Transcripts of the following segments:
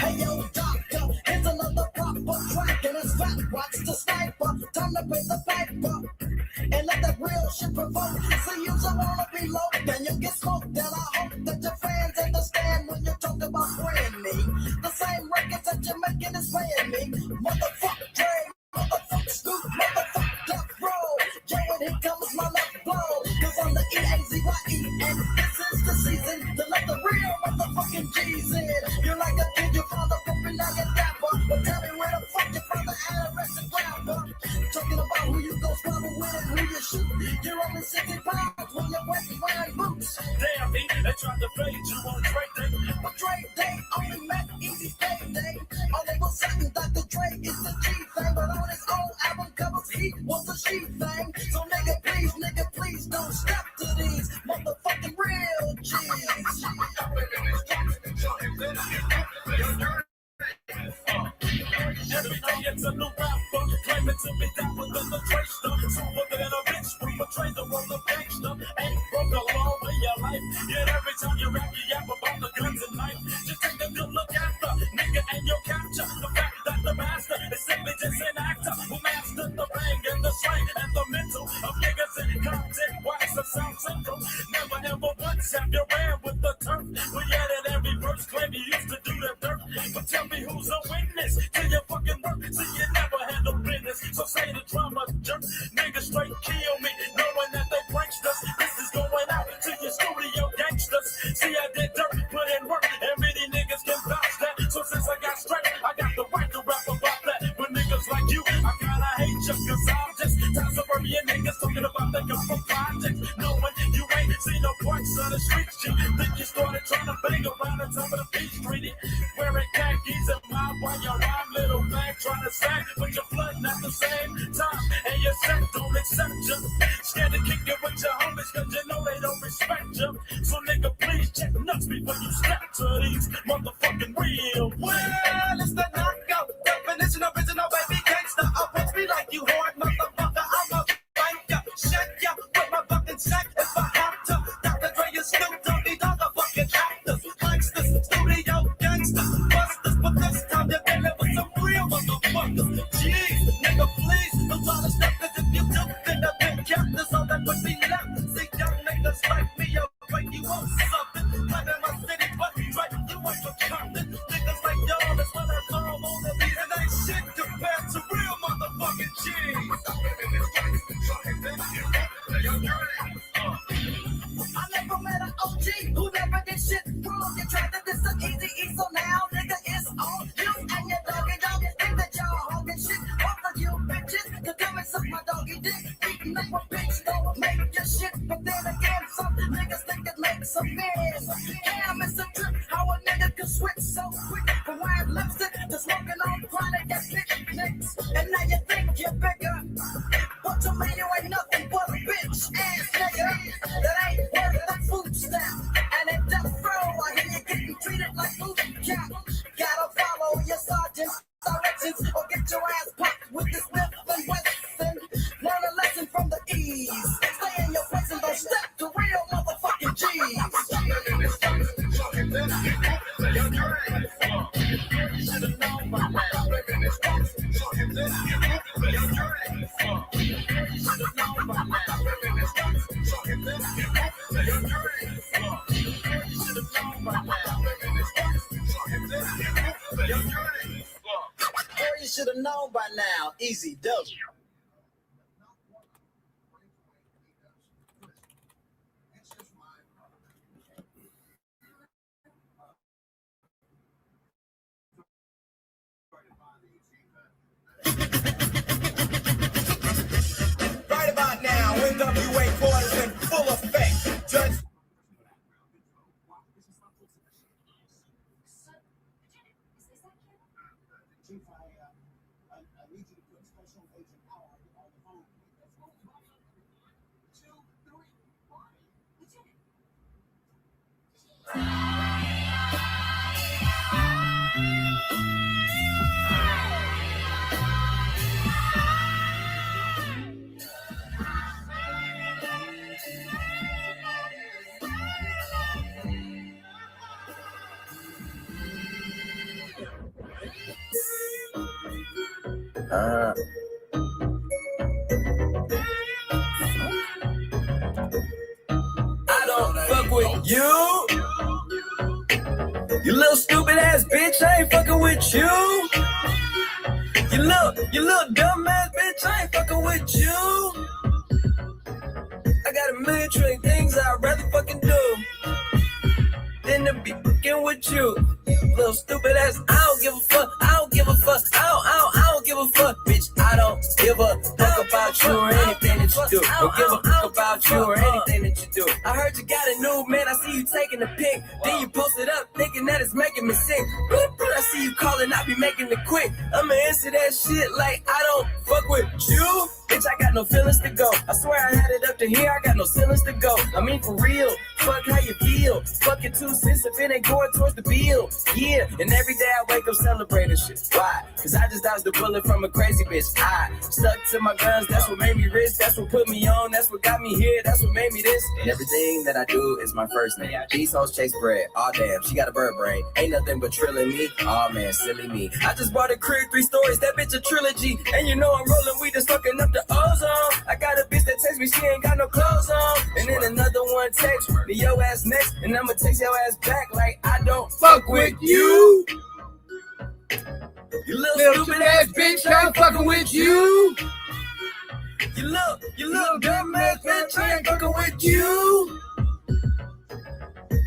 Hey yo, doctor, here's another proper track and it's fat. Watch the sniper, time to pay the piper. And let that real shit provoke. So you don't wanna be low, then you get smoked. And I hope that your fans understand when you talk about spraying me. The same records that you're making is paying me. Motherfucker Dre, motherfucker Snoop, motherfucker Death Row. Yo, and here comes my left blow. Cause I'm the EAZYE, and this is the season to let the real motherfucking G's in. You're like a kid, you found a puppy, now you're dapper. But tell me where the fuck you found the IRS and grabber. Talking about who you go squabble with and who you shoot. You're only 60 pounds when you're wearing boots. Damn me, they tried to fade you on Dre Day. But Dre Day only met Easy Payday. All of a sudden, Dr. Dre is the G thing. But on his own album covers, he was a she thing. So nigga, please don't step to these motherfucking real G's. Every day it's a new rapper, claiming to be dapper than the Dre stuff. Super than a bitch, we portray the role of gangster. Ain't broke along with your life. Yet every time you rap, you yap about the guns and knife. Just take a good look at the nigga and you'll capture the fact that the master is simply just an actor who mastered the bang and the slang and the mental of niggas in content. Wax of South Central. Never ever once have you ran with the turf. But yet in every verse claim you used to do the dirt. But tell me who's a witness to your fucking work. See, you never handle business. So say the drama jerk. Niggas straight kill me, knowing that they pranksters. This is going out to your studio gangsters. See, I did dirt, put in work, and many niggas can vouch that. So since I got straight, I got the right to rap about that. But niggas like you, I kinda hate you, cause I'm just tired suburban niggas talking about they come from projects. Knowing you ain't seen no parts on the streets, G. Think you started trying to bang around the top of the beach street, wearing khakis and mob while your rhyme little man trying to sag, but you're flooding at the same time. And your set don't accept you. Scared to kick it with your homies, cause you know they don't respect you. So nigga, please check nuts before you step to these motherfucking real. Well, it's the knockout definition of original baby gangster. Approach me like you hard motherfucker. I'm a banker. Check ya with my fucking check if I have to. Dr. Dre and Snoop Doggy Dogg are fucking actors, gangsters, studio gangsters, busters. But this time you're dealing with some real motherfuckers. Jeez, nigga, please don't try to step, cause if you do, then the big captors all that would be left. See young niggas like me, I'll break you off something. I'm in my city, but right, you ain't for Compton. Niggas like y'all, that's what I call all of these. And ain't shit compared to real motherfucking G's. I never met an OG who never did shit wrong. You tried to diss an Eazy-E, so now nigga it's on you and your doggy dog. Think that y'all hogging shit. Both of you bitches could come and suck my doggy dick. Beating up a bitch don't make your shit, but then again some niggas think it makes some sense. Damn, it's a trip how a nigga can switch so quick from wearing lipstick to smoking on chronic and picnics. And now you think you're bigger, but to me you ain't nothing but a bitch ass nigga that ain't worth the food stamp. And in death row, I hear you getting treated like food camp. Gotta follow your sergeant's directions or get your ass popped with this Smith and Wesson. Learn a lesson from the E's. Stay in your place and don't step to real motherfucking G's. You should have known by now. Easy does. Right about now, NWA quarters in full effect. Judge. I don't fuck with you. You little stupid ass bitch, I ain't fucking with you. You little dumb ass bitch, I ain't fucking with you. I got a million trillion things I'd rather fucking do than to be fucking with you. Little stupid ass, I don't give a fuck, I don't give a fuck, I don't give a fuck, bitch. I don't give a fuck about you or anything that you do. Don't give a fuck about you or anything that you do. I heard you got a new man, I see you taking a pic. Then you post it up, thinking that it's making me sick. I see you calling, I be making it quick. I'ma answer that shit like I don't fuck with you. Bitch, I got no feelings to go. I swear I had it up to here, I got no ceilings to go. I mean for real, fuck how you feel. Fuck your 2 cents if it ain't going towards the bill. Yeah, and every day I wake up celebrating shit. Why? Cause I just dodged the bullet from a crazy bitch. I stuck to my guns, that's what made me rich. That's what put me on, that's what got me here. That's what made me this. And everything that I do is my first name. These hoes chase bread, aw damn, she got a bird brain. Ain't nothing but trilling me, aw man, silly me. I just bought a crib, 3 stories, that bitch a trilogy. And you know I'm rolling weed and sucking up the ozone. I got a bitch that texts me, she ain't got no clothes on. And then another one text me, yo ass next. And I'ma text your ass back like I don't fuck with you. You little stupid ass bitch, I ain't fucking with you. You little dumb ass bitch, I ain't fucking with you.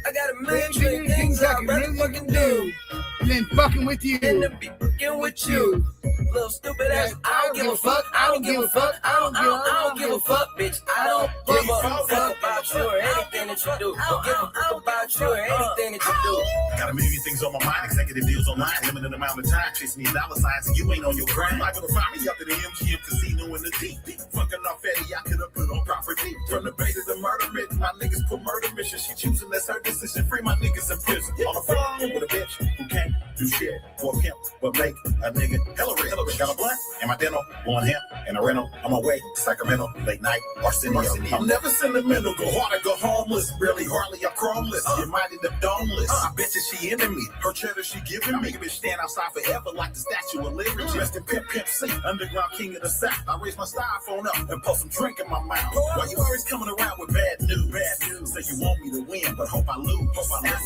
I got a million trillion things I'd rather fucking do And then fucking with you. than to be fucking with you. Little stupid ass, I don't give a fuck, I don't give a fuck, I don't give a fuck, bitch. I don't give a fuck about you or anything that you do. Don't give a fuck about you or anything that you do. Got a million things on my mind, executive deals online, limited amount of time, chasing these dollar signs, and you ain't on your grind. Not gonna find me up in the MGM casino in the deep. Fucking off Eddie, I could have put on property. From the bay to the murder mission, my niggas put murder mission. She choosing, that's her decision. Free my niggas in prison. On the phone with a bitch who can't do shit for a pimp, but make a nigga hella rich. Got a blunt in my dental, one hemp and a rental. On my way to Sacramento, late night, Arsenio. I'm never sentimental, go hard or go homeless. Really, hardly, I'm chromeless. You're minding the domeless. I bet you she into me. Her cheddar she giving me. Bitch stand outside forever like the Statue of Liberty. Rest in Pimp C, underground king of the South. I raise my styrofoam up and pour some drink in my mouth. Why you always coming around with bad news? Bad news. Say you want me to win, but hope I lose.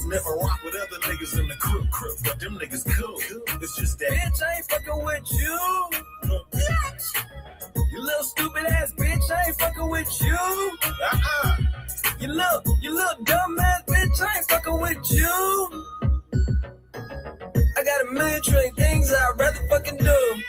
Never rock with other niggas in the crew. But them niggas cool. It's just that. Bitch, I ain't fucking with you. You little stupid ass bitch, I ain't fucking with you. You little dumb ass bitch, I ain't fucking with you. I got a million trillion things I'd rather fucking do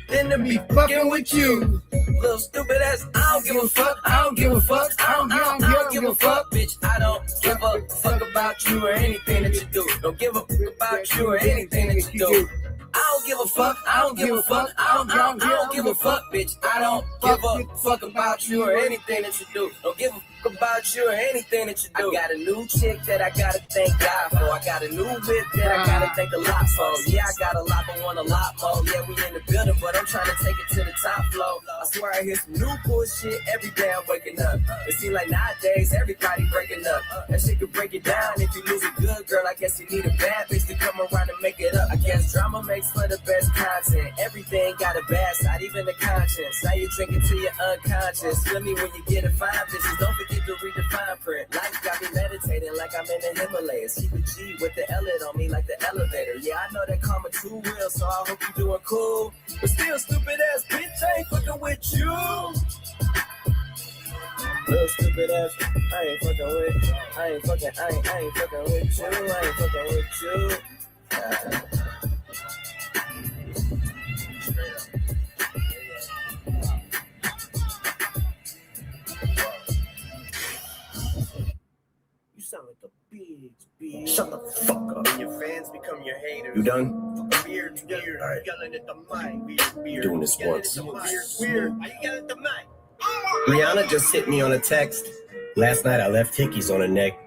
than to be fucking with you. Little stupid ass, I don't give a fuck, I don't give a fuck, I don't give a fuck, bitch. I don't give a fuck about you or anything that you do. Don't give a fuck about you or anything that you do. I don't give a fuck, I don't give a fuck, I don't give a fuck, bitch. I don't give a fuck about you or anything that you do. Don't give a fuck about you or anything that you do. I got a new chick that I gotta thank God for. I got a new whip that I gotta thank a lot for. Yeah, I got a lot, but want a lot more. Yeah, we in the building, but I'm trying to take it to the top floor. I swear I hear some new bullshit every day I'm waking up. It seems like nowadays everybody breaking up. That shit could break it down if you lose a good girl. I guess you need a bad bitch to come around and make it up. I guess drama makes for the best content. Everything got a bad side, even the conscience. Now you're drinking till you're unconscious. Feel me when you get a fine bitches. Don't forget to read the fine print. Life got me meditating like I'm in the Himalayas. Keep a G with the L on me like the elevator. Yeah, I know that karma too real, so I hope you doing cool. But still, stupid ass bitch, I ain't fucking with you. Little stupid ass, I ain't fucking with. I ain't fucking with you. I ain't fucking with you. Sound like a bitch. Shut the fuck up. When your fans become your haters. You done? Weird. Alright. Yelling at the mic. Weird. Doing this Yelling once. at the mic. Weird. Why you yelling at the mic? Rihanna just hit me on a text. Last night I left hickeys on her neck.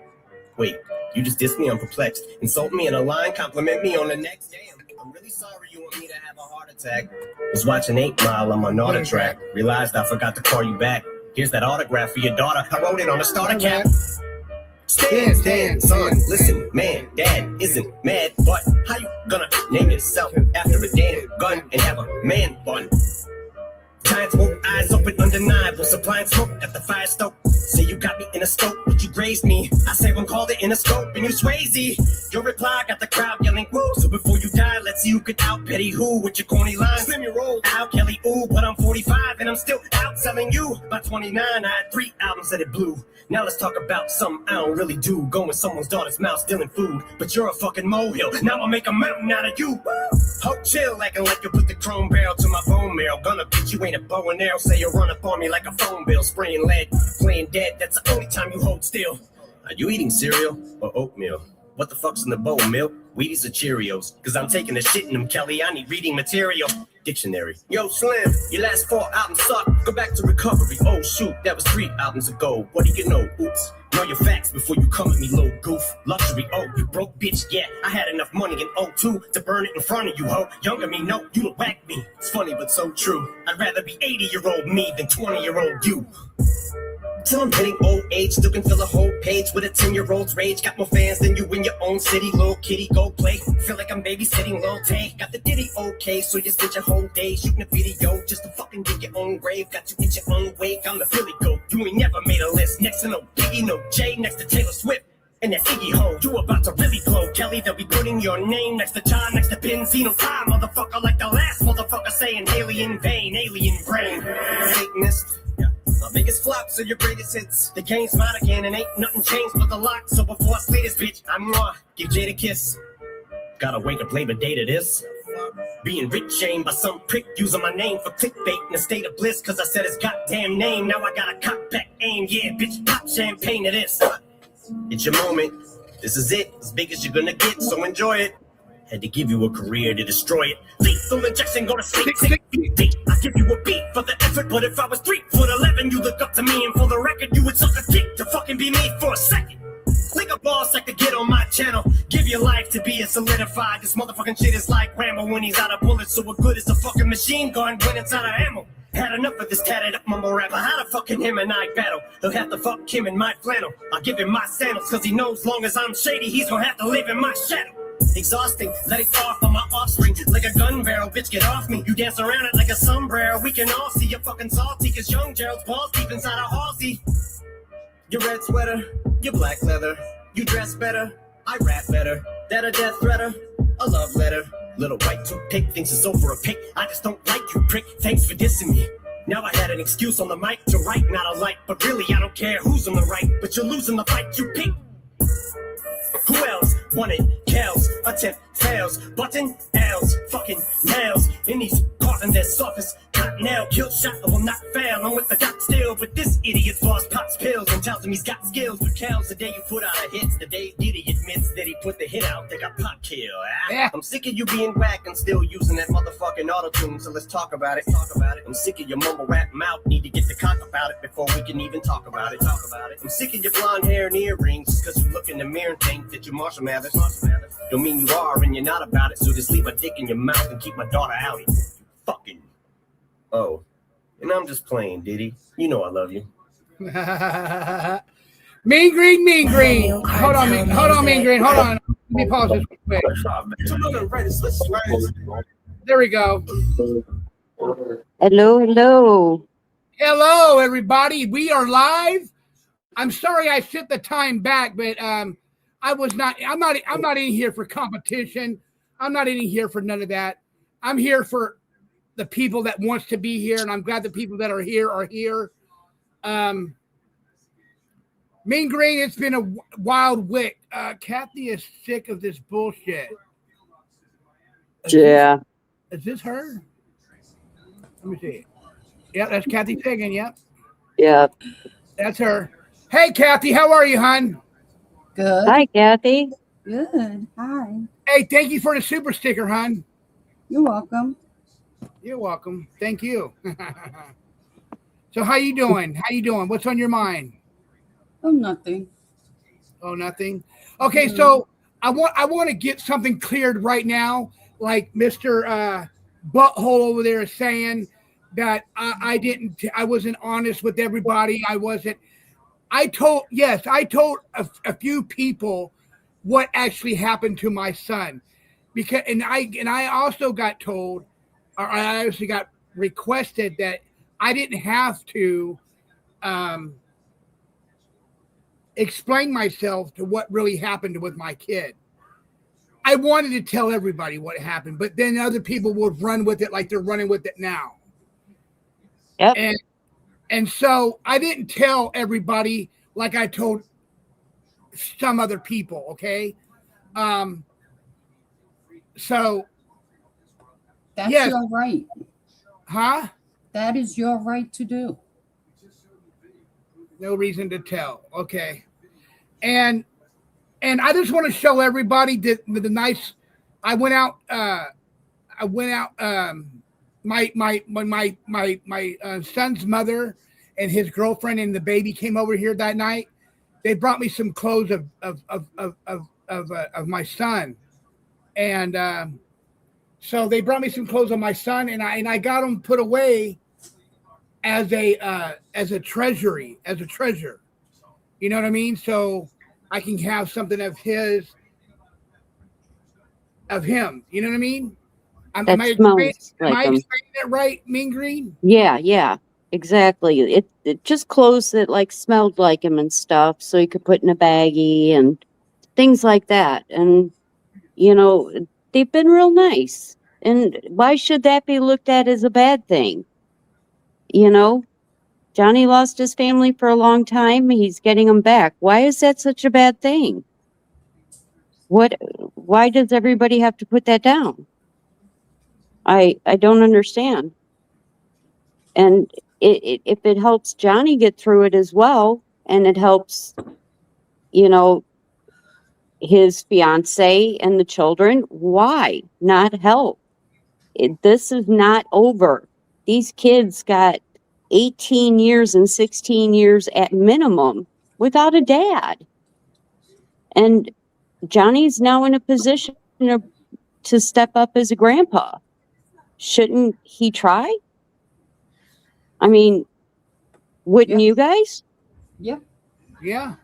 Wait, you just dissed me? I'm perplexed. Insult me in a line, compliment me on the next. Damn, I'm really sorry you want me to have a heart attack. Was watching 8 Mile on my Naughty track. Realized I forgot to call you back. Here's that autograph for your daughter. I wrote it on a starter cap. Stand, son, listen, man, dad isn't mad, but how you Gonna name yourself after a damn gun and have a man bun. Giant smoke, eyes open, undeniable. Supplying smoke at the fire stove. Say you got me in a scope, but you grazed me. I say one called it in a scope, and you Swayze. Your reply got the crowd yelling, woo. So before you die, let's see who could out Petty who with your corny lines. Slim your roll, Al Kelly, ooh, but I'm 45 and I'm still outselling you. By 29, I had 3 albums that it blew. Now let's talk about something I don't really do. Go in someone's daughter's mouth stealing food, but you're a fucking molehill. Now I'll make a mountain out of you. Ho, chill, acting like you put the chrome barrel to my bone marrow. Gonna bitch, you ain't a bow and arrow. Say you run up on me like a phone bill. Spraying lead, playing dead, that's the only time you hold still. Are you eating cereal or oatmeal? What the fuck's in the bowl, milk? Wheaties or Cheerios? Cause I'm taking a shit in them, Kelly. I need reading material. Dictionary. Yo, Slim, your last 4 albums suck. Go back to recovery. Oh, shoot, that was 3 albums ago. What do you know? Oops. Know your facts before you come at me, little goof. Luxury, oh, you broke bitch, yeah. I had enough money in 02 to burn it in front of you, ho. Younger me, no, you look whack me. It's funny, but so true. I'd rather be 80-year-old me than 20-year-old you. Till I'm hitting old age, still can fill a whole page with a 10-year-old's rage. Got more fans than you in your own city, little kitty, go play. Feel like I'm babysitting Lil Tay. Got the ditty okay, so you spent your whole day shooting a video just to fucking dig your own grave. Got you in your own wake, I'm the Philly goat. You ain't never made a list, next to no Biggie, no Jay, next to Taylor Swift. And that Iggy ho, you about to really blow, Kelly. They'll be putting your name next to John, next to Benzino time, motherfucker, like the last motherfucker saying alien vein, alien brain. Satanist. My biggest flops are your greatest hits. The game's mine again and ain't nothing changed but the lock. So before I slay this bitch, I'm gonna give Jade a kiss. Gotta wake up Labor Day to this. Being rich shamed by some prick using my name for clickbait in a state of bliss. Cause I said his goddamn name, now I gotta cop back aim. Yeah, bitch, pop champagne to this. It's your moment, this is it, as big as you're gonna get, so enjoy it. Had to give you a career to destroy it. Lethal injection, go to sleep. 6 feet deep. I give you a beat for the effort, but if I was 3'11", you look up to me, and for the record, you would suck a dick to fucking be me for a second. Lick a boss like to get on my channel. Give your life to be a solidified. This motherfucking shit is like Rambo when he's out of bullets, so what good is a fucking machine gun when it's out of ammo? Had enough of this tatted up mumble rapper. How the fucking him and I battle? He'll have to fuck him in my flannel. I'll give him my sandals, cause he knows long as I'm shady, he's gonna have to live in my shadow. Exhausting, let it off on my offspring. Like a gun barrel, bitch, get off me. You dance around it like a sombrero. We can all see you're fucking salty, cause young Gerald's balls deep inside a Halsey. Your red sweater, your black leather. You dress better, I rap better. That a death threater, a love letter. Little white toothpick thinks it's over a pick. I just don't like you, prick, thanks for dissing me. Now I had an excuse on the mic to write, not a light. But really, I don't care who's on the right. But you're losing the fight, you pick. Who else wanted Kells? Attempt fails. Button L's. Fucking nails. In these coffins, their softest cotton nail. Kill shot, I will not fail. I'm with the doc still. But this idiot's boss pops pills and tells him he's got skills. But Kells, the day you put out a hit, the day Diddy admits that he put the hit out, they got pop kill. Yeah. I'm sick of you being whack and still using that motherfucking auto-tune. So let's talk about it. I'm sick of your mumble rap mouth. Need to get the cock about it before we can even talk about it. I'm sick of your blonde hair and earrings. Just cause you look in the mirror and think that you're Marshall Mathers. Don't mean you are and you're not about it. So just leave a dick in your mouth and keep my daughter out of it. Fucking. Oh. And I'm just playing, Diddy. You know I love you. Mean Green. Hold on, Mean Green. Hold on. Let me pause this quick. There we go. Hello, everybody. We are live. I'm sorry I set the time back, but I'm not in here for competition. I'm not in here for none of that. I'm here for the people that wants to be here, and I'm glad the people that are here are here. Mean Green, it's been a wild week. Kathy is sick of this bullshit. Yeah. Is this her? Let me see. Yeah, that's Kathy Fagan. Yep. Yeah. That's her. Hey, Kathy, how are you, hon? Good. Hi, Kathy. Good. Hi. Hey, thank you for the super sticker, hon. You're welcome. You're welcome. Thank you. So how you doing? What's on your mind? Oh, nothing. Oh, nothing. Okay, so I want to get something cleared right now. Like Mr. Butthole over there is saying that I wasn't honest with everybody. I told a few people what actually happened to my son. because and I also got told, or I actually got requested that I didn't have to explain myself to what really happened with my kid. I wanted to tell everybody what happened, but then other people would run with it like they're running with it now. Yep. And so I didn't tell everybody like I told some other people, okay? So That's yes. your right. Huh? That is your right to do. No reason to tell. Okay. And I just want to show everybody the nice. I went out. My son's mother and his girlfriend and the baby came over here that night. They brought me some clothes of my son, and so they brought me some clothes of my son, and I got them put away as a treasury, as a treasure. You know what I mean? So I can have something of him. You know what I mean? Am I explaining it right, Mean Green? Yeah, exactly. It just clothes that like smelled like him and stuff, so you could put in a baggie and things like that. And they've been real nice. And why should that be looked at as a bad thing? Johnny lost his family for a long time. He's getting them back. Why is that such a bad thing? Why does everybody have to put that down? I don't understand. And if it helps Johnny get through it as well, and it helps, his fiance and the children, why not help? This is not over. These kids got 18 years and 16 years at minimum without a dad. And Johnny's now in a position to step up as a grandpa. Shouldn't he try? I mean, wouldn't you guys? Yep. Yeah.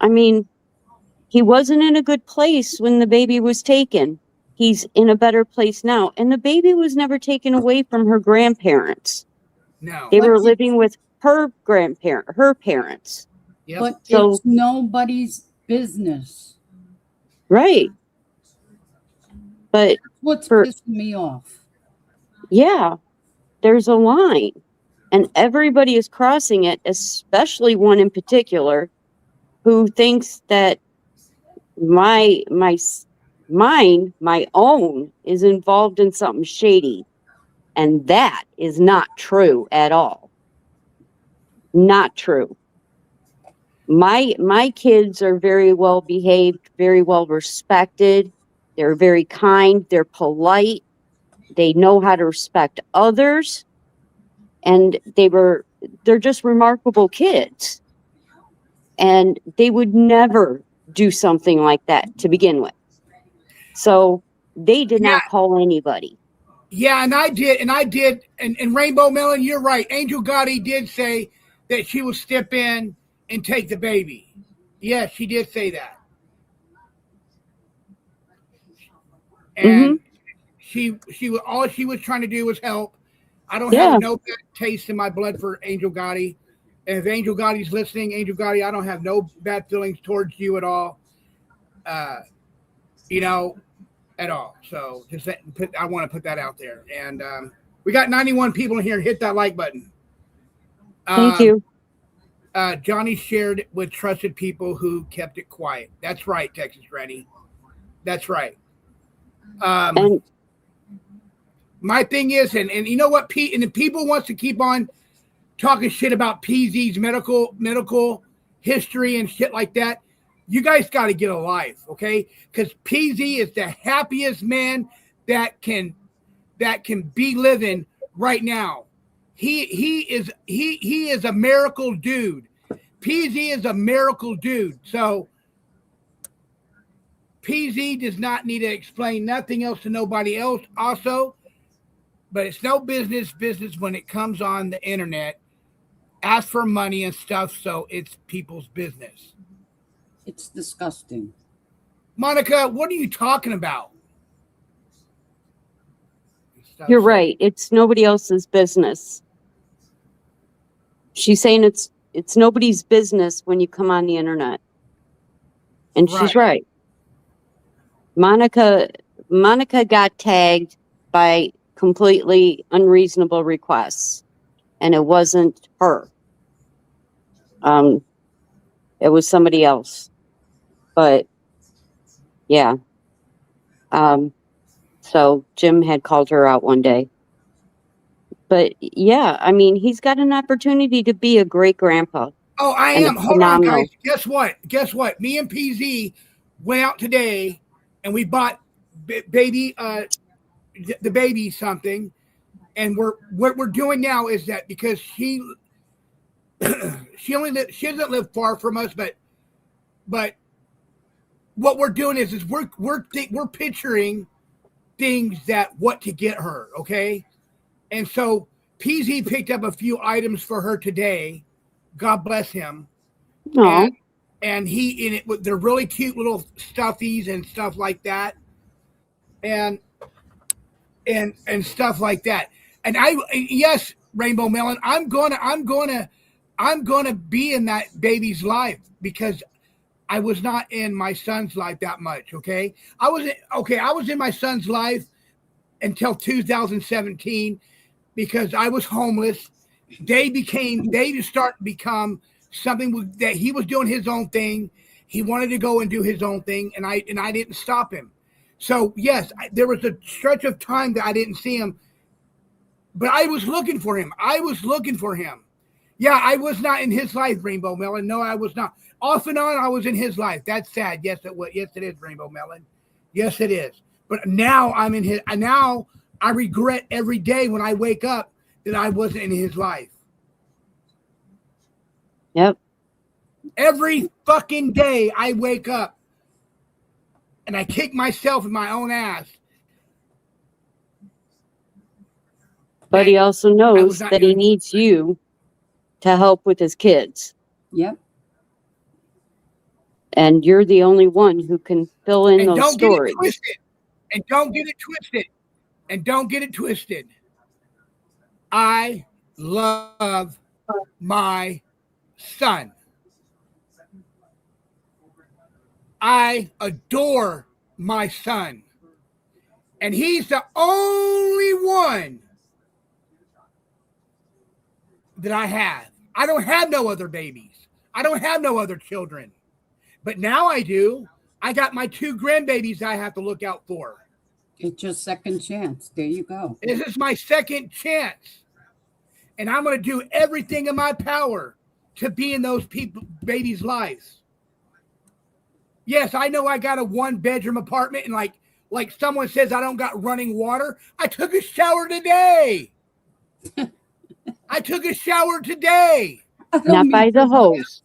I mean, he wasn't in a good place when the baby was taken. He's in a better place now. And the baby was never taken away from her grandparents. No. They were living with her parents. Yep. But So- it's nobody's business. Right. But What's pissing me off? yeah, there's a line. And everybody is crossing it, especially one in particular who thinks that my own is involved in something shady. And that is not true at all. Not true. My kids are very well behaved, very well respected. They're very kind. They're polite. They know how to respect others. And they're just remarkable kids. And they would never do something like that to begin with. So they did not call anybody. Yeah, and I did, and Rainbow Melon, you're right. Angel Gotti did say that she will step in and take the baby. Yes, she did say that. And all she was trying to do was help. I don't have no bad taste in my blood for Angel Gotti. And if Angel Gotti's listening, Angel Gotti, I don't have no bad feelings towards you at all. At all. So I want to put that out there. And we got 91 people in here. Hit that like button. Thank you. Johnny shared it with trusted people who kept it quiet. That's right, Texas Granny. That's right. And my thing is, and you know what, Pete, and the people wants to keep on talking shit about PZ's medical history and shit like that. You guys got to get a life, okay? Because PZ is the happiest man that can be living right now. He is a miracle dude. PZ is a miracle dude. So PZ does not need to explain nothing else to nobody else. Also, but it's no business when it comes on the internet. Ask for money and stuff, so it's people's business. It's disgusting. Monica, what are you talking about? stuff. You're So- right. It's nobody else's business. She's saying it's nobody's business when you come on the internet. And she's right. Monica got tagged by completely unreasonable requests, and it wasn't her. It was somebody else. But yeah. So Jim had called her out one day. But yeah, I mean, he's got an opportunity to be a great grandpa. Oh, I And am. it's Hold on, phenomenal. guys. Guess what? Me and PZ went out today and we bought baby the baby something. And what we're doing now is that because she doesn't live far from us, but what we're doing is we're picturing things that what to get her, okay? And so PZ picked up a few items for her today. God bless him. No. And he in it, they're really cute little stuffies and stuff like that, and stuff like that. And yes, Rainbow Melon, I'm gonna be in that baby's life because I was not in my son's life that much. Okay, I was in my son's life until 2017 because I was homeless. They just started to become something that he was doing his own thing. He wanted to go and do his own thing, and I didn't stop him. So yes, there was a stretch of time that I didn't see him, but I was looking for him. Yeah, I was not in his life, Rainbow Melon. No, I was not. Off and on, I was in his life. That's sad. Yes, it was. Yes, it is, Rainbow Melon. Yes, it is. But now I'm in his. Now I regret every day when I wake up that I wasn't in his life. Yep. Every fucking day I wake up and I kick myself in my own ass. But he also knows not that he doing- needs you to help with his kids. Yep. And you're the only one who can fill in And those don't get stories. it twisted. And don't get it twisted. I love my son. I adore my son. And he's the only one that I have. I don't have no other babies. I don't have no other children. But now I do. I got my 2 grandbabies I have to look out for. It's your second chance. There you go. This is my second chance. And I'm going to do everything in my power to be in those babies' lives. Yes, I know I got a 1-bedroom apartment and like someone says I don't got running water. I took a shower today. Not by the hose.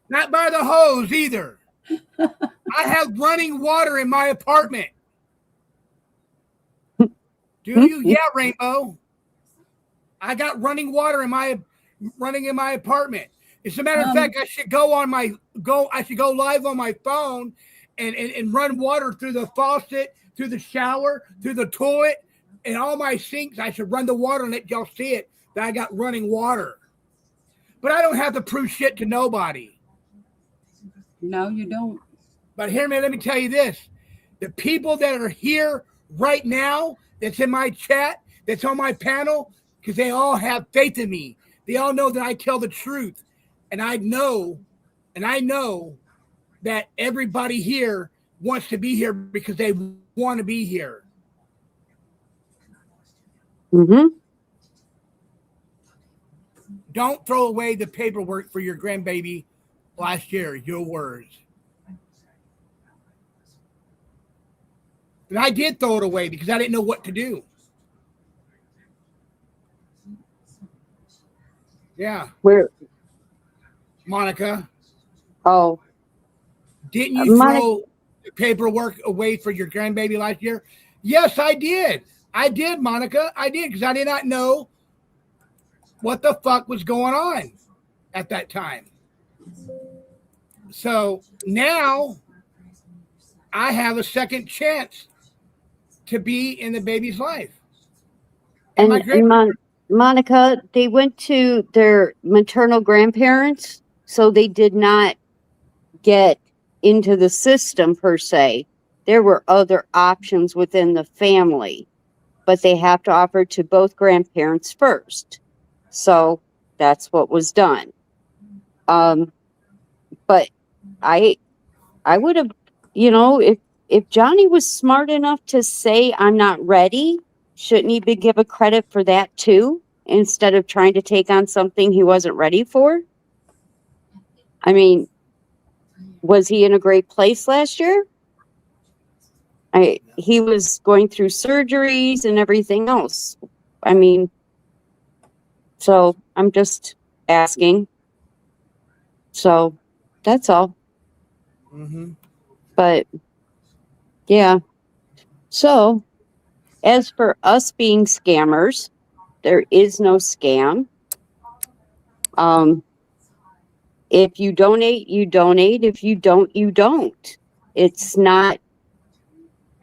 Not by the hose either. I have running water in my apartment. Do you? Yeah, Rainbow. I got running water in my apartment. As a matter of fact, I should go live on my phone and run water through the faucet, through the shower, through the toilet, and all my sinks. I should run the water and let y'all see it that I got running water. But I don't have to prove shit to nobody. No, you don't. But here, man, let me tell you this. The people that are here right now, that's in my chat, that's on my panel, because they all have faith in me. They all know that I tell the truth. And I know that everybody here wants to be here because they want to be here. Mm-hmm. Don't throw away the paperwork for your grandbaby last year, your words. And I did throw it away because I didn't know what to do. Yeah, Where? Monica, Oh, didn't you Monica- throw the paperwork away for your grandbaby last year? Yes, I did. I did, Monica. I did because I did not know what the fuck was going on at that time. So now I have a second chance to be in the baby's life. And And, my great Monica, they went to their maternal grandparents, so they did not get into the system per se. There were other options within the family, but they have to offer to both grandparents first. So that's what was done. But I would have, if Johnny was smart enough to say I'm not ready, shouldn't he be given credit for that too, instead of trying to take on something he wasn't ready for? I mean, was he in a great place last year? He was going through surgeries and everything else. I mean, so I'm just asking. So that's all. Mhm. But yeah. So as for us being scammers, there is no scam. If you donate, you donate. If you don't, you don't. It's not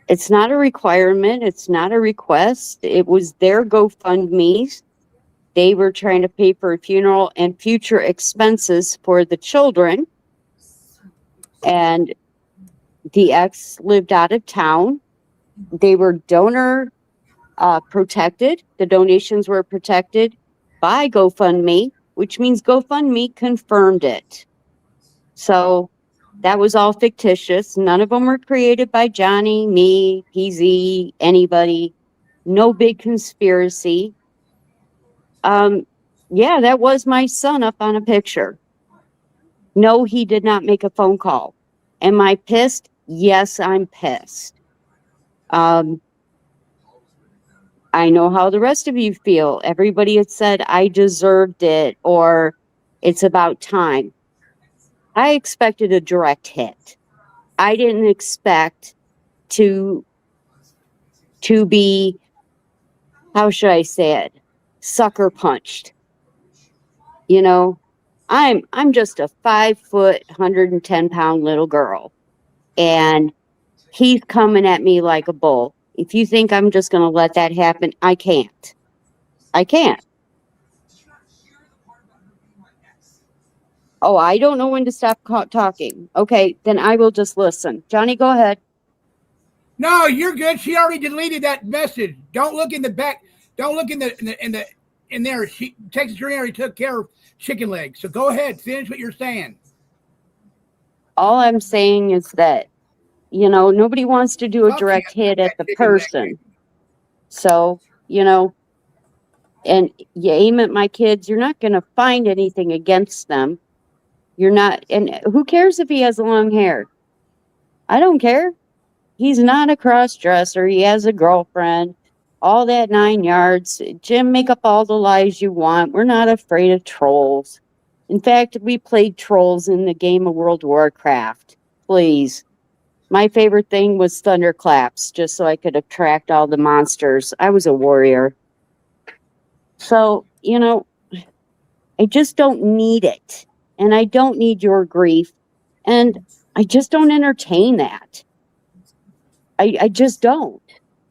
a requirement. It's not a request. It was their GoFundMe. They were trying to pay for a funeral and future expenses for the children. And the ex lived out of town. They were donor protected. The donations were protected by GoFundMe, which means GoFundMe confirmed it. So that was all fictitious. None of them were created by Johnny, me, PZ, anybody. No big conspiracy. Yeah, that was my son up on a picture. No, he did not make a phone call. Am I pissed? Yes, I'm pissed. I know how the rest of you feel. Everybody had said I deserved it or it's about time. I expected a direct hit. I didn't expect to be, how should I say it, sucker punched. You know, I'm just a 5 foot, 110-pound little girl, and he's coming at me like a bull. If you think I'm just going to let that happen, I can't. I can't. Oh, I don't know when to stop talking. Okay, then I will just listen. Johnny, go ahead. No, you're good. She already deleted that message. Don't look in the back. Don't look in there. Texas Green already took care of chicken legs. So go ahead, finish what you're saying. All I'm saying is that, nobody wants to do a Okay, direct hit at the chicken leg. person. So, and you aim at my kids, you're not going to find anything against them. You're not, and who cares if he has long hair? I don't care. He's not a cross-dresser. He has a girlfriend. All that 9 yards. Jim, make up all the lies you want. We're not afraid of trolls. In fact, we played trolls in the game of World of Warcraft. Please. My favorite thing was thunderclaps, just so I could attract all the monsters. I was a warrior. So, I just don't need it. And I don't need your grief. And I just don't entertain that. I just don't.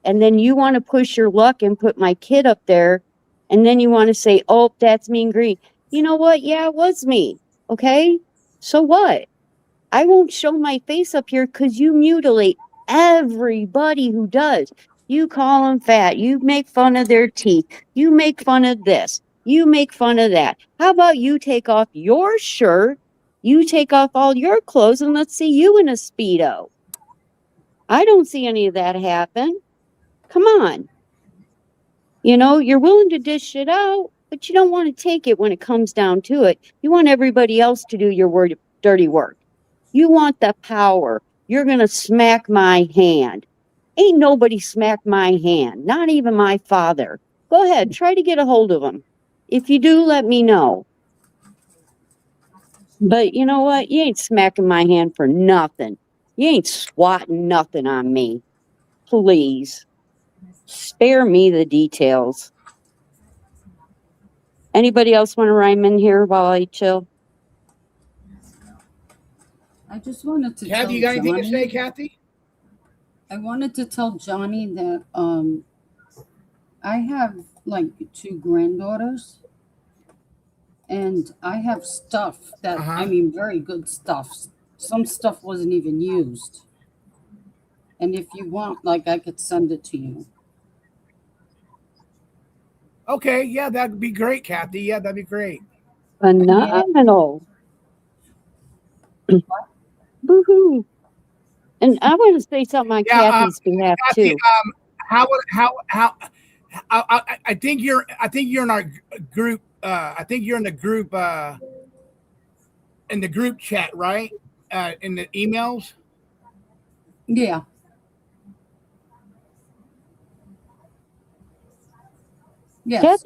And then you want to push your luck and put my kid up there. And then you want to say, oh, that's mean green. You know what? Yeah, it was me. Okay. So what? I won't show my face up here because you mutilate everybody who does. You call them fat. You make fun of their teeth. You make fun of this. You make fun of that. How about you take off your shirt? You take off all your clothes and let's see you in a Speedo. I don't see any of that happen. Come on. You're willing to dish it out, but you don't want to take it when it comes down to it. You want everybody else to do your dirty work. You want the power. You're going to smack my hand. Ain't nobody smacked my hand, not even my father. Go ahead, try to get a hold of him. If you do, let me know. But you know what? You ain't smacking my hand for nothing. You ain't swatting nothing on me. Please. Spare me the details. Anybody else want to rhyme in here while I chill? I just wanted to Have tell you got anything to Johnny- say, Kathy? I wanted to tell Johnny that I have like 2 granddaughters, and I have stuff that Uh-huh. I mean, very good stuff. Some stuff wasn't even used. And if you want, like, I could send it to you. Okay, yeah, that'd be great, Kathy. Yeah, that'd be great. Phenomenal. Woohoo. And I want to say something on Yeah, Kathy's behalf Kathy, too. I think you're in our group. I think you're in the group chat, right? In the emails. Yeah. Yes.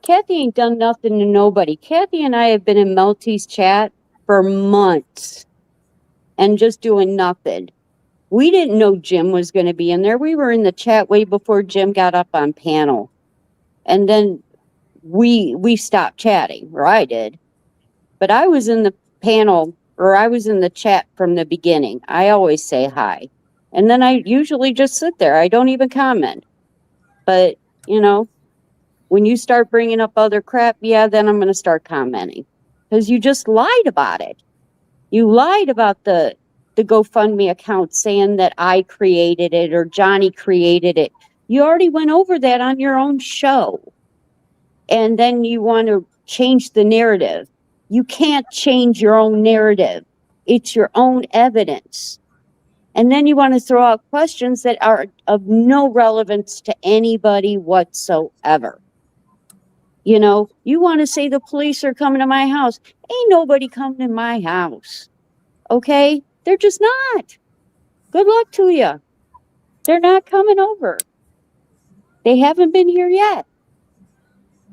Kathy ain't done nothing to nobody. Kathy and I have been in Melty's chat for months and just doing nothing. We didn't know Jim was going to be in there. We were in the chat way before Jim got up on panel. And then we stopped chatting, or I did. But I was in the panel, or I was in the chat from the beginning. I always say hi. And then I usually just sit there. I don't even comment. But, you know, when you start bringing up other crap, yeah, then I'm going to start commenting. Because you just lied about it. You lied about the GoFundMe account saying that I created it or Johnny created it. You already went over that on your own show. And then you want to change the narrative. You can't change your own narrative. It's your own evidence. And then you want to throw out questions that are of no relevance to anybody whatsoever. You know, you want to say the police are coming to my house. Ain't nobody coming to my house. Okay? They're just not. Good luck to you. They're not coming over. They haven't been here yet.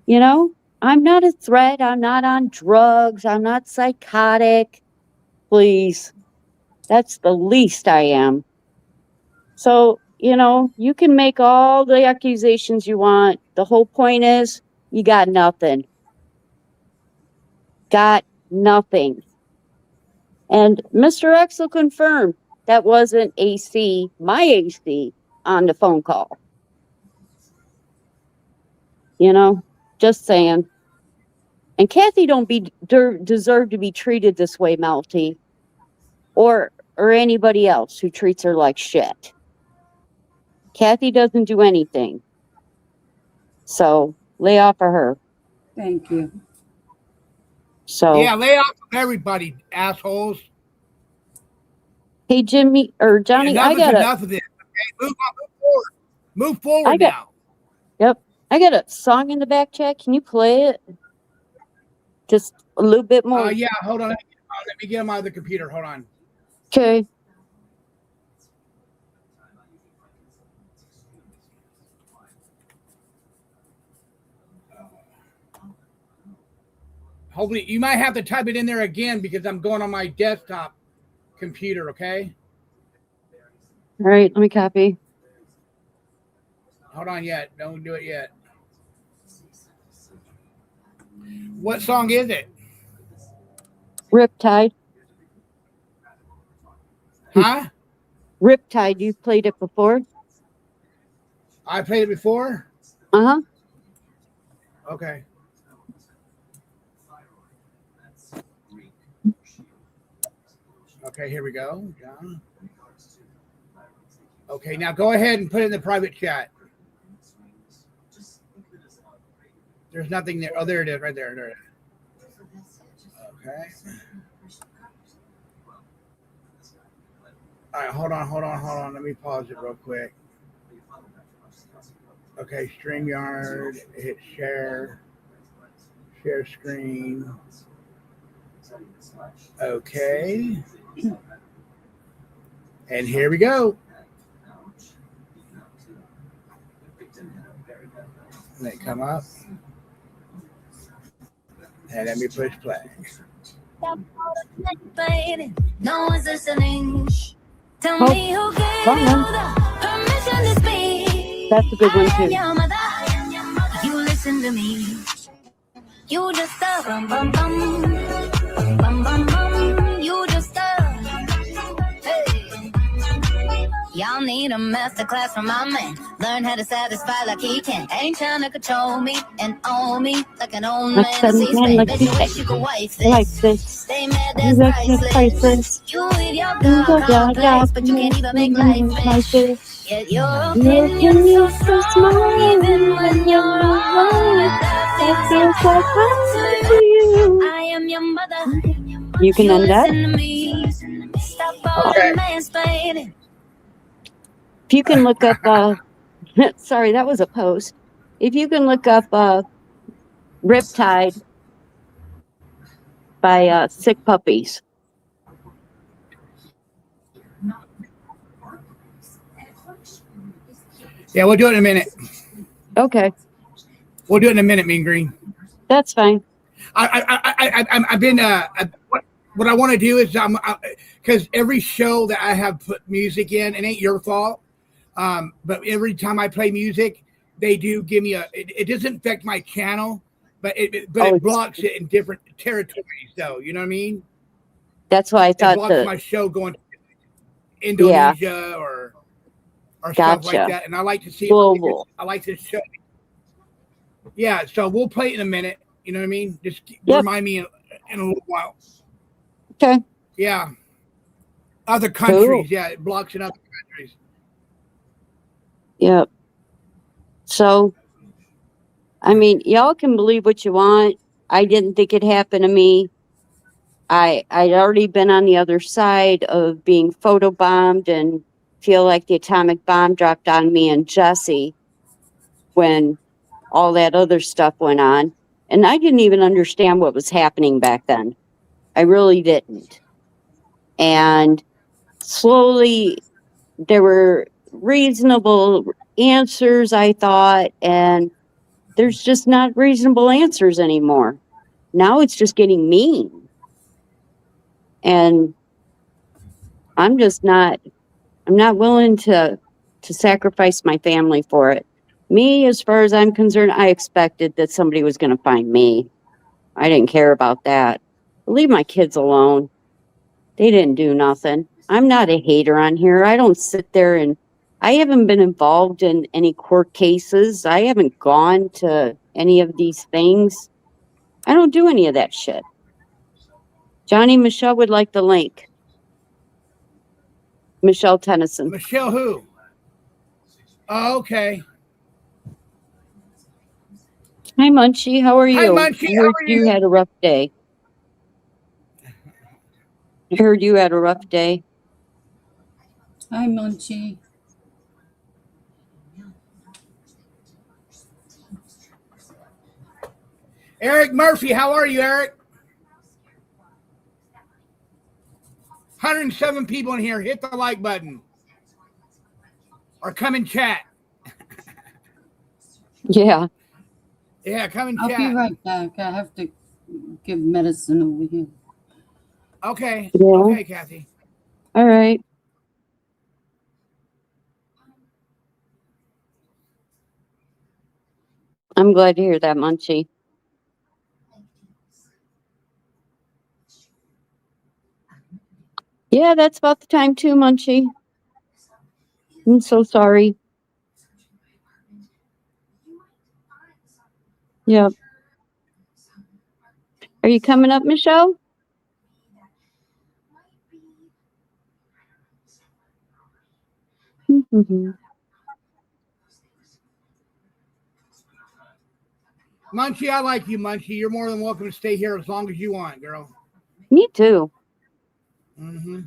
You know, I'm not a threat. I'm not on drugs. I'm not psychotic. Please. That's the least I am. So, you know, you can make all the accusations you want. The whole point is you got nothing. Got nothing. And Mr. X will confirm that wasn't AC, my AC, on the phone call. You know, just saying. And Kathy don't deserve to be treated this way, Melty, or anybody else who treats her like shit. Kathy doesn't do anything. So lay off of her. Thank you. So Yeah, lay off of everybody, assholes. hey, Jimmy or Johnny, Enough I is got enough of this. Okay, move forward. Move forward now. Yep, I got a song in the back chat. Can you play it? Just a little bit more. Yeah, hold on. Let me get him out of the computer. Hold on. Okay. Hopefully, you might have to type it in there again because I'm going on my desktop computer, okay? All right, let me copy. Hold on yet. Don't do it yet. What song is it? Riptide. Huh? Riptide, you've played it before? I played it before? Uh-huh. Okay. Okay, here we go. Yeah. Okay, now go ahead and put it in the private chat. There's nothing there. Oh, there it is, right there. There it is. Okay. All right, hold on. Let me pause it real quick. Okay, StreamYard, hit share screen. Okay. And here we go. Let it come up. And let me push play. Baby, no one's listening. Tell Oh, me who gave wrong you one. the permission to speak. That's a good one, I am too. your mother. You listen to me. You just a bum bum bum. Bum bum bum. You just a hey. Y'all need a masterclass from my man. Learn how to satisfy like he can. Ain't trying to control me and own me like an old man. Like Sees man, me, like bet you you wish you could wife this. like this. Stay mad, You that's got your priceless. priceless. You with your You God got your complex, but you can't even make life like fish. this. Yet your Your opinion's so opinion's so strong, small, even when you're wrong. that That feels feels like like home home to to you. you. I am your mother. You can You end that. listen to me. Stop all Okay. the mansplaining. If you can look up, sorry, that was a post. If you can look up Riptide by Sick Puppies. Yeah, we'll do it in a minute. Okay, We'll do it in a minute, Mean Green. that's fine. I've been what I want to do is because every show that I have put music in, it ain't your fault. But every time I play music, they do give me it doesn't affect my channel, but it blocks it in different territories though. You know what I mean? That's why I It thought blocks my show going to Indonesia or stuff like Gotcha. that. And I like to see Global. I like to show. Yeah, so we'll play it in a minute. You know what I mean? Just Yep. remind me in a little while. Okay. Yeah. Other countries, Cool. yeah, it blocks in other countries. Yep. So, I mean, y'all can believe what you want. I didn't think it happened to me. I'd already been on the other side of being photobombed and feel like the atomic bomb dropped on me and Jesse when all that other stuff went on. And I didn't even understand what was happening back then. I really didn't. And slowly there were reasonable answers, I thought, and there's just not reasonable answers anymore. Now it's just getting mean. And I'm not willing to sacrifice my family for it. Me, as far as I'm concerned, I expected that somebody was going to find me. I didn't care about that. Leave my kids alone. They didn't do nothing. I'm not a hater on here. I don't sit there and I haven't been involved in any court cases. I haven't gone to any of these things. I don't do any of that shit. Johnny Michelle would like the link. Michelle Tennyson. Michelle who? Oh, okay. Hi, Munchie. How are you? Hi, Munchie. I How heard are you you? had a rough day. I heard you had a rough day. Hi, Munchie. Eric Murphy, how are you, Eric? 107 people in here. Hit the like button. Or come and chat. Yeah. Yeah, come and I'll chat. be right back. I have to give medicine over here. Okay. Yeah. Okay, Kathy. All right. I'm glad to hear that, Munchie. Yeah, that's about the time too, Munchie. I'm so sorry. Yep. Are you coming up, Michelle? Mm-hmm. Munchie, I like you, Munchie. You're more than welcome to stay here as long as you want, girl. Me too. Mm-hmm.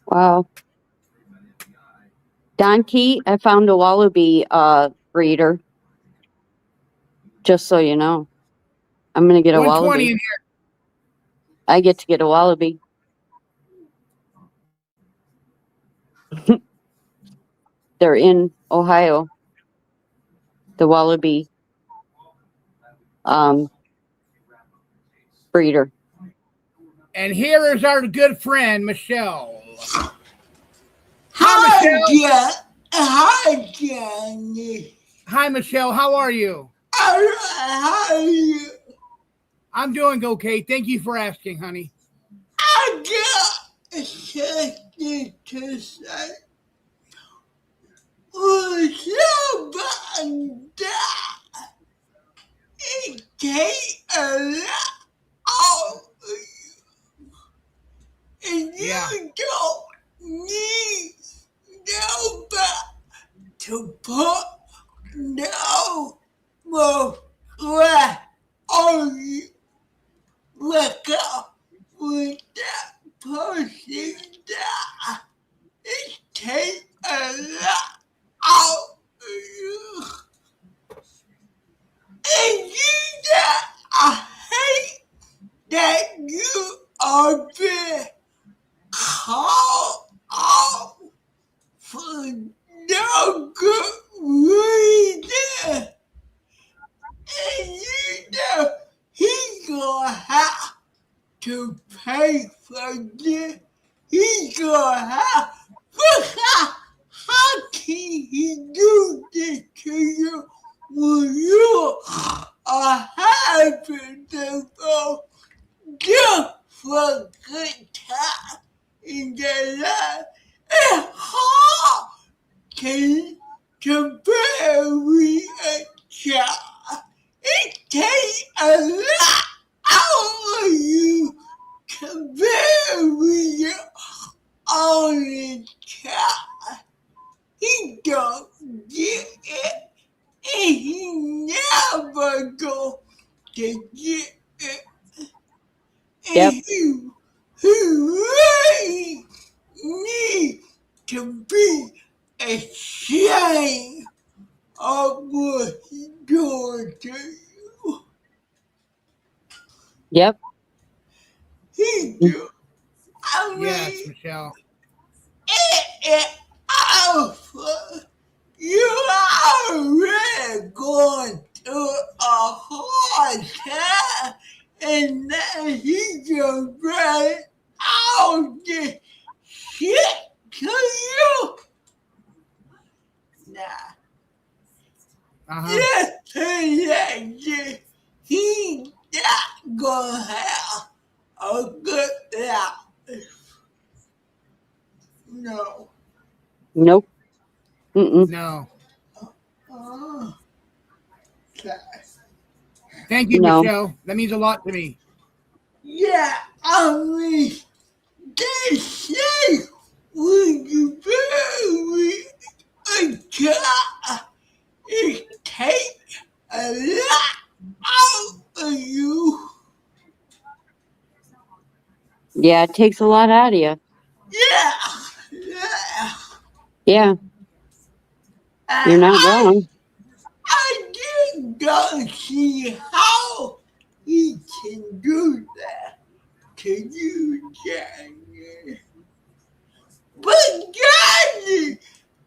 Wow. Don Key, I found a wallaby breeder. Just so you know. I'm going to get a 120 wallaby. in here. I get to get a wallaby. They're in Ohio. The wallaby breeder. And here is our good friend, Michelle. Hi, Michelle. Hi, Johnny. Hi, Michelle. How are you? How are you? I'm doing okay. Thank you for asking, honey. I got something to say. Would somebody die? It takes a lot of you. And Yeah. you don't need nobody to put no more stress on you. Look up when that person die. It takes a lot out of you. And you that I hate that you are being called out for no good reason. And you know he's gonna have to pay for this. He's gonna have. How can he do this to you when you are having to go just for good time in their life? It's hard to bury a child. It takes a lot out of you to bury your only child. He don't get it, and he never go to get it. Yep. And he really need to be ashamed of what he doing to you. Yep. He do. I mean, Yes, Michelle. it awful. You already going through a hard time, and now he just bring all this shit to you. Nah, Uh-huh. just like this, he not gonna have a good life. No. Nope. Mm-mm. No. Oh, okay. Thank you, No. Michelle. That means a lot to me. Yeah, I mean, they say when you bury a child, it takes a lot out of you. Yeah, it takes a lot out of you. Yeah, yeah. Yeah, you're not wrong. I just don't see how he can do that to you, Johnny. But Johnny,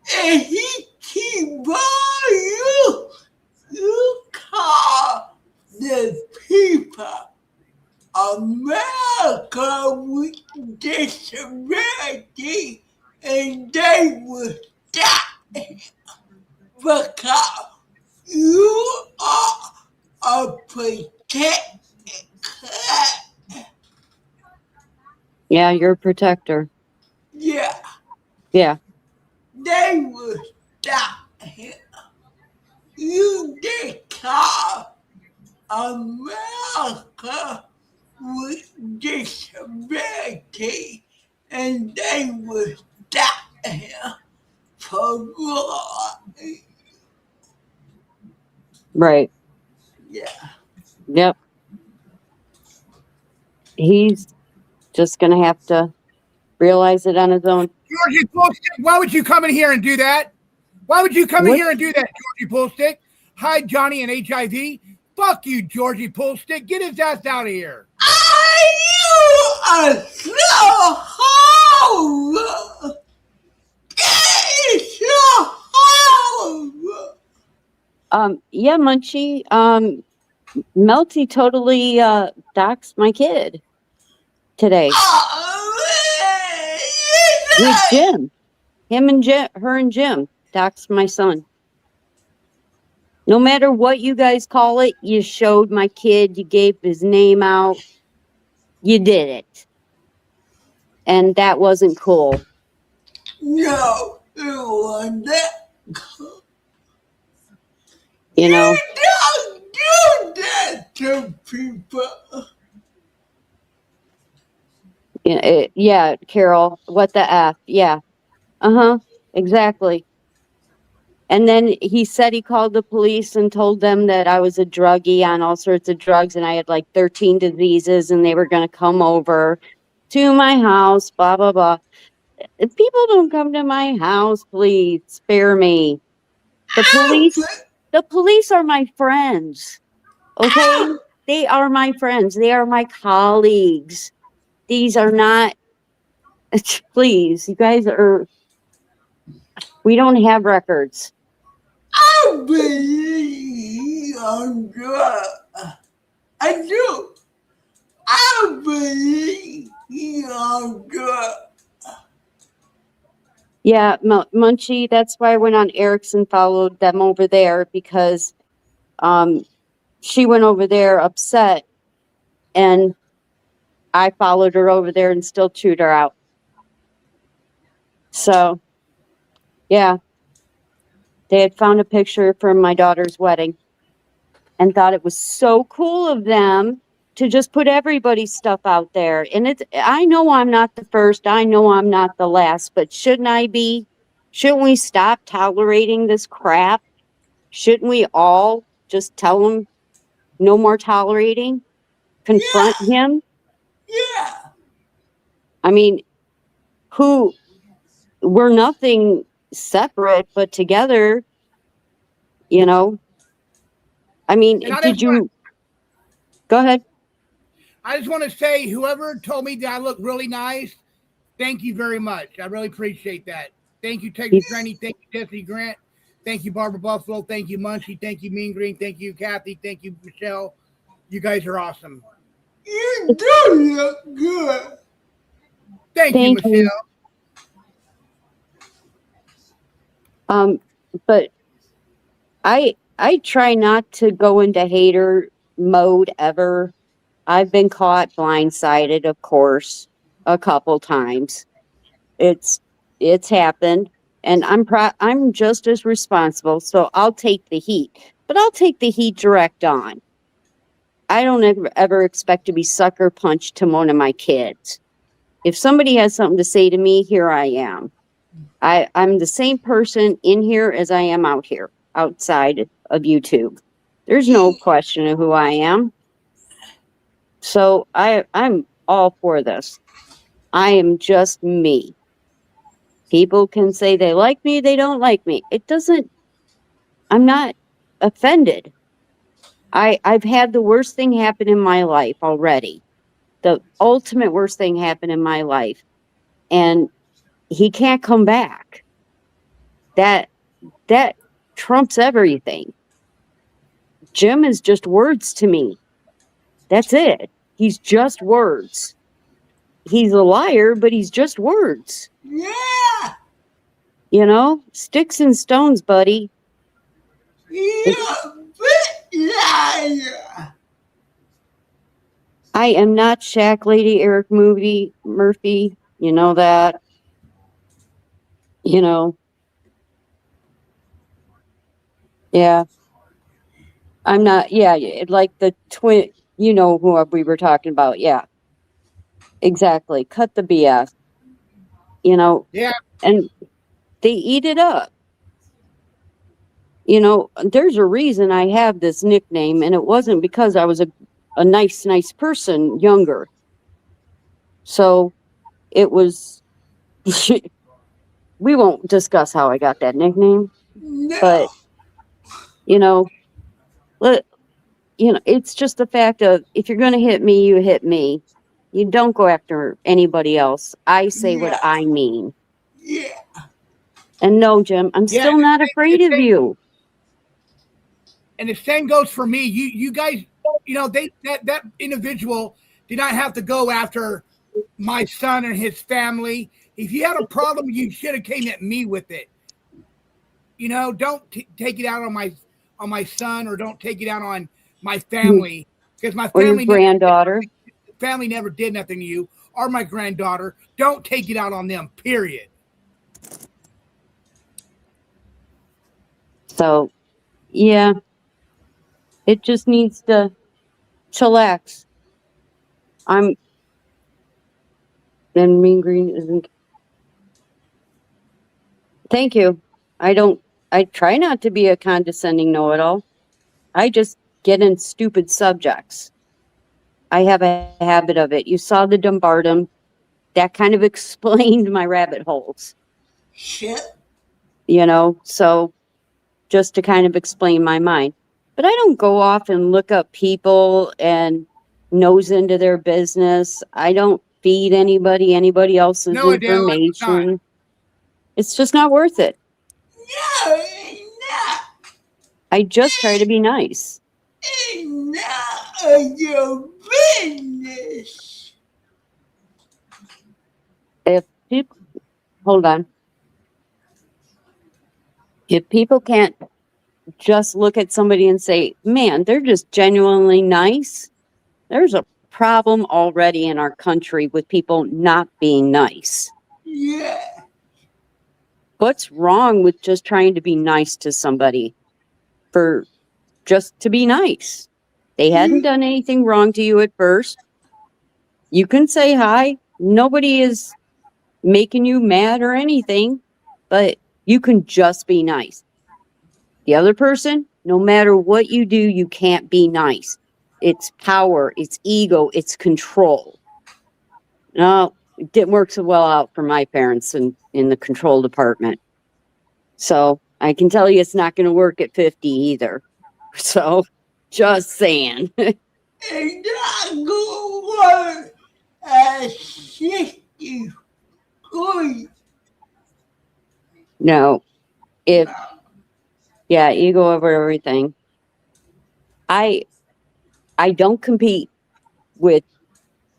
if he keep by you, you call the people America with disability, and they will die because you are a protected class. Yeah, you're a protector. Yeah, Yeah. they will stop him. You just call America with disability, and they will stop him for good. Right. Yeah. Yep. He's just going to have to realize it on his own. Georgie Pullstick, why would you come in here and do that? Why would you come in What? here and do that, Georgie Pullstick? Hide Johnny and HIV? Fuck you, Georgie Pullstick. Get his ass out of here. Are you a slow hole? It's your hole. Yeah, Munchie. Melty totally doxed my kid today with Jim. Him and Jim, her and Jim doxed my son. No matter what you guys call it, you showed my kid, you gave his name out, you did it. And that wasn't cool. No, it wasn't. You know, Don't do that to people. yeah, Carol, what the F? Yeah. Exactly. And then he said he called the police and told them that I was a druggie on all sorts of drugs and I had like 13 diseases and they were going to come over to my house, blah, blah, blah. If people don't come to my house, please spare me. The police are my friends. Okay? They are my friends. They are my colleagues. These are not, please, you guys are, we don't have records. I believe on God. I do. I believe on God. Yeah, Munchie, that's why I went on Erickson, followed them over there because she went over there upset and I followed her over there and still chewed her out. So, yeah. They had found a picture from my daughter's wedding and thought it was so cool of them to just put everybody's stuff out there. And I know I'm not the first. I know I'm not the last, but shouldn't I be? Shouldn't we stop tolerating this crap? Shouldn't we all just tell him no more tolerating? Confront him? Yeah. I mean, we're nothing separate, but together, you know. I mean, go ahead. I just want to say, whoever told me that I look really nice, thank you very much. I really appreciate that. Thank you, Texas Granny. Thank you, Tiffany Grant. Thank you, Barbara Buffalo. Thank you, Munchie. Thank you, Mean Green. Thank you, Kathy. Thank you, Michelle. You guys are awesome. You do look good. Thank you, Michelle. But I try not to go into hater mode ever. I've been caught blindsided, of course, a couple times. It's happened, and I'm just as responsible. So I'll take the heat, but I'll take the heat direct on. I don't ever expect to be sucker punched to one of my kids. If somebody has something to say to me, here I am. I'm the same person in here as I am out here, outside of YouTube. There's no question of who I am. So I'm all for this. I am just me. People can say they like me, they don't like me. I'm not offended. I've had the worst thing happen in my life already. The ultimate worst thing happened in my life. And he can't come back. That trumps everything. Jim is just words to me. That's it. He's just words. He's a liar, but he's just words. Yeah. You know, sticks and stones, buddy. You're a big liar. I am not Shack Lady Eric Murphy. You know that. You know. Yeah. I'm not, yeah, like the twin, you know who we were talking about. Yeah. Exactly. Cut the BS. You know. Yeah. And they eat it up. You know, there's a reason I have this nickname, and it wasn't because I was a nice person younger. So it was, we won't discuss how I got that nickname, No. but, you know, it's just the fact of, if you're going to hit me, you hit me. You don't go after anybody else. I say what I mean. Yeah. And no, Jim, I'm still not afraid of you. And the same goes for me. You guys, you know, that individual did not have to go after my son and his family. If you had a problem, you should have came at me with it. You know, don't take it out on on my son or don't take it out on my family because my Or your family granddaughter. family never did nothing to you or my granddaughter. Don't take it out on them, period. So, yeah, it just needs to chillax. And Mean Green isn't. Thank you. I try not to be a condescending know-it-all. I just get in stupid subjects. I have a habit of it. You saw the Dumbarton. That kind of explained my rabbit holes. Shit. So just to kind of explain my mind. But I don't go off and look up people and nose into their business. I don't feed anybody else's No, Adele, I was not. information. It's just not worth it. No, it's I just try to be nice. not your business. If people, hold on. If people can't just look at somebody and say, man, they're just genuinely nice, there's a problem already in our country with people not being nice. Yeah. What's wrong with just trying to be nice to somebody for just to be nice? They hadn't done anything wrong to you at first. You can say hi. Nobody is making you mad or anything, but you can just be nice. The other person, no matter what you do, you can't be nice. It's power, it's ego, it's control. No, it didn't work so well out for my parents in the control department. So I can tell you it's not going to work at 50 either. So just saying. It's not gonna work at 60. Good. No, ego over everything. I don't compete with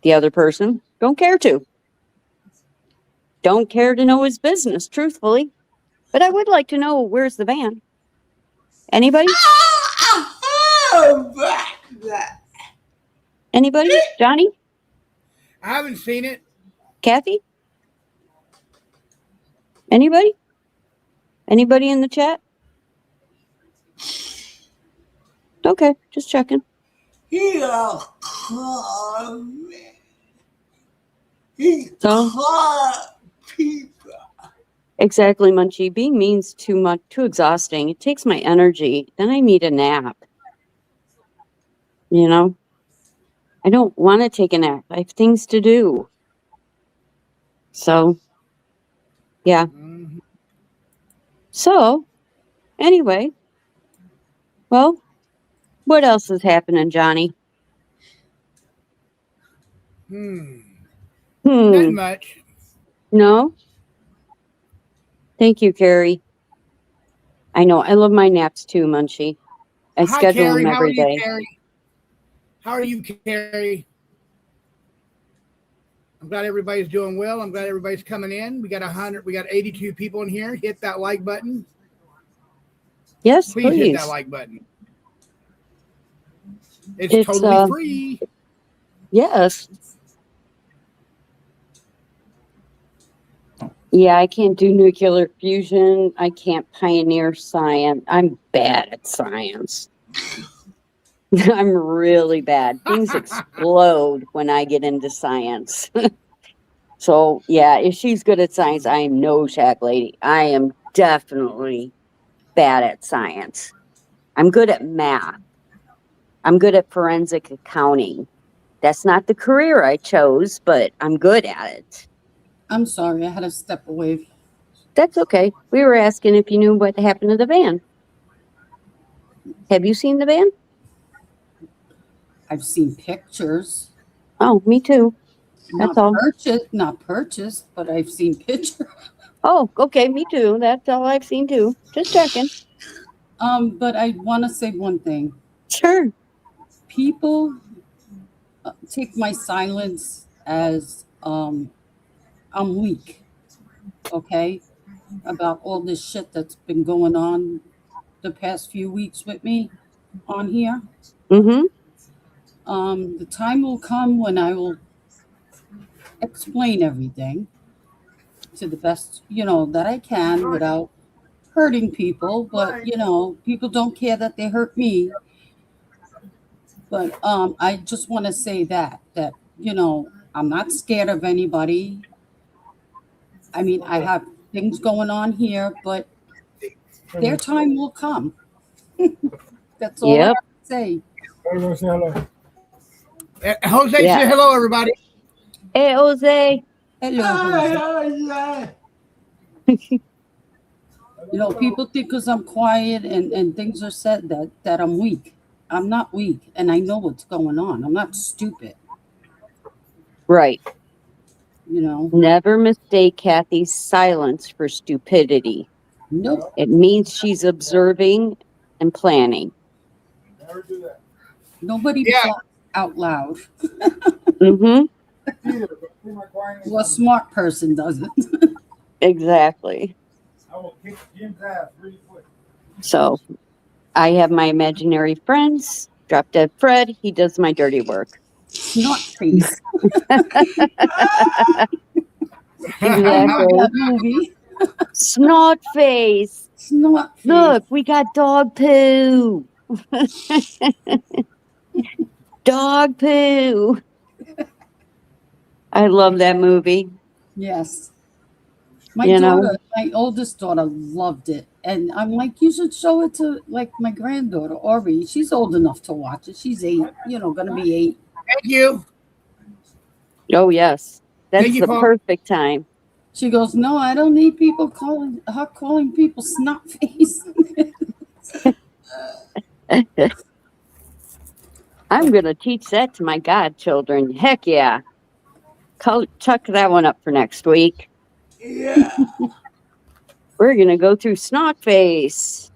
the other person. Don't care to. Don't care to know his business, truthfully. But I would like to know, where's the van? Anybody? Anybody? Johnny? I haven't seen it. Kathy? Anybody? Anybody in the chat? Okay, just checking. He a con man. He So? con people. Exactly, Munchie. Being mean's too much, too exhausting. It takes my energy. Then I need a nap. I don't want to take a nap. I have things to do. So, yeah. Mhm. So, anyway. Well, what else is happening, Johnny? Not much. No? Thank you, Carrie. I know. I love my naps too, Munchie. I Hi, schedule Carrie. them How are every you, day. Carrie? How are you, Carrie? I'm glad everybody's doing well. I'm glad everybody's coming in. We got 82 people in here. Hit that like button. Yes, Please hit please. that like button. It's It's, totally free. Yes. Yeah, I can't do nuclear fusion. I can't pioneer science. I'm bad at science. I'm really bad. Things explode when I get into science. So, yeah, if she's good at science, I am no shack lady. I am definitely bad at science. I'm good at math. I'm good at forensic accounting. That's not the career I chose, but I'm good at it. I'm sorry, I had to step away. That's okay. We were asking if you knew what happened to the van. Have you seen the van? I've seen pictures. Oh, me too. That's all. Not purchased, but I've seen pictures. Oh, okay, me too. That's all I've seen too. Just checking. But I want to say one thing. Sure. People take my silence as I'm weak, okay? About all this shit that's been going on the past few weeks with me on here. Mm-hmm. The time will come when I will explain everything to the best, that I can without hurting people. But, people don't care that they hurt me. But I just want to say that, I'm not scared of anybody. I mean, I have things going on here, but their time will come. That's all I Yep. have to say. Jose, Yeah. say hello, everybody. Hey, Jose. Hello. People think because I'm quiet and things are said that I'm weak. I'm not weak, and I know what's going on. I'm not stupid. Right. Nope. Never mistake Kathy's silence for stupidity. It means she's observing and planning. Nobody Yeah. talks out loud. Mm-hmm. Well, a smart person doesn't. Exactly. So I have my imaginary friends. Drop Dead Fred. He does my dirty work. Snot face. Exactly. That movie. Snot face. Snot face. Look, we got dog poo. Dog poo. I love that movie. Yes. My You know? daughter, my oldest daughter, loved it. And I'm like, you should show it to like my granddaughter, Aubrey. She's old enough to watch it. She's 8, gonna be 8. Thank you. Oh, yes. That's Thank you, the Paul. perfect time. She goes, no, I don't need people calling people snot face. I'm going to teach that to my godchildren. Heck yeah. Chuck that one up for next week. Yeah. We're going to go through Snot Face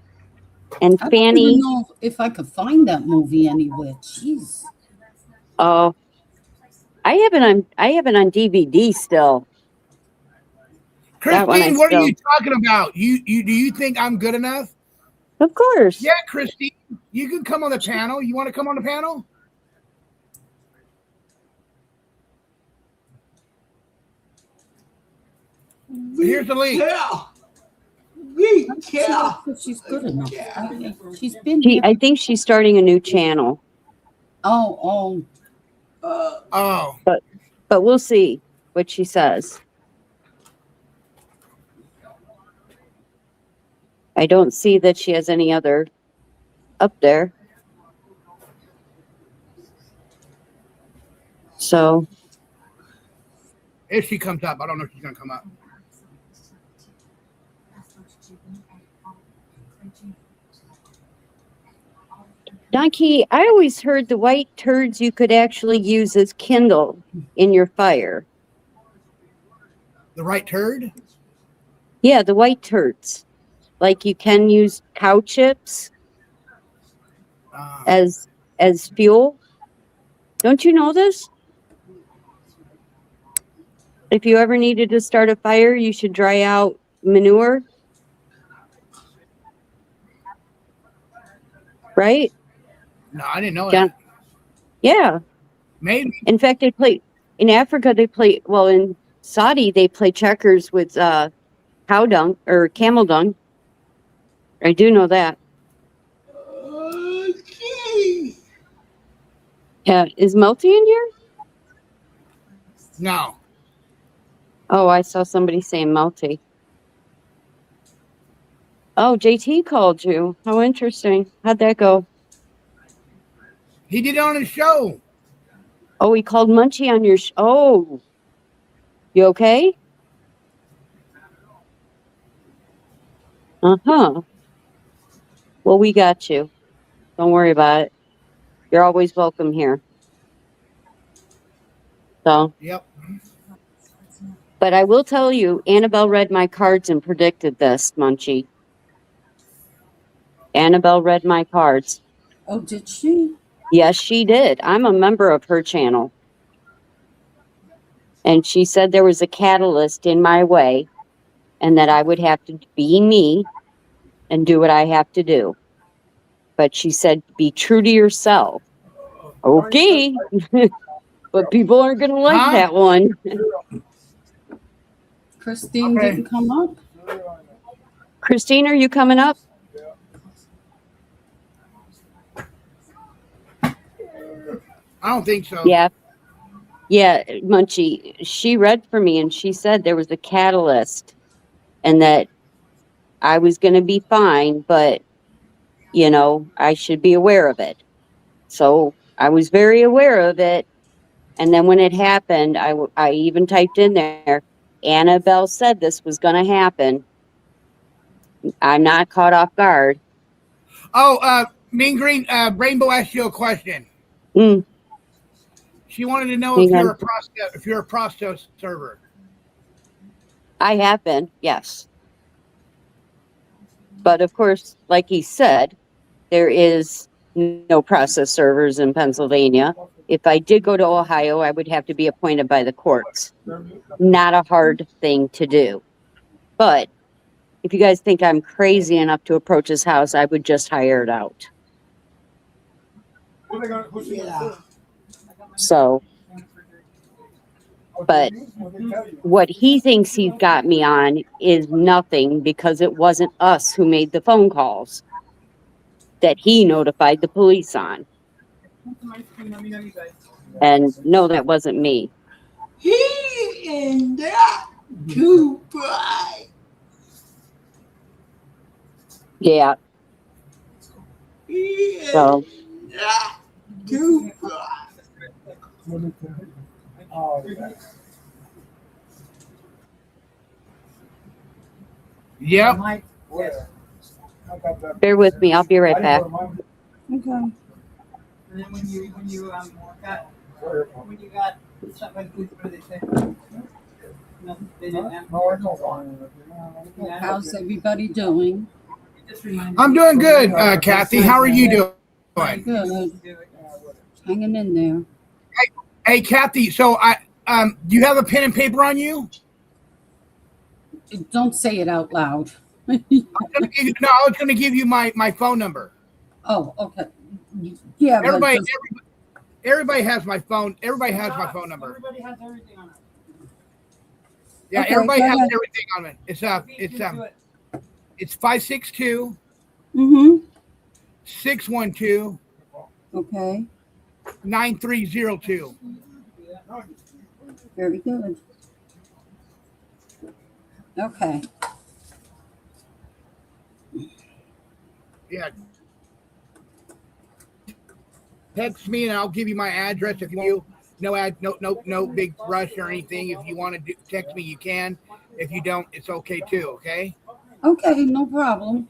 and I don't Fanny. even know if I could find that movie anywhere. Jeez. Oh, I have it on DVD still. That one Christine, I what are still- you talking about? You do you think I'm good enough? Of course. Yeah, Christine, you can come on the panel. You want to come on the panel? Here's the link. She's good enough. She's been here. I think she's starting a new channel, Oh. Oh, but we'll see what she says. I don't see that she has any other up there. So, if she comes up, I don't know if she's gonna come up. Donkey, I always heard the white turds you could actually use as kindle in your fire. The right turd? Yeah, the white turds. Like you can use cow chips as fuel. Don't you know this? If you ever needed to start a fire, you should dry out manure. Right? No, I didn't know John- that. Yeah. Maybe. In fact, they play in Africa. In Saudi, they play checkers with cow dung or camel dung. I do know that. Yeah, is Melty in here? No. Oh, I saw somebody saying Melty. Oh, JT called you. How interesting. How'd that go? He did it on his show. Oh, he called Munchie on your oh. You okay? Uh-huh. Well, we got you. Don't worry about it. You're always welcome here. So, Yep. but I will tell you, Annabelle read my cards and predicted this, Munchie. Annabelle read my cards. Oh, did she? Yes, she did. I'm a member of her channel. And she said there was a catalyst in my way and that I would have to be me and do what I have to do. But she said, be true to yourself. Okay. But people aren't going to like Huh? that one. Christine Okay. didn't come up. Christine, are you coming up? I don't think so. Yeah. Yeah, Munchie, she read for me and she said there was a catalyst and that I was going to be fine, but, you know, I should be aware of it. So I was very aware of it. And then when it happened, I even typed in there, Annabelle said this was going to happen. I'm not caught off guard. Oh, Mean Green, Rainbow asked you a question. Mm, She wanted to know Hang on. if you're a Prosto server. I have been, yes. But of course, like he said, there is no process servers in Pennsylvania. If I did go to Ohio, I would have to be appointed by the courts. Not a hard thing to do. But if you guys think I'm crazy enough to approach his house, I would just hire it out. So, but what he thinks he's got me on is nothing because it wasn't us who made the phone calls that he notified the police on. And no, that wasn't me. He in that too bright. Yeah. He is So, that too bright. Yep. bear with me. I'll be right back. Okay. And then when you got stuff like this, what do they say? No, they didn't have. How's everybody doing? Just remind I'm doing good, Kathy. How are you doing? Good. Hanging in there. Hey, Kathy. So do you have a pen and paper on you? Don't say it out loud. I was going to give you my phone number. Oh, okay. Yeah, but Everybody, just- everybody has my phone. Everybody has my phone number. Everybody has everything on it. Yeah, Okay, everybody go has ahead. everything on it. Do it. It's 562 Mhm. 612 Okay. 9302. Very good. Okay. Yeah. Text me and I'll give you my address if you no big rush or anything. If you want to text me, you can. If you don't, it's okay too. Okay. Okay, no problem.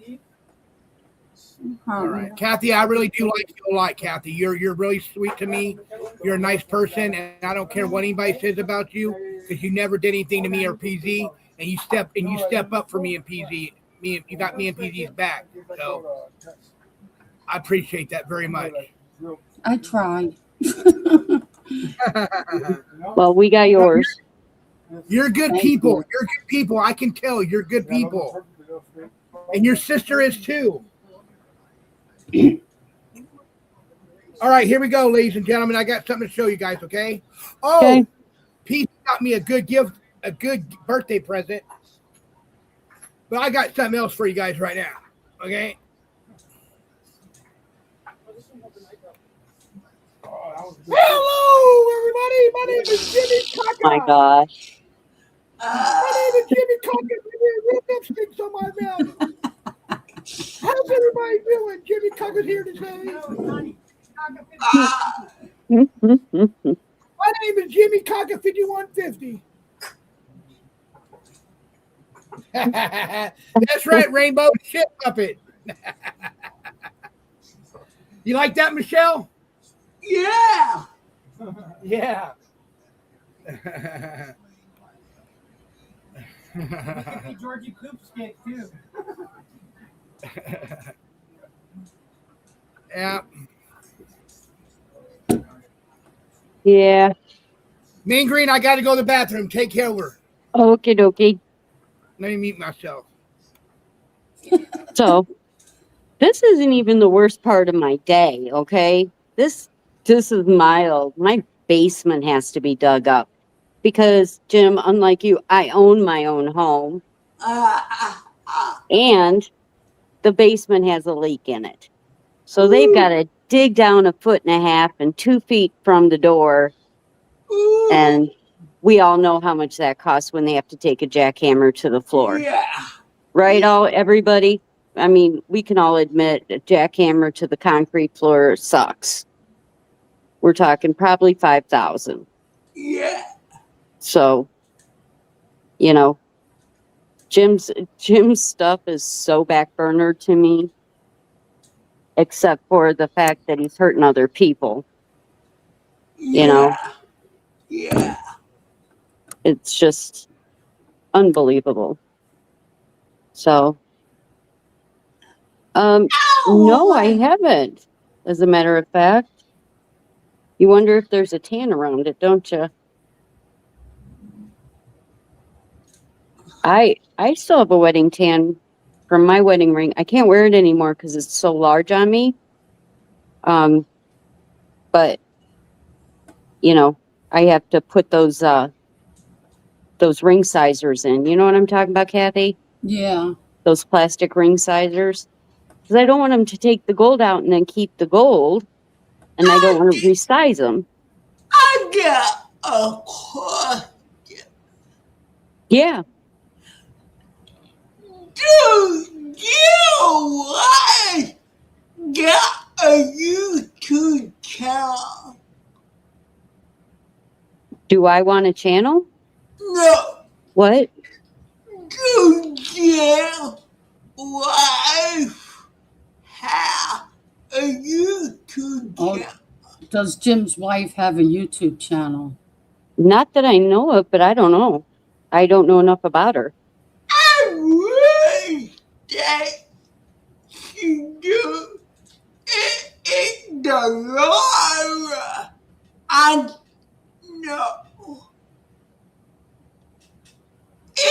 No All problem. right, Kathy. I really do like you a lot, Kathy. You're really sweet to me. You're a nice person, and I don't care what anybody says about you because you never did anything to me or PZ, and you step up for me and PZ. You got me and PZ's back. So I appreciate that very much. I tried. Well, we got yours. You're good Thank people. you. You're good people. I can tell you're good people. And your sister is too. All right, here we go, ladies and gentlemen. I got something to show you guys, okay? Oh, Okay. Pete got me a good gift, a good birthday present. But I got something else for you guys right now, okay? Hello, everybody. My name is Jimmy Cocker. My gosh. My name is Jimmy Cocker. Real lipsticks on my mouth. How's everybody doing? Jimmy Cocker's here today. My name is Jimmy Cocker 5150. That's right, Rainbow Shit Puppet. You like that, Michelle? Yeah. Yeah. Georgie Coop's cake too. Yeah. Yeah. Mean Green, I got to go to the bathroom. Take care of her. Okie dokie. Let me mute myself. So, This isn't even the worst part of my day, okay? This is mild. My basement has to be dug up because, Jim, unlike you, I own my own home and the basement has a leak in it. So they've got to dig down 1.5 feet and 2 feet from the door. And we all know how much that costs when they have to take a jackhammer to the floor. Yeah. Right, everybody? I mean, we can all admit a jackhammer to the concrete floor sucks. We're talking probably $5,000. Yeah. So, you know, Jim's stuff is so backburnered to me, except for the fact that he's hurting other people. You know, Yeah. it's just unbelievable. So, no, I haven't. As a matter of fact, you wonder if there's a tan around it, don't you? I still have a wedding tan from my wedding ring. I can't wear it anymore because it's so large on me. But you know, I have to put those ring sizers in. You know what I'm talking about, Kathy? Yeah. Those plastic ring sizers. Because I don't want them to take the gold out and then keep the gold, and I don't want to resize them. I got a question. Yeah. Do you like got a YouTube channel? Do I want a channel? No. What? Do you wife have a YouTube Oh. channel? Does Jim's wife have a YouTube channel? Not that I know of, but I don't know. I don't know enough about her. I really think she do it in the Laura. I know.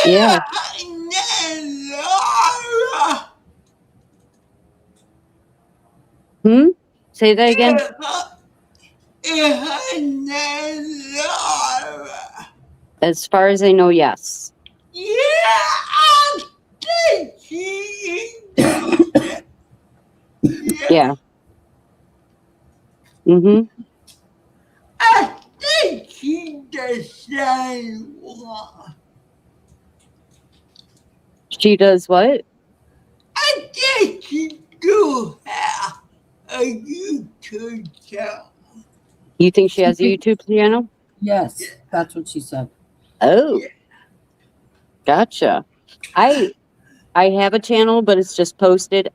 Yeah. Laura. Say that again. Laura. As far as I know, yes. Yeah, I think she is. Yeah. I think she's the same one. She does what? I think she do have a YouTube channel. You think she has a YouTube channel? Yes, that's what she said. Oh. Gotcha. I have a channel, but it's just posted.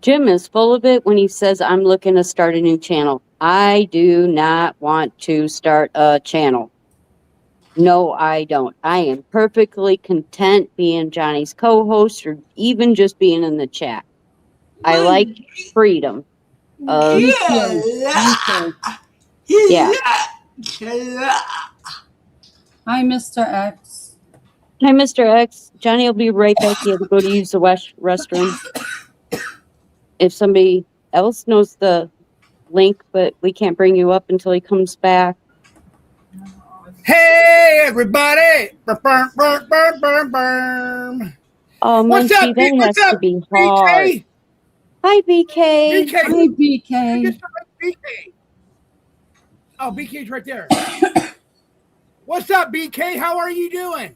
Jim is full of it when he says I'm looking to start a new channel. I do not want to start a channel. No, I don't. I am perfectly content being Johnny's co-host or even just being in the chat. I like freedom. Me too. Yeah. Hi, Mr. X. Hi, Mr. X. Johnny will be right back. He had to go to use the restroom. If somebody else knows the link, but we can't bring you up until he comes back. Hey, everybody! Burn, burn, burn, burn, burn. Oh, What's Munchie, up, that what's has to up, be hard. BK? Hi, BK. BK. Hi, BK. BK. Oh, BK's right there. What's up, BK? How are you doing?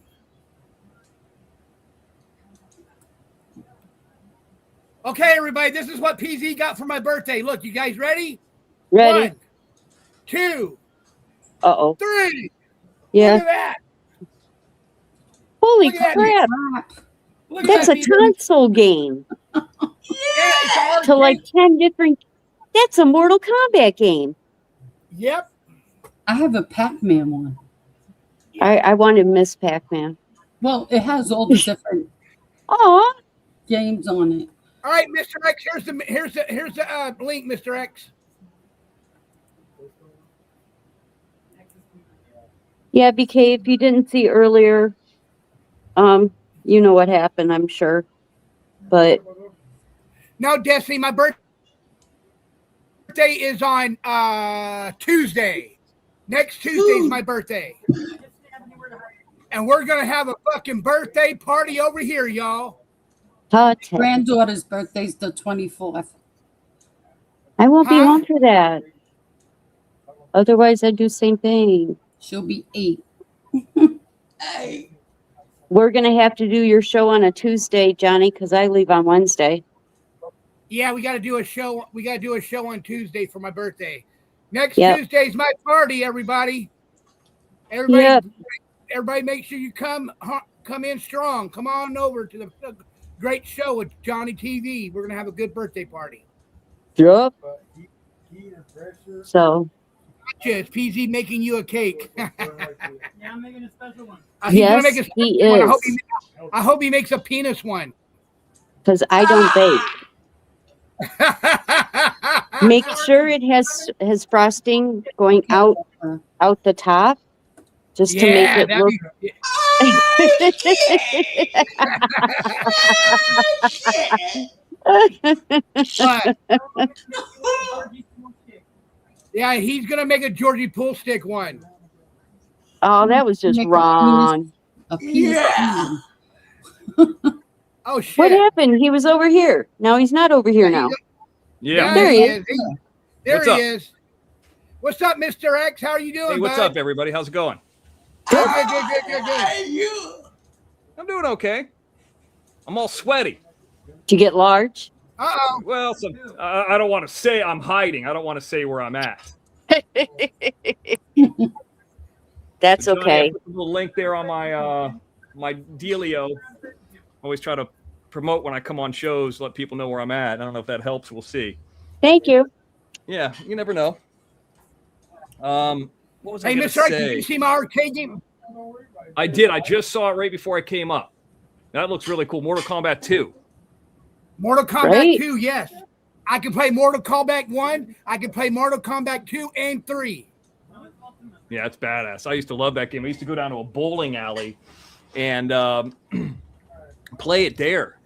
Okay, everybody, this is what PZ got for my birthday. Look, you guys ready? Ready? 1, 2, Uh-oh. 3. Yeah. Look at that. Holy Look at crap. Look at That's that, a BK. console game. Yeah, it's a hard To like game. 10 different... That's a Mortal Kombat game. Yep. I have a Pac-Man one. I wanted Miss Pac-Man. Well, it has all the different Aw. games on it. All right, Mr. X, here's the link, Mr. X. Yeah, BK, if you didn't see earlier, you know what happened, I'm sure. But No, Destiny, my birthday is on Tuesday. Next Tuesday is my birthday. And we're going to have a fucking birthday party over here, y'all. Hot. Granddaughter's birthday's the 24th. I won't be Huh? home for that. Otherwise, I'd do the same thing. She'll be 8. We're going to have to do your show on a Tuesday, Johnny, because I leave on Wednesday. Yeah, we got to do a show. We got to do a show on Tuesday for my birthday. Next Yep. Tuesday's my party, everybody. Everybody, Yep. everybody, make sure you come in strong. Come on over to the great show with Johnny TV. We're gonna have a good birthday party. Yep. So, Just PZ making you a cake. Yeah, I'm making a special one. He's gonna yes, make a he special one. is. I hope he makes a penis one. Because I don't bake. Make sure it has frosting going out the top, just to make it that'd look. be- but- yeah, he's gonna make a Georgie Pool stick one. Oh, that was just Make a wrong. A piece. Oh shit! What happened? He was over here. Now he's not over here now. Yeah. There he is. There What's he up? is. What's up, Mr. X? How are you doing, Hey, what's bud? up, everybody? How's it going? Good, good. I'm doing okay. I'm all sweaty. Did you get large? Uh-oh. Well, I don't want to say I'm hiding. I don't want to say where I'm at. That's Johnny, I okay. put a little link there on my dealio. Always try to promote when I come on shows, let people know where I'm at. I don't know if that helps. We'll see. Thank you. Yeah, you never know. What was I Hey, going Mr. to X, did say? you see my arcade game? I did. I just saw it right before I came up. That looks really cool. Mortal Kombat 2. Mortal Kombat Great. 2, yes. I can play Mortal Kombat 1. I can play Mortal Kombat 2 and 3. Yeah, it's badass. I used to love that game. I used to go down to a bowling alley and play it there.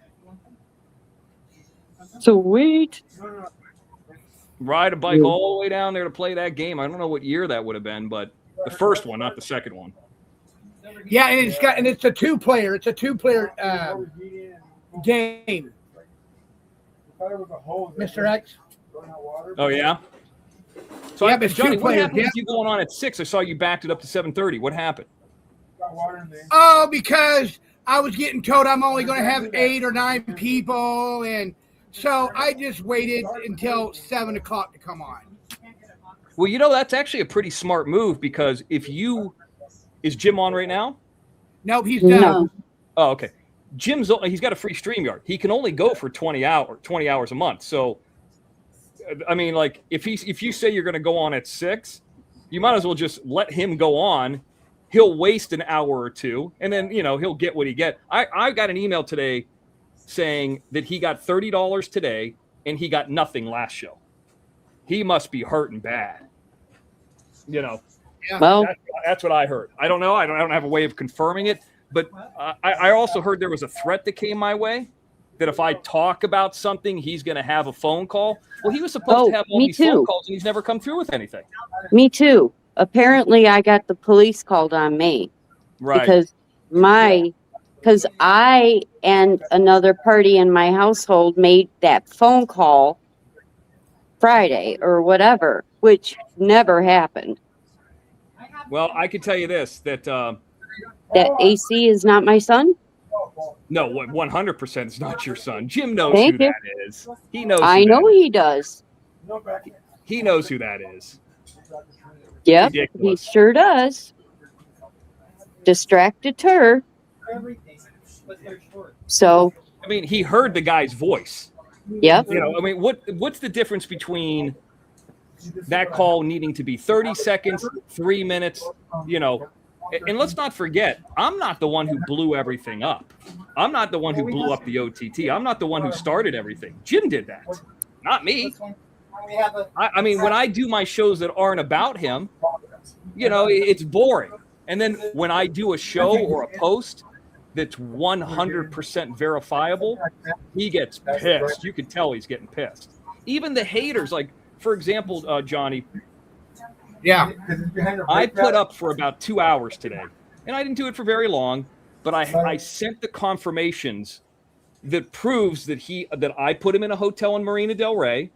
Sweet. Ride a bike all the way down there to play that game. I don't know what year that would have been, but the first one, not the second one. Yeah, and it's a two-player. It's a two-player game. Mr. X. Oh, yeah? So, Yeah, but it's Johnny, two what players, happened yeah. with you going on at 6? I saw you backed it up to 7:30. What happened? Oh, because I was getting told I'm only going to have 8 or 9 people, and so I just waited until 7 o'clock to come on. Well, you know, that's actually a pretty smart move because if you – is Jim on right now? Nope, he's done. No. Oh, okay. He's got a free StreamYard. He can only go for 20 hours a month. So, I mean, like if you say you're going to go on at 6, you might as well just let him go on. He'll waste an hour or two, and then he'll get what he get. I got an email today saying that he got $30 today and he got nothing last show. He must be hurting bad. Well, That's what I heard. I don't know. I don't have a way of confirming it. But I also heard there was a threat that came my way that if I talk about something, he's going to have a phone call. Well, he was supposed to have all me these phone too. calls, and he's never come through with anything. me too. Apparently, I got the police called on me Right. because I and another party in my household made that phone call Friday or whatever, which never happened. Well, I can tell you this, that That AC is not my son. no, 100% is not your son. Jim knows Thank who you. that is. He knows. I who know that he does. is. He knows who that is. Yep, he Ridiculous. sure does. Distracted her. So, I mean, he heard the guy's voice. yep. I mean, what's the difference between that call needing to be 30 seconds, 3 minutes, and let's not forget, I'm not the one who blew everything up. I'm not the one who blew up the OTT. I'm not the one who started everything. Jim did that, not me. I mean, when I do my shows that aren't about him, it's boring. And then when I do a show or a post that's 100% verifiable, he gets pissed. You can tell he's getting pissed. Even the haters, like, for example, Johnny, Yeah. I put up for about 2 hours today, and I didn't do it for very long, but I sent the confirmations that proves that I put him in a hotel in Marina Del Rey,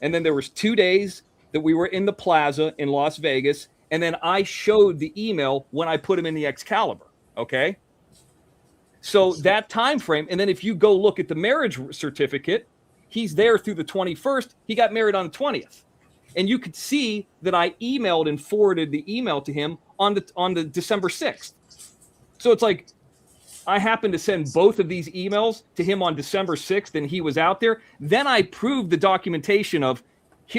and then there was 2 days that we were in the plaza in Las Vegas, and then I showed the email when I put him in the Excalibur. Okay, so that time frame, and then if you go look at the marriage certificate, he's there through the 21st. He got married on the 20th, and you could see that I emailed and forwarded the email to him on the December 6th. So it's like I happened to send both of these emails to him on December 6th, and he was out there. Then I proved the documentation of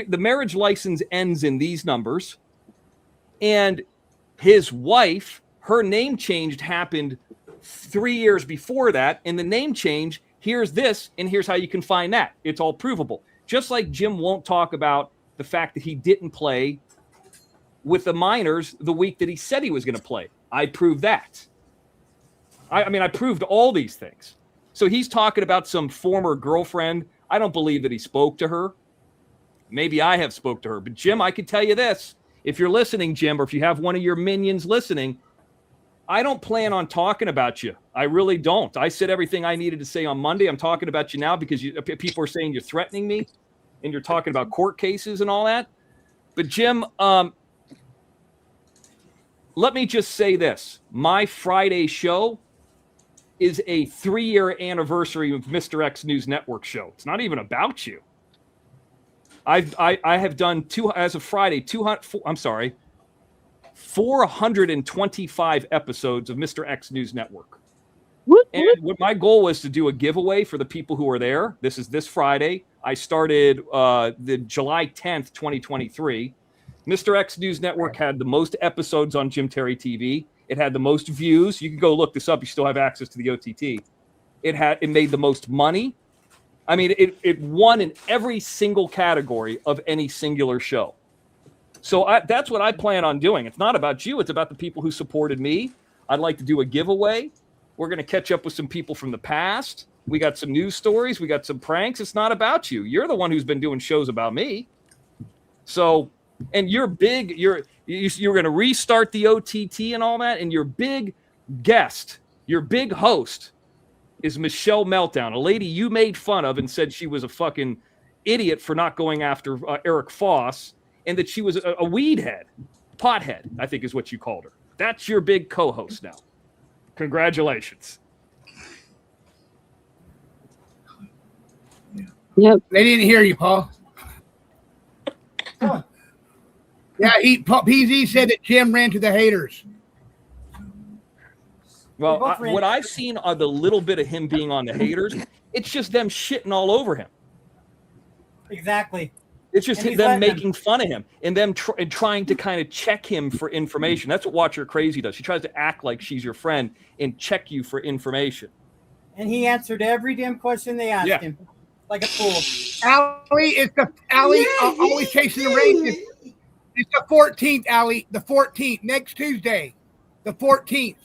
the marriage license ends in these numbers, and his wife, her name change happened 3 years before that, and the name change, here's this, and here's how you can find that. It's all provable. Just like Jim won't talk about the fact that he didn't play with the minors the week that he said he was going to play. I proved that. I mean, I proved all these things. So he's talking about some former girlfriend. I don't believe that he spoke to her. Maybe I have spoke to her. But Jim, I can tell you this. If you're listening, Jim, or if you have one of your minions listening, I don't plan on talking about you. I really don't. I said everything I needed to say on Monday. I'm talking about you now because people are saying you're threatening me and you're talking about court cases and all that. But Jim, let me just say this. My Friday show is a 3-year anniversary of Mr. X News Network show. It's not even about you. I have done as of Friday 425 episodes of Mr. X News Network. And what my goal was to do a giveaway for the people who are there. This is this Friday. I started the July 10th, 2023. Mr. X News Network had the most episodes on Jim Terry TV. It had the most views. You can go look this up. You still have access to the OTT. It made the most money. I mean, it won in every single category of any singular show. So that's what I plan on doing. It's not about you. It's about the people who supported me. I'd like to do a giveaway. We're going to catch up with some people from the past. We got some news stories. We got some pranks. It's not about you. You're the one who's been doing shows about me. So, and you're big. You're going to restart the OTT and all that. And your big guest, your big host is Michelle Meltdown, a lady you made fun of and said she was a fucking idiot for not going after Eric Foss, and that she was a weed head, pothead, I think is what you called her. That's your big co-host now. Congratulations. Yep. They didn't hear you, Paul. Yeah, PZ said that Jim ran to the haters. Well, what I've seen are the little bit of him being on the haters. It's just them shitting all over him. Exactly. It's just them making fun of him and them trying to kind of check him for information. That's what Watcher Crazy does. She tries to act like she's your friend and check you for information. And he answered every damn question they asked him, like a fool. Allie, always chasing the race. It's the 14th, Allie. The 14th, next Tuesday, the 14th.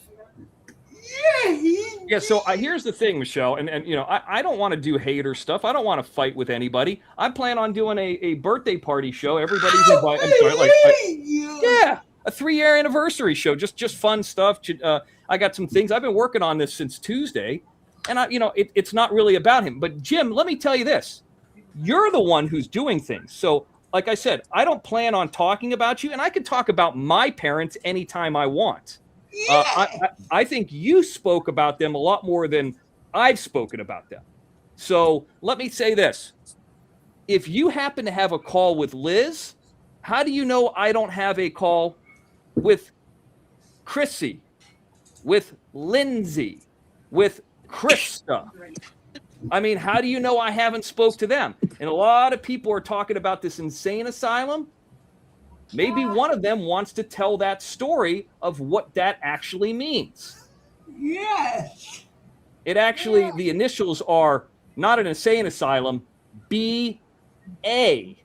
Yeah, so here's the thing, Michelle, and you know, I don't want to do hater stuff. I don't want to fight with anybody. I plan on doing a birthday party show. Everybody's invited. I'm sorry, a 3-year anniversary show. Just fun stuff. I got some things. I've been working on this since Tuesday, and it's not really about him. But Jim, let me tell you this: you're the one who's doing things. So, like I said, I don't plan on talking about you, and I can talk about my parents anytime I want. I think you spoke about them a lot more than I've spoken about them. So let me say this. If you happen to have a call with Liz, how do you know I don't have a call with Chrissy, with Lindsay, with Krista? I mean, how do you know I haven't spoke to them? And a lot of people are talking about this insane asylum. Maybe one of them wants to tell that story of what that actually means. Yes. It actually, the initials are not an insane asylum, B.A.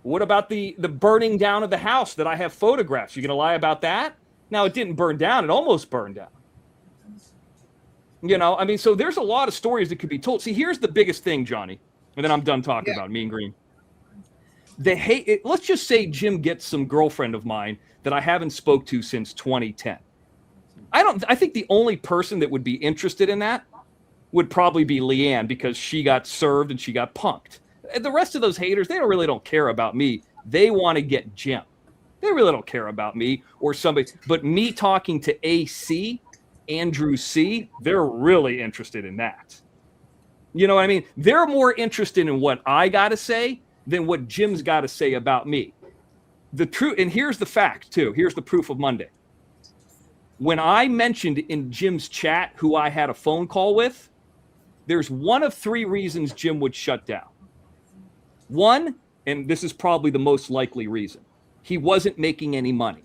What about the burning down of the house that I have photographs? You going to lie about that? Now, it didn't burn down. It almost burned down. You know, I mean, so there's a lot of stories that could be told. See, here's the biggest thing, Johnny, and then I'm done talking about Mean Green. They hate it. Let's just say Jim gets some girlfriend of mine that I haven't spoke to since 2010. I think the only person that would be interested in that would probably be Leanne, because she got served and she got punked. The rest of those haters, they really don't care about me. They want to get Jim. They really don't care about me or somebody. But me talking to AC, Andrew C., they're really interested in that. You know what I mean? They're more interested in what I got to say than what Jim's got to say about me. The truth, and here's the fact, too. Here's the proof of Monday. When I mentioned in Jim's chat who I had a phone call with, there's one of three reasons Jim would shut down. One, and this is probably the most likely reason, he wasn't making any money.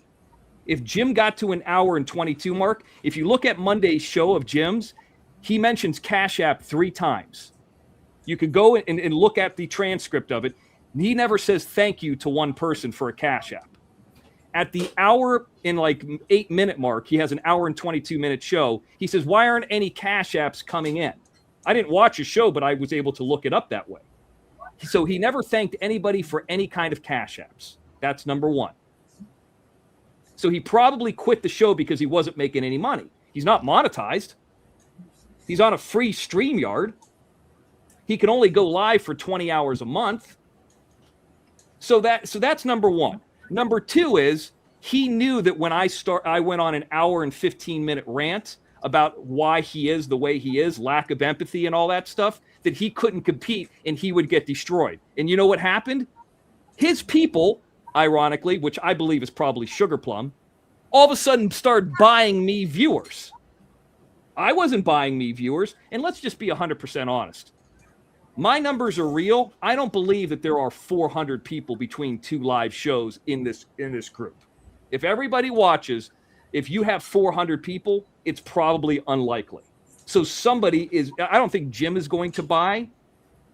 If Jim got to an hour and 22 mark, if you look at Monday's show of Jim's, he mentions Cash App 3 times. You could go and look at the transcript of it. He never says thank you to one person for a Cash App. At the hour and 8-minute mark, he has an hour and 22-minute show. He says, why aren't any Cash Apps coming in? I didn't watch his show, but I was able to look it up that way. So he never thanked anybody for any kind of Cash Apps. That's number one. So he probably quit the show because he wasn't making any money. He's not monetized. He's on a free StreamYard. He can only go live for 20 hours a month. So that's number one. Number two is he knew that when I went on an hour and 15-minute rant about why he is the way he is, lack of empathy and all that stuff, that he couldn't compete and he would get destroyed. And you know what happened? His people, ironically, which I believe is probably Sugar Plum, all of a sudden started buying me viewers. I wasn't buying me viewers. And let's just be 100% honest. My numbers are real. I don't believe that there are 400 people between 2 live shows in this group. If everybody watches, if you have 400 people, it's probably unlikely. So somebody is, I don't think Jim is going to buy.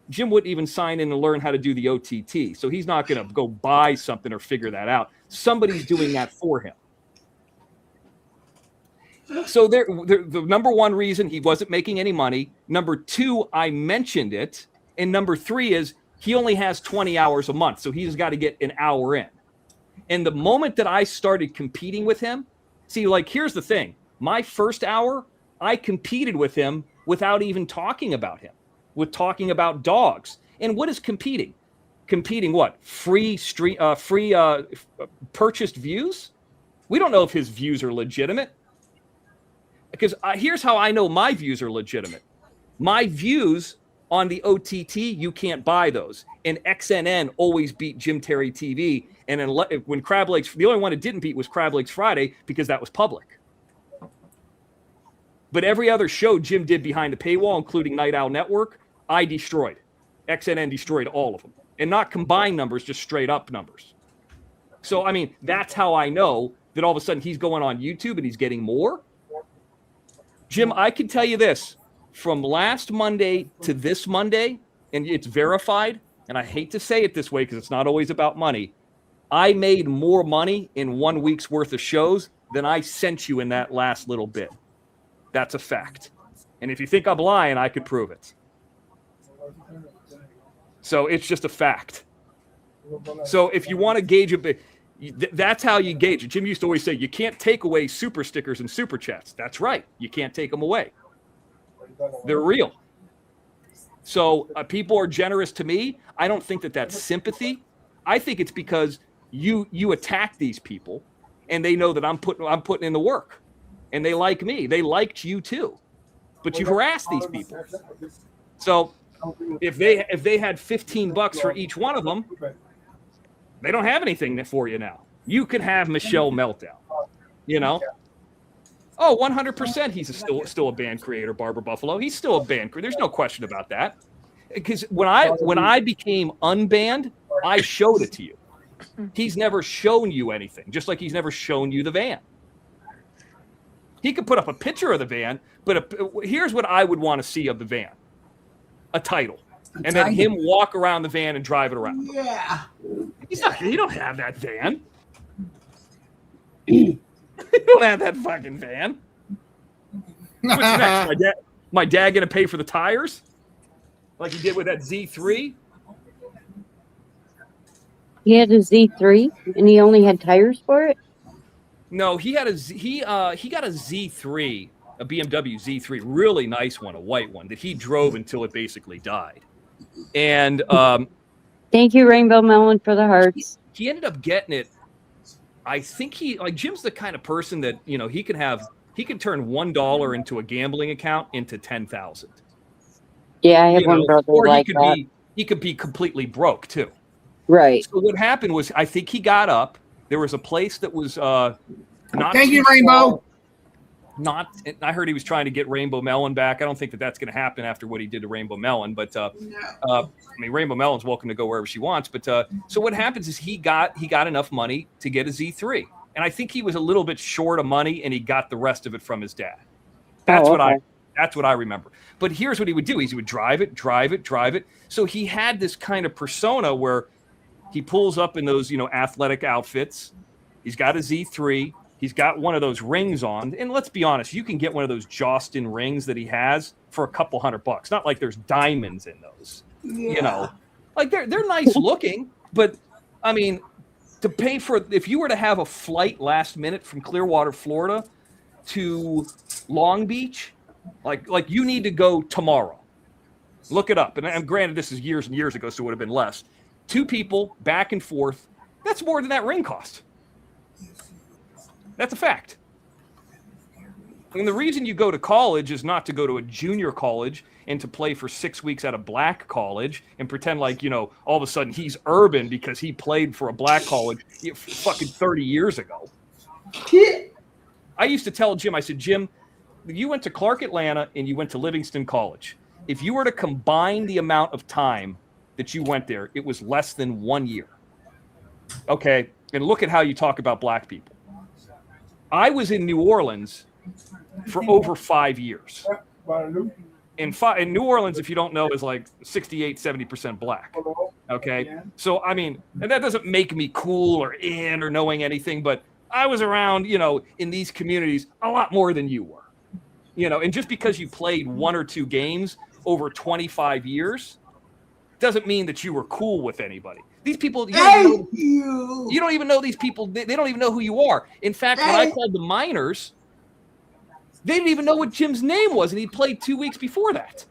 Jim wouldn't even sign in and learn how to do the OTT. So he's not going to go buy something or figure that out. Somebody's doing that for him. So the number one reason, he wasn't making any money. Number two, I mentioned it. And number three is he only has 20 hours a month. So he's got to get an hour in. And the moment that I started competing with him, see, here's the thing. My first hour, I competed with him without even talking about him, with talking about dogs. And what is competing? Competing what? Free purchased views? We don't know if his views are legitimate. Because here's how I know my views are legitimate. My views on the OTT, you can't buy those. And XNN always beat Jim Terry TV. And then when Crab Lakes, the only one it didn't beat was Crab Lakes Friday because that was public. But every other show Jim did behind the paywall, including Night Owl Network, I destroyed. XNN destroyed all of them. And not combined numbers, just straight up numbers. So, I mean, that's how I know that all of a sudden he's going on YouTube and he's getting more. Jim, I can tell you this. From last Monday to this Monday, and it's verified, and I hate to say it this way because it's not always about money, I made more money in 1 week's worth of shows than I sent you in that last little bit. That's a fact. And if you think I'm lying, I could prove it. So it's just a fact. So if you want to gauge a bit, that's how you gauge it. Jim used to always say, you can't take away super stickers and super chats. That's right. You can't take them away. They're real. So people are generous to me. I don't think that that's sympathy. I think it's because you attack these people and they know that I'm putting in the work and they like me. They liked you too, but you harass these people. So if they had $15 for each one of them, they don't have anything for you now. You could have Michelle Meltdown, you know? Oh, 100%. He's still a band creator, Barber Buffalo. He's still a band creator. There's no question about that. Because when I became unbanned, I showed it to you. He's never shown you anything, just like he's never shown you the van. He could put up a picture of the van, but here's what I would want to see of the van. A title. And then him walk around the van and drive it around. Yeah. He don't have that van. You don't have that fucking van. What's next? My dad going to pay for the tires like he did with that Z3? He had a Z3 and he only had tires for it? No, he got a Z3, a BMW Z3, really nice one, a white one that he drove until it basically died. And Thank you, Rainbow Melon, for the hearts. he ended up getting it. I think Jim's the kind of person that, you know, he can turn $1 into a gambling account into 10,000. Yeah, I have one brother or like that. he could be completely broke too. Right. So what happened was, I think he got up. There was a place that was not. Thank you, too Rainbow. far. I heard he was trying to get Rainbow Melon back. I don't think that that's going to happen after what he did to Rainbow Melon. But I mean, Rainbow Melon's welcome to go wherever she wants. But so what happens is he got enough money to get a Z3, and I think he was a little bit short of money, and he got the rest of it from his dad. That's what I remember. But here's what he would do: he would drive it. So he had this kind of persona where he pulls up in those, you know, athletic outfits. He's got a Z3. He's got one of those rings on. And let's be honest, you can get one of those Jostin rings that he has for a couple $100. Not like there's diamonds in those. Yeah. You know, like they're nice looking, but I mean, to pay for, if you were to have a flight last minute from Clearwater, Florida to Long Beach, like you need to go tomorrow. Look it up. And granted, this is years and years ago, so it would have been less. 2 people back and forth. That's more than that ring cost. That's a fact. And the reason you go to college is not to go to a junior college and to play for 6 weeks at a black college and pretend like, you know, all of a sudden he's urban because he played for a black college fucking 30 years ago. I used to tell Jim, I said, Jim, you went to Clark Atlanta and you went to Livingston College. If you were to combine the amount of time that you went there, it was less than 1 year. Okay. And look at how you talk about black people. I was in New Orleans for over 5 years. In New Orleans, if you don't know, is like 68, 70% black. Okay. So, I mean, and that doesn't make me cool or in or knowing anything, but I was around, you know, in these communities a lot more than you were, you know, and just because you played 1 or 2 games over 25 years doesn't mean that you were cool with anybody. These people, you don't even know these people. They don't even know who you are. In fact, when I called the minors, they didn't even know what Jim's name was, and he played 2 weeks before that.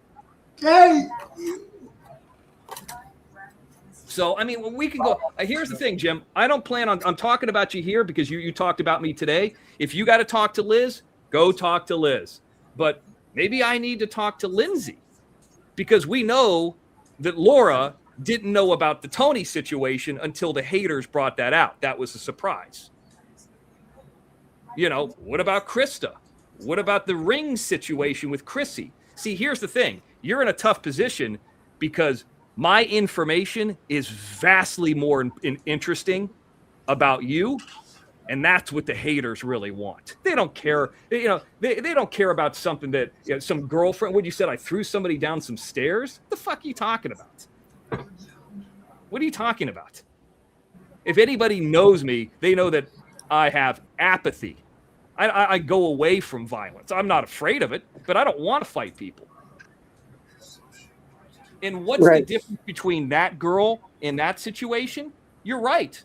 So, I mean, we can go. Here's the thing, Jim. I don't plan on. I'm talking about you here because you talked about me today. If you got to talk to Liz, go talk to Liz. But maybe I need to talk to Lindsay because we know that Laura didn't know about the Tony situation until the haters brought that out. That was a surprise. You know, what about Krista? What about the ring situation with Chrissy? See, here's the thing. You're in a tough position because my information is vastly more interesting about you, and that's what the haters really want. They don't care. You know, they don't care about something that, you know, some girlfriend. What you said? I threw somebody down some stairs. What the fuck are you talking about? What are you talking about? If anybody knows me, they know that I have apathy. I go away from violence. I'm not afraid of it, but I don't want to fight people. And what's the difference between that girl in that situation? You're right.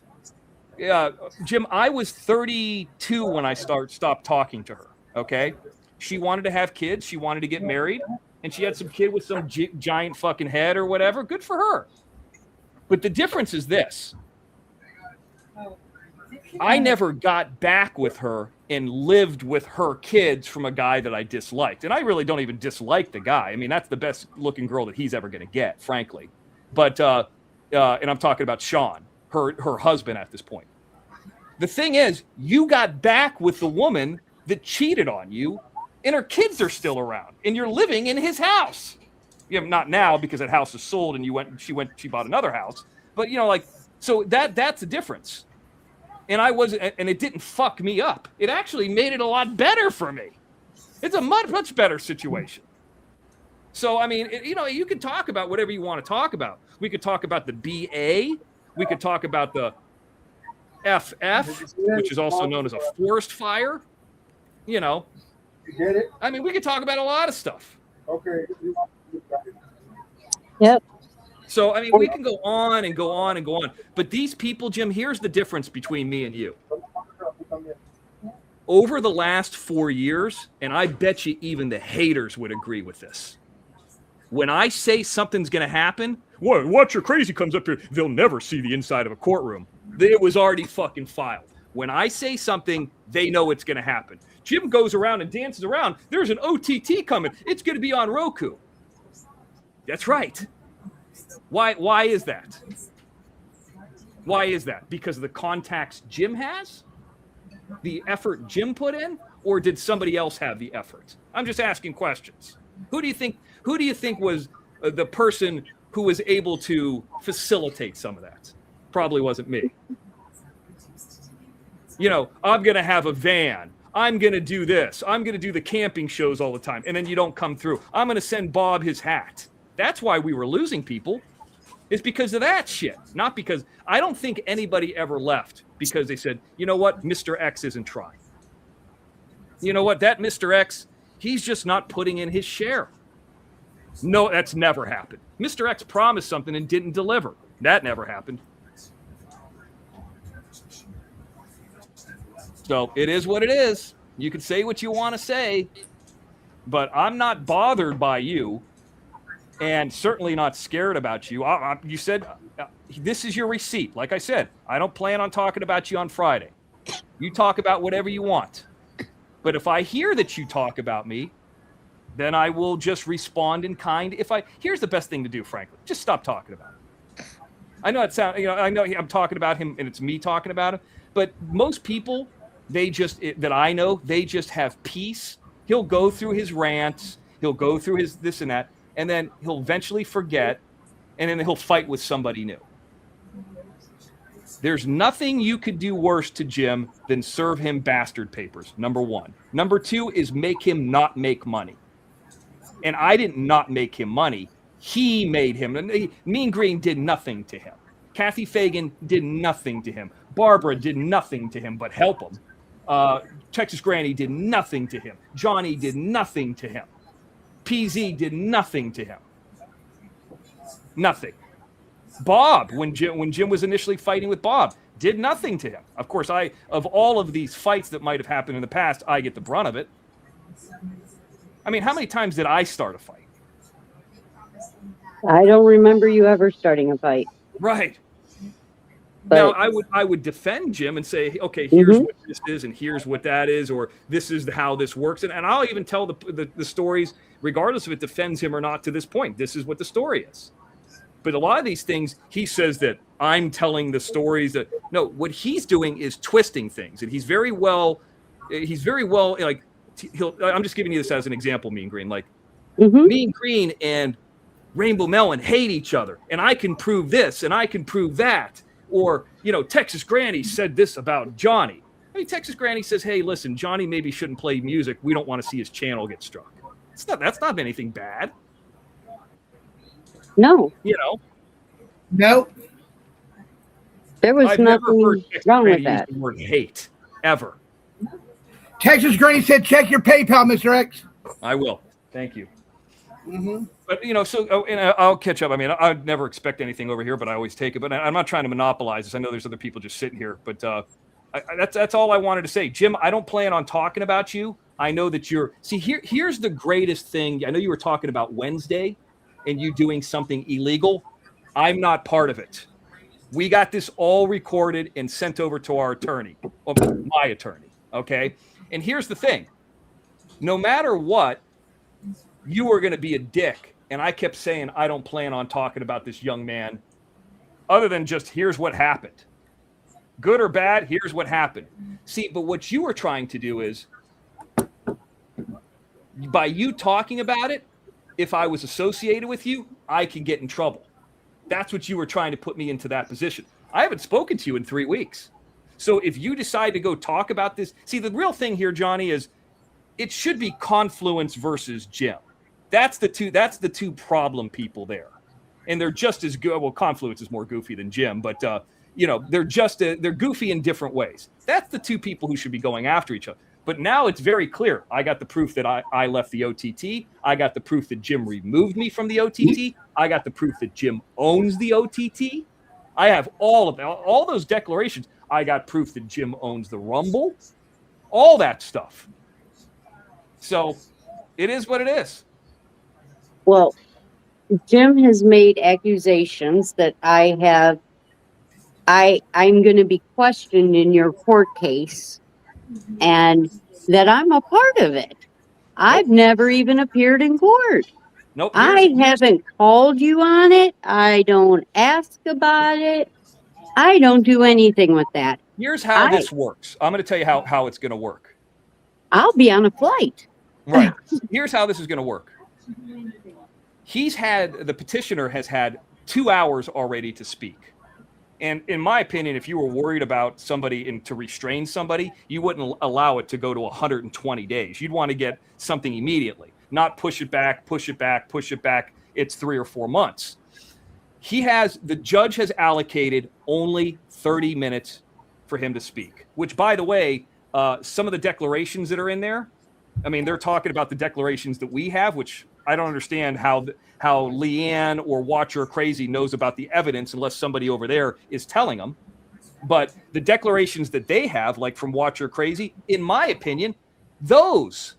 Jim, I was 32 when I stopped talking to her, okay? She wanted to have kids. She wanted to get married, and she had some kid with some giant fucking head or whatever. Good for her. But the difference is this. I never got back with her and lived with her kids from a guy that I disliked. And I really don't even dislike the guy. I mean, that's the best looking girl that he's ever going to get, frankly. But, and I'm talking about Sean, her husband at this point. The thing is, you got back with the woman that cheated on you, and her kids are still around, and you're living in his house. Yeah, not now because that house is sold and she bought another house. But, you know, like, so that's the difference. And and it didn't fuck me up. It actually made it a lot better for me. It's a much better situation. So, I mean, you know, you can talk about whatever you want to talk about. We could talk about the BA. We could talk about the FF, which is also known as a forest fire. You know, I mean, we could talk about a lot of stuff. Okay. Yep. So, I mean, we can go on and go on and go on. But these people, Jim, here's the difference between me and you. Over the last 4 years, and I bet you even the haters would agree with this. When I say something's going to happen, watch your crazy comes up here. They'll never see the inside of a courtroom. It was already fucking filed. When I say something, they know it's going to happen. Jim goes around and dances around. There's an OTT coming. It's going to be on Roku. That's right. Why is that? Why is that? Because of the contacts Jim has? The effort Jim put in? Or did somebody else have the effort? I'm just asking questions. Who do you think was the person who was able to facilitate some of that? Probably wasn't me. You know, I'm going to have a van. I'm going to do this. I'm going to do the camping shows all the time. And then you don't come through. I'm going to send Bob his hat. That's why we were losing people. It's because of that shit. Not because I don't think anybody ever left because they said, you know what? Mr. X isn't trying. You know what? That Mr. X, he's just not putting in his share. No, that's never happened. Mr. X promised something and didn't deliver. That never happened. So it is what it is. You can say what you want to say, but I'm not bothered by you and certainly not scared about you. You said this is your receipt. Like I said, I don't plan on talking about you on Friday. You talk about whatever you want. But if I hear that you talk about me, then I will just respond in kind. Here's the best thing to do, frankly. Just stop talking about it. I know I know I'm talking about him and it's me talking about him, but most people, they just have peace. He'll go through his rants, he'll go through his this and that, and then he'll eventually forget, and then he'll fight with somebody new. There's nothing you could do worse to Jim than serve him bastard papers, number one. Number two is make him not make money. And I didn't not make him money. He made him. Mean Green did nothing to him. Kathy Fagan did nothing to him. Barbara did nothing to him but help him. Texas Granny did nothing to him. Johnny did nothing to him. PZ did nothing to him. Nothing. Bob, when Jim was initially fighting with Bob, did nothing to him. Of course, of all of these fights that might have happened in the past, I get the brunt of it. I mean, how many times did I start a fight? I don't remember you ever starting a fight. Right. But, now, I would defend Jim and say, okay, here's what this is and here's what that is, or this is how this works. And I'll even tell the stories, regardless if it defends him or not to this point. This is what the story is. But a lot of these things, he says that I'm telling the stories that, no, what he's doing is twisting things. And he's very well, like, I'm just giving you this as an example, Mean Green. Like, Mean Green and Rainbow Melon hate each other. And I can prove this and I can prove that. Or, Texas Granny said this about Johnny. I mean, Texas Granny says, hey, listen, Johnny maybe shouldn't play music. We don't want to see his channel get struck. That's not anything bad. No. No. There was I've never nothing heard Texas wrong Granny with that. use the word hate, ever. Texas Granny said, check your PayPal, Mr. X. I will. Thank you. But, and I'll catch up. I mean, I'd never expect anything over here, but I always take it. But I'm not trying to monopolize this. I know there's other people just sitting here. But that's all I wanted to say. Jim, I don't plan on talking about you. I know that here's the greatest thing. I know you were talking about Wednesday and you doing something illegal. I'm not part of it. We got this all recorded and sent over to our attorney, my attorney. Okay. And here's the thing. No matter what, you were going to be a dick. And I kept saying, I don't plan on talking about this young man other than just here's what happened. Good or bad, here's what happened. See, but what you were trying to do is, by you talking about it, if I was associated with you, I can get in trouble. That's what you were trying to put me into that position. I haven't spoken to you in 3 weeks. So if you decide to go talk about this, see, the real thing here, Johnny, is it should be Confluence versus Jim. That's the two problem people there. And they're just as good. Well, Confluence is more goofy than Jim, but they're goofy in different ways. That's the two people who should be going after each other. But now it's very clear. I got the proof that I left the OTT. I got the proof that Jim removed me from the OTT. I got the proof that Jim owns the OTT. I have all those declarations. I got proof that Jim owns the Rumble. All that stuff. So it is what it is. Well, Jim has made accusations that I'm going to be questioned in your court case, and that I'm a part of it. I've never even appeared in court. Nope. I haven't called you on it. I don't ask about it. I don't do anything with that. Here's how this works. I'm going to tell you how it's going to work. I'll be on a flight. Right. Here's how this is going to work. The petitioner has had 2 hours already to speak. And in my opinion, if you were worried about somebody to restrain somebody, you wouldn't allow it to go to 120 days. You'd want to get something immediately, not push it back. It's 3 or 4 months. The judge has allocated only 30 minutes for him to speak, which, by the way, some of the declarations that are in there, I mean, they're talking about the declarations that we have, which I don't understand how Leanne or Watcher Crazy knows about the evidence unless somebody over there is telling them. But the declarations that they have, like from Watcher Crazy, in my opinion, those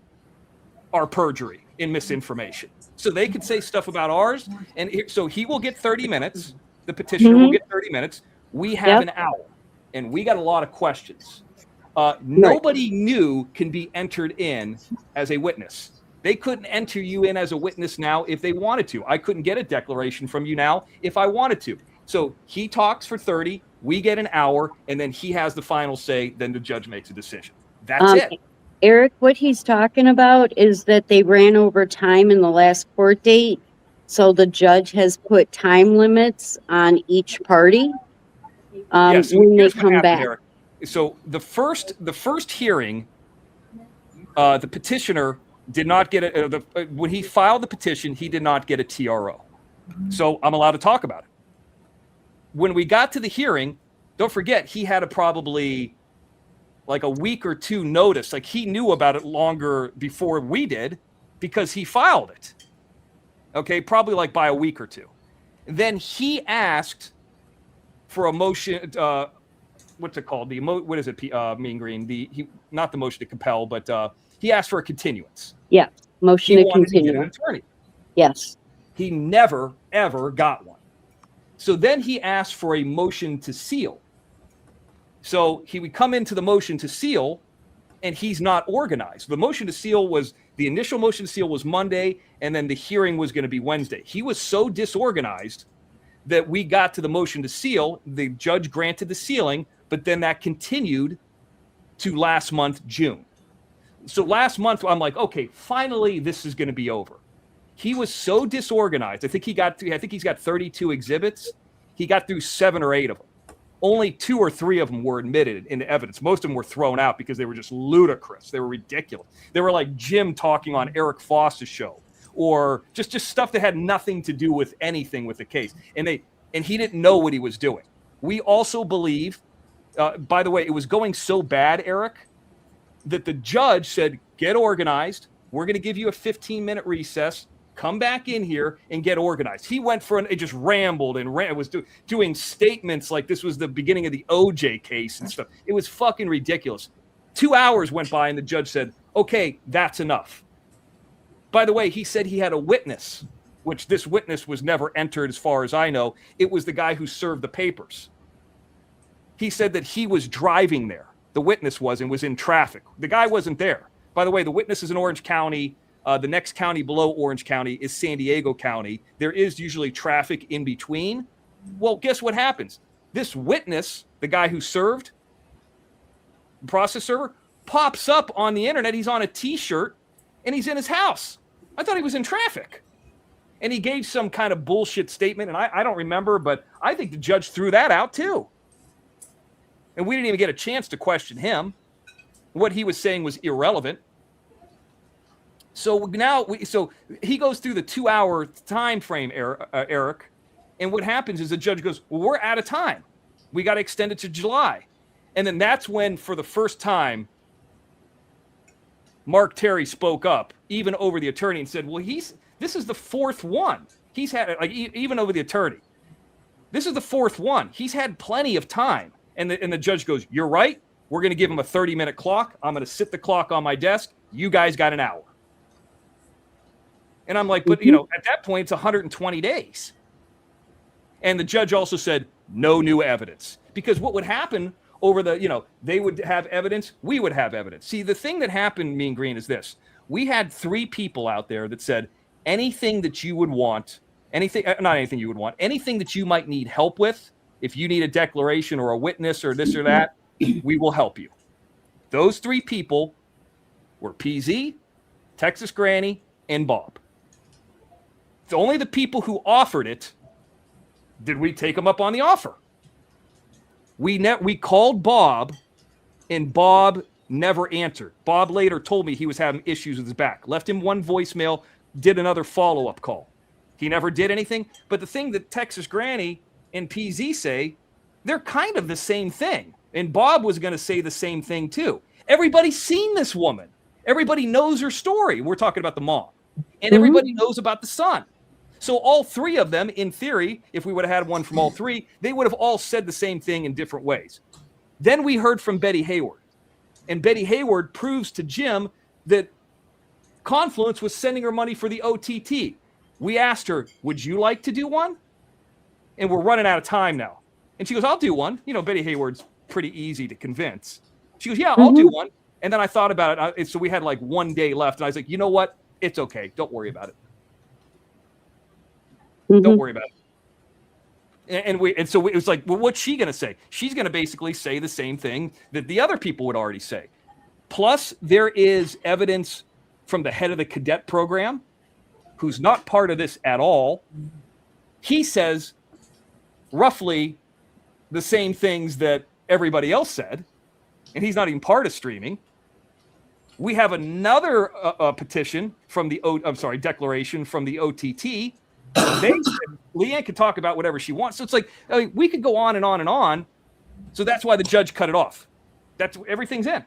are perjury and misinformation. So they could say stuff about ours. And so he will get 30 minutes. The petitioner will get 30 minutes. We have an hour, and we got a lot of questions. Nobody new can be entered in as a witness. They couldn't enter you in as a witness now if they wanted to. I couldn't get a declaration from you now if I wanted to. So he talks for 30, we get an hour, and then he has the final say. Then the judge makes a decision. That's it. Eric, what he's talking about is that they ran over time in the last court date. So the judge has put time limits on each party when they come back. Eric. So the first hearing, the petitioner did not get when he filed the petition, he did not get a TRO. So I'm allowed to talk about it. When we got to the hearing, don't forget, he had probably like a week or two notice. Like he knew about it longer before we did because he filed it. Okay, probably like by a week or two. Then he asked for a motion, what's it called? What is it, Mean Green? Not the motion to compel, but he asked for a continuance. Yeah, motion to continue. To get an attorney. Yes. He never, ever got one. So then he asked for a motion to seal. So he would come into the motion to seal, and he's not organized. The initial motion to seal was Monday, and then the hearing was going to be Wednesday. He was so disorganized that we got to the motion to seal. The judge granted the sealing, but then that continued to last month, June. So last month, I'm like, okay, finally, this is going to be over. He was so disorganized. I think he's got 32 exhibits. He got through 7 or 8 of them. Only 2 or 3 of them were admitted into evidence. Most of them were thrown out because they were just ludicrous. They were ridiculous. They were like Jim talking on Eric Foss's show, or just stuff that had nothing to do with anything with the case. And he didn't know what he was doing. We also believe, by the way, it was going so bad, Eric, that the judge said, get organized. We're going to give you a 15-minute recess. Come back in here and get organized. He went it just rambled and was doing statements like this was the beginning of the OJ case and stuff. It was fucking ridiculous. 2 hours went by and the judge said, okay, that's enough. By the way, he said he had a witness, which this witness was never entered as far as I know. It was the guy who served the papers. He said that he was driving there. The witness was and was in traffic. The guy wasn't there. By the way, the witness is in Orange County. The next county below Orange County is San Diego County. There is usually traffic in between. Well, guess what happens? This witness, the guy who served, the process server, pops up on the internet. He's on a T-shirt, and he's in his house. I thought he was in traffic. And he gave some kind of bullshit statement, and I don't remember, but I think the judge threw that out too. And we didn't even get a chance to question him. What he was saying was irrelevant. So now, so he goes through the 2-hour time frame, Eric, and what happens is the judge goes, well, we're out of time. We got to extend it to July. And then that's when, for the first time, Mark Terry spoke up, even over the attorney, and said, well, this is the fourth one. He's had it, like, even over the attorney. This is the fourth one. He's had plenty of time. And the judge goes, you're right. We're going to give him a 30-minute clock. I'm going to sit the clock on my desk. You guys got an hour. And I'm like, but, at that point, it's 120 days. And the judge also said, no new evidence. Because what would happen over they would have evidence, we would have evidence. See, the thing that happened, Mean Green, is this. We had 3 people out there that said, anything that you would want, anything that you might need help with, if you need a declaration or a witness or this or that, we will help you. Those 3 people were PZ, Texas Granny, and Bob. It's only the people who offered it did we take them up on the offer. We called Bob, and Bob never answered. Bob later told me he was having issues with his back. Left him one voicemail, did another follow-up call. He never did anything. But the thing that Texas Granny and PZ say, they're kind of the same thing. And Bob was going to say the same thing too. Everybody's seen this woman. Everybody knows her story. We're talking about the mom. And everybody knows about the son. So all 3 of them, in theory, if we would have had one from all 3, they would have all said the same thing in different ways. Then we heard from Betty Hayward. And Betty Hayward proves to Jim that Confluence was sending her money for the OTT. We asked her, would you like to do one? And we're running out of time now. And she goes, I'll do one. Betty Hayward's pretty easy to convince. She goes, yeah, I'll do one. And then I thought about it. So we had like 1 day left. And I was like, you know what? It's okay. Don't worry about it. Don't worry about it. And so it was like, well, what's she going to say? She's going to basically say the same thing that the other people would already say. Plus, there is evidence from the head of the cadet program, who's not part of this at all. He says roughly the same things that everybody else said, and he's not even part of streaming. We have another petition from declaration from the OTT. They said Leanne can talk about whatever she wants. So it's like, we could go on and on and on. So that's why the judge cut it off. Everything's in.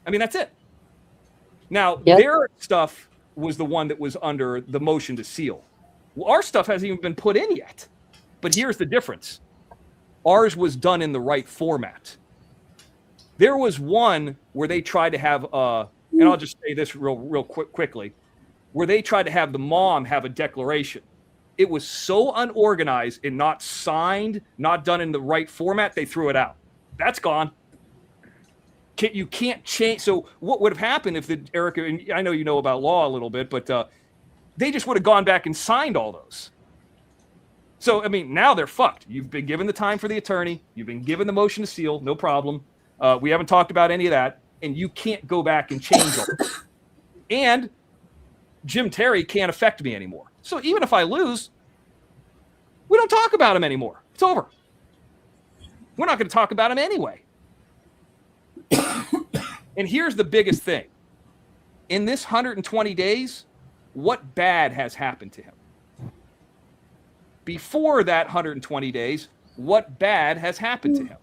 That's it. Now, their stuff was the one that was under the motion to seal. Well, our stuff hasn't even been put in yet. But here's the difference. Ours was done in the right format. There was one where they tried to have, and I'll just say this real quickly, where they tried to have the mom have a declaration. It was so unorganized and not signed, not done in the right format, they threw it out. That's gone. You can't change. So what would have happened if Erica, and I know you know about law a little bit, but they just would have gone back and signed all those. So, now they're fucked. You've been given the time for the attorney. You've been given the motion to seal. No problem. We haven't talked about any of that. And you can't go back and change all this. And Jim Terry can't affect me anymore. So even if I lose, we don't talk about him anymore. It's over. We're not going to talk about him anyway. And here's the biggest thing. In this 120 days, what bad has happened to him? Before that 120 days, what bad has happened to him?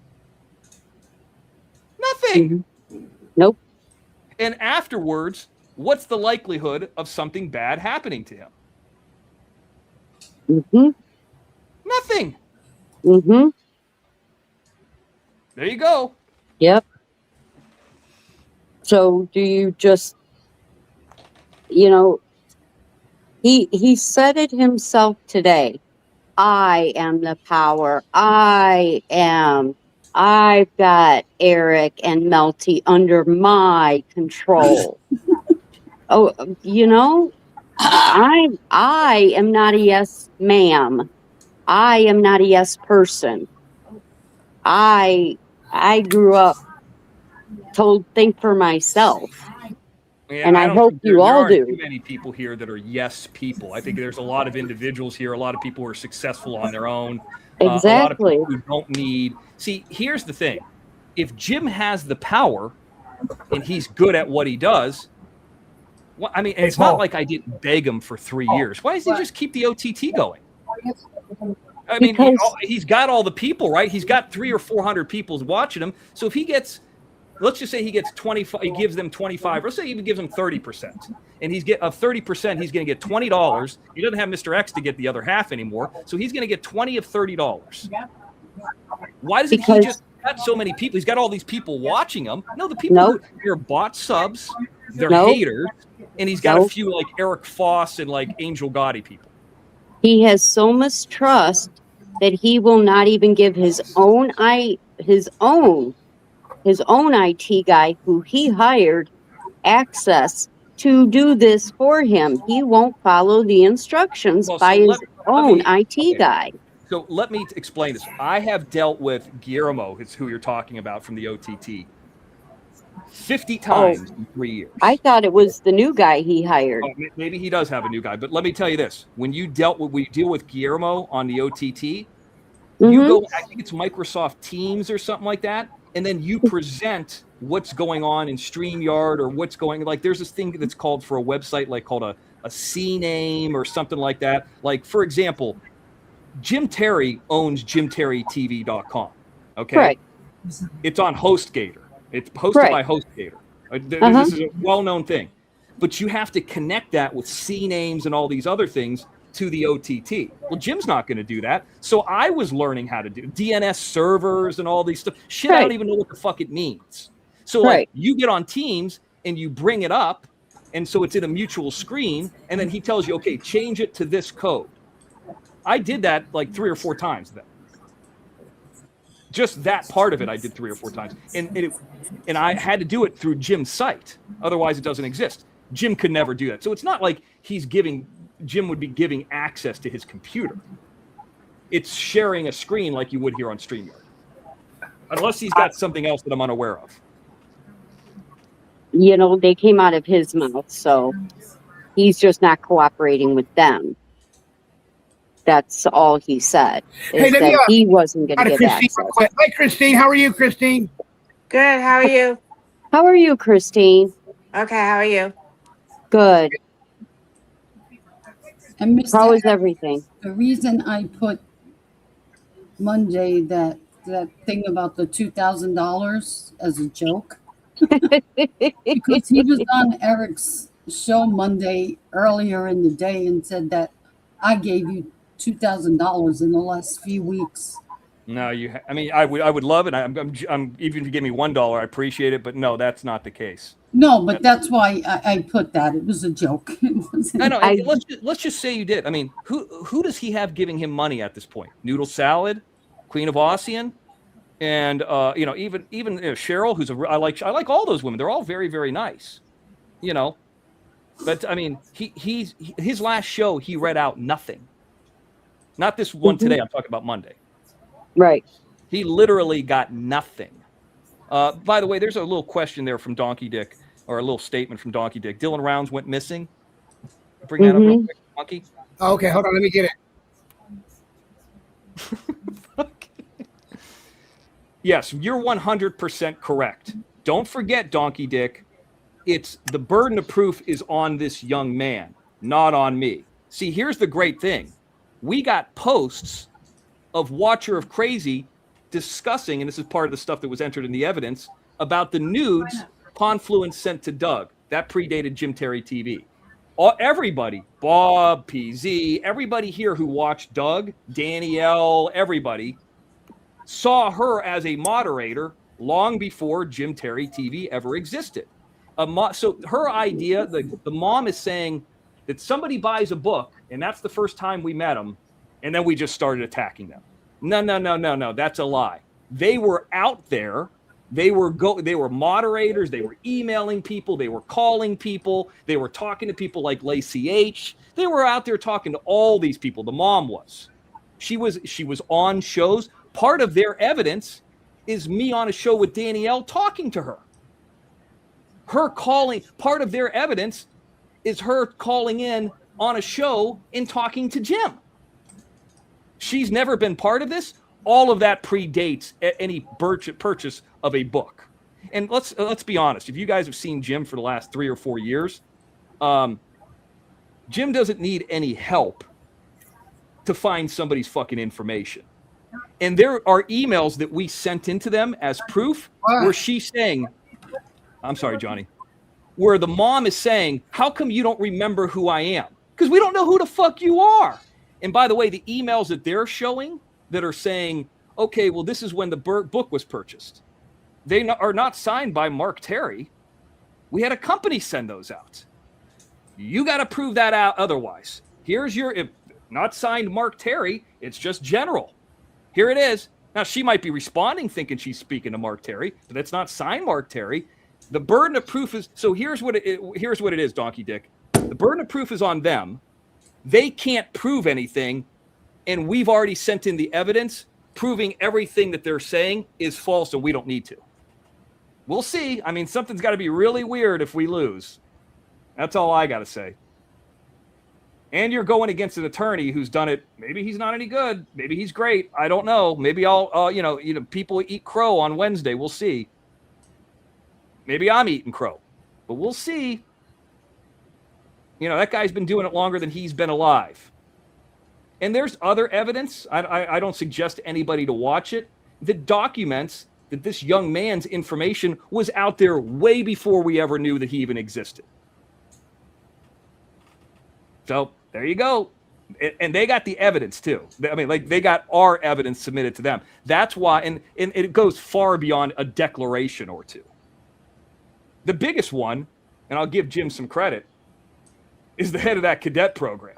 Nothing. Nope. And afterwards, what's the likelihood of something bad happening to him? Nothing. There you go. Yep. So do you just, he said it himself today. I am the power. I've got Eric and Melty under my control. I am not a yes ma'am. I am not a yes person. I grew up told think for myself. Yeah, and I hope you all do. Too many people here that are yes people. I think there's a lot of individuals here, a lot of people who are successful on their own. Exactly. A lot of people who don't need. See, here's the thing. If Jim has the power and he's good at what he does, well, and it's not like I didn't beg him for 3 years. Why doesn't he just keep the OTT going? Because he's got all the people, right? He's got 300 or 400 people watching him. So if he gets let's just say he gets 25, he gives them 25, or let's say he even gives them 30%. And he's get of 30%, he's going to get $20. He doesn't have Mr. X to get the other half anymore. So he's going to get 20 of $30. Why doesn't he just got so many people? He's got all these people watching him. No, the people who are bought subs, they're haters, and he's got a few like Eric Foss and like Angel Gotti people. He has so much trust that he will not even give his own IT guy who he hired access to do this for him. He won't follow the instructions by his own IT guy. So let me explain this. I have dealt with Guillermo, it's who you're talking about from the OTT, 50 times in 3 years. I thought it was the new guy he hired. Oh, maybe he does have a new guy, but let me tell you this. When you deal with Guillermo on the OTT, you go, I think it's Microsoft Teams or something like that, and then you present what's going on in StreamYard or what's going, like there's this thing that's called for a website, like called a CNAME or something like that. Like, for example, Jim Terry owns JimTerryTV.com. Okay. Right. It's on HostGator. It's hosted by HostGator. This is a well-known thing. But you have to connect that with CNAMEs and all these other things to the OTT. Well, Jim's not going to do that. So I was learning how to do DNS servers and all these stuff. Shit, I don't even know what the fuck it means. So like you get on Teams and you bring it up, and so it's in a mutual screen, and then he tells you, okay, change it to this code. I did that like 3 or 4 times then. Just that part of it I did 3 or 4 times. And I had to do it through Jim's site. Otherwise it doesn't exist. Jim could never do that. So it's not like Jim would be giving access to his computer. It's sharing a screen like you would here on StreamYard. Unless he's got something else that I'm unaware of. You know, they came out of his mouth, so he's just not cooperating with them. That's all he said. Is that he wasn't going to give access. Hi, Christine. How are you, Christine? Good. How are you? How are you, Christine? Okay. How are you? Good. And how is everything? The reason I put Monday that thing about the $2,000 as a joke because he was on Eric's show Monday earlier in the day and said that I gave you $2,000 in the last few weeks. No, I mean, I would love it. I'm even if you give me $1, I appreciate it. But no, that's not the case. No, but that's why I put that. It was a joke. I know. Let's just say you did. I mean, who does he have giving him money at this point? Noodle Salad, Queen of Ossian, and even Cheryl, who's I like all those women. They're all very, very nice. You know, but I mean, his last show he read out nothing. Not this one today. I'm talking about Monday. Right. He literally got nothing. By the way, there's a little question there from Donkey Dick, or a little statement from Donkey Dick. Dylan Rounds went missing. Bring that up real quick, Donkey. Okay, hold on. Let me get it. Yes, you're 100% correct. Don't forget, Donkey Dick, it's the burden of proof is on this young man, not on me. See, here's the great thing. We got posts of Watcher of Crazy discussing, and this is part of the stuff that was entered in the evidence, about the nudes Confluence sent to Doug. That predated Jim Terry TV. Everybody, Bob, PZ, everybody here who watched Doug, Danielle, everybody, saw her as a moderator long before Jim Terry TV ever existed. So her idea, the mom is saying that somebody buys a book, and that's the first time we met them, and then we just started attacking them. No. That's a lie. They were out there. They were moderators. They were emailing people. They were calling people. They were talking to people like Lacey H. They were out there talking to all these people. The mom was. She was on shows. Part of their evidence is me on a show with Danielle talking to her. Her calling. Part of their evidence is her calling in on a show and talking to Jim. She's never been part of this. All of that predates any purchase of a book. And let's be honest. If you guys have seen Jim for the last 3 or 4 years, Jim doesn't need any help to find somebody's fucking information. And there are emails that we sent into them as proof where she's saying, I'm sorry, Johnny, where the mom is saying, how come you don't remember who I am? Because we don't know who the fuck you are. And by the way, the emails that they're showing that are saying, okay, well, this is when the book was purchased. They are not signed by Mark Terry. We had a company send those out. You got to prove that out otherwise. Here's your, if not signed Mark Terry, it's just general. Here it is. Now, she might be responding thinking she's speaking to Mark Terry, but it's not signed Mark Terry. The burden of proof is, so here's what it is, Donkey Dick. The burden of proof is on them. They can't prove anything, and we've already sent in the evidence proving everything that they're saying is false, and we don't need to. We'll see. I mean, something's got to be really weird if we lose. That's all I got to say. And you're going against an attorney who's done it. Maybe he's not any good. Maybe he's great. I don't know. Maybe I'll, you know, people eat crow on Wednesday. We'll see. Maybe I'm eating crow, but we'll see. You know, that guy's been doing it longer than he's been alive. And there's other evidence. I don't suggest anybody to watch it that documents that this young man's information was out there way before we ever knew that he even existed. So there you go. And they got the evidence too. I mean, like, they got our evidence submitted to them. That's why, and it goes far beyond a declaration or two. The biggest one, and I'll give Jim some credit, is the head of that cadet program.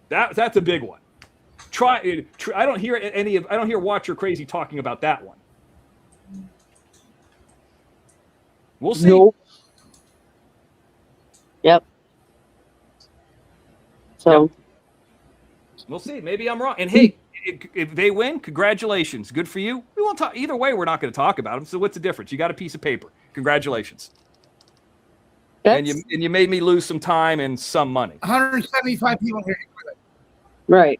That's a big one. I don't hear Watcher Crazy talking about that one. We'll see. Nope. Yep. So. Yep. We'll see. Maybe I'm wrong. And hey, if they win, congratulations. Good for you. We won't talk. Either way, we're not going to talk about them. So what's the difference? You got a piece of paper. Congratulations. And you made me lose some time and some money. 175 people here. Right.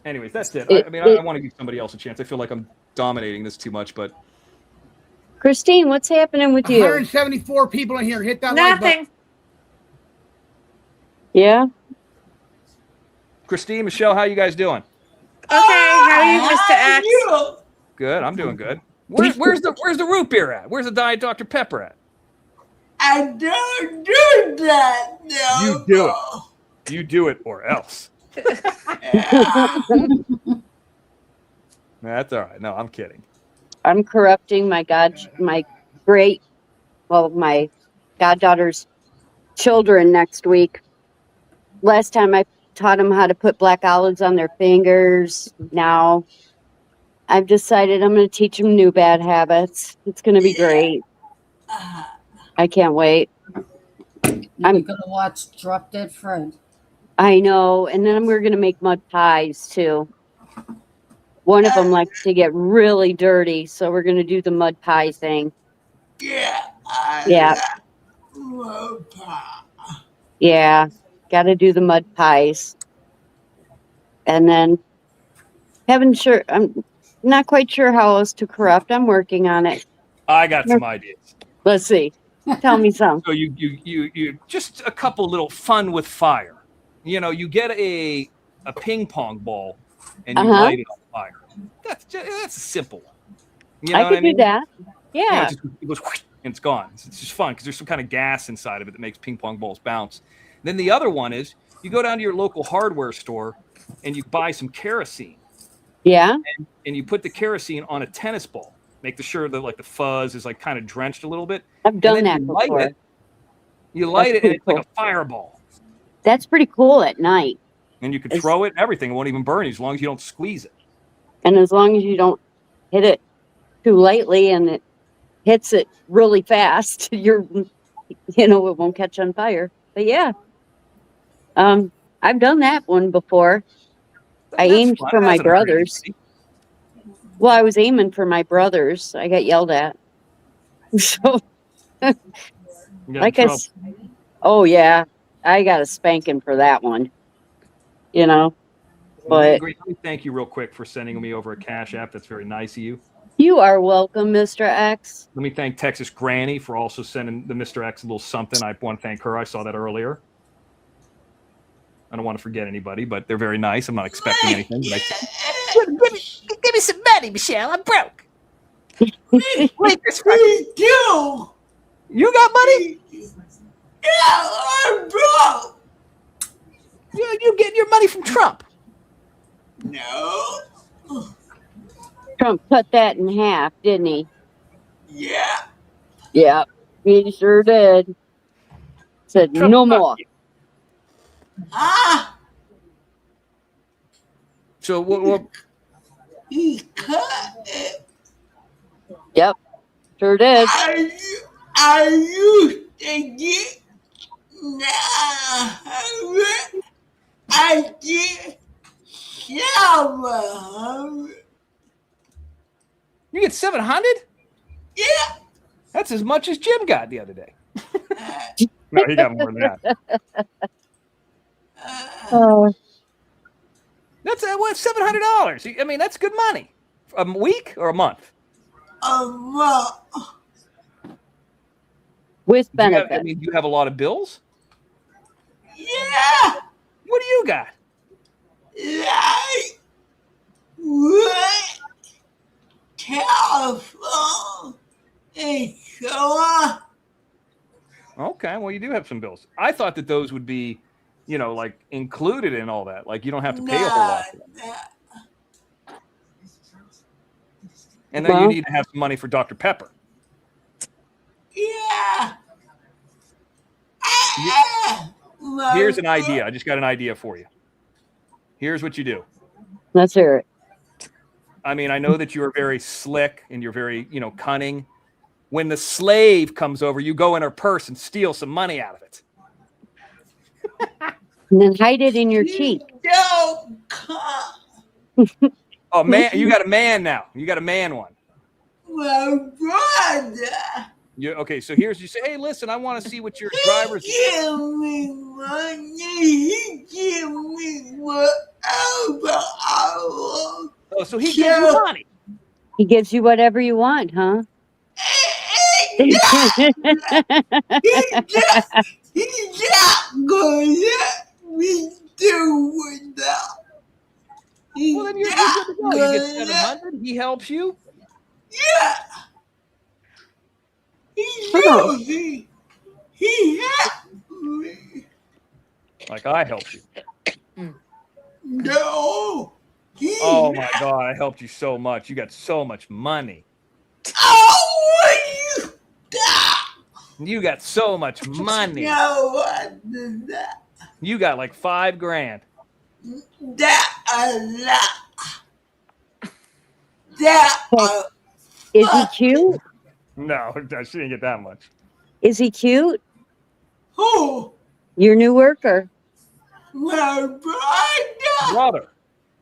Anyways, that's it. I want to give somebody else a chance. I feel like I'm dominating this too much, but. Christine, what's happening with you? 174 people in here. Hit that like button. Nothing. Yeah. Christine, Michelle, how you guys doing? Okay, how are you, Mr. X? Good. I'm doing good. Where's the root beer at? Where's the Diet Dr. Pepper at? I don't do that. No. You do it. You do it or else. That's all right. No, I'm kidding. I'm corrupting my goddaughter's children next week. Last time I taught them how to put black olives on their fingers. Now I've decided I'm going to teach them new bad habits. It's going to be great. I can't wait. I'm going to watch Drop Dead Fred. I know. And then we're going to make mud pies too. One of them likes to get really dirty, so we're going to do the mud pie thing. Yeah. Love pie. Yeah. Got to do the mud pies. And then I'm not quite sure how else to corrupt. I'm working on it. I got some ideas. Let's see. Tell me some. So you just a couple little fun with fire. You know, you get a ping pong ball and you light it on fire. That's a simple one. You know I could do that. Yeah. It goes whoosh, and it's gone. It's just fun because there's some kind of gas inside of it that makes ping pong balls bounce. Then the other one is you go down to your local hardware store and you buy some kerosene. Yeah. And you put the kerosene on a tennis ball. Make sure that like the fuzz is like kind of drenched a little bit. I've done that before. You light it and it's like a fireball. That's pretty cool at night. And you can throw it and everything. It won't even burn you as long as you don't squeeze it. And as long as you don't hit it too lightly and it hits it really fast, it won't catch on fire. But yeah. I've done that one before. I aimed for my brothers. Well, I was aiming for my brothers. I got yelled at. So, oh yeah, I got a spanking for that one. But let me thank you real quick for sending me over a Cash App. That's very nice of you. You are welcome, Mr. X. Let me thank Texas Granny for also sending the Mr. X a little something. I want to thank her. I saw that earlier. I don't want to forget anybody, but they're very nice. I'm not expecting anything. But Give me some money, Michelle. I'm broke. Wait, this Me too. you got money? Yeah, I'm broke. You getting your money from Trump? No. Trump cut that in half, didn't he? Yeah. Yeah, he sure did. Said Trump no sucked more. you. Ah, So what? he cut it. Yep, sure did. I used to get now. I get 700. You get 700? Yeah. That's as much as Jim got the other day. No, he got more than that. That's what, $700. I mean, that's good money. A week or a month? A month. With Do you have, benefits. do you have a lot of bills? Yeah. What do you got? Like what? Telephone insurance. Okay, well, you do have some bills. I thought that those would be, like included in all that. Like you don't have to pay a whole lot. For that. And then you need to have some money for Dr. Pepper. Yeah. Here's an idea. I just got an idea for you. Here's what you do. Let's hear it. I mean, I know that you're very slick and you're very, cunning. When the slave comes over, you go in her purse and steal some money out of it. And then hide it in your cheek. Don't come. Oh, man, you got a man now. You got a man one. My brother. Okay, so you say, hey, listen, I want to see what your driver's. He give me money. He give me whatever I want. Oh, so he gives you money. He gives you whatever you want, huh? He just gonna let me do without. Well, then you're good to go. You get 700. He helps you. Yeah. He helped me. Like I helped you. No. Oh my God, I helped you so much. You got so much money. Oh, what you You got so much money. No, what is that? You got like $5,000. That a lot. That Is he cute? No, she didn't get that much. Is he cute? Who? Your new worker. My brother. Brother.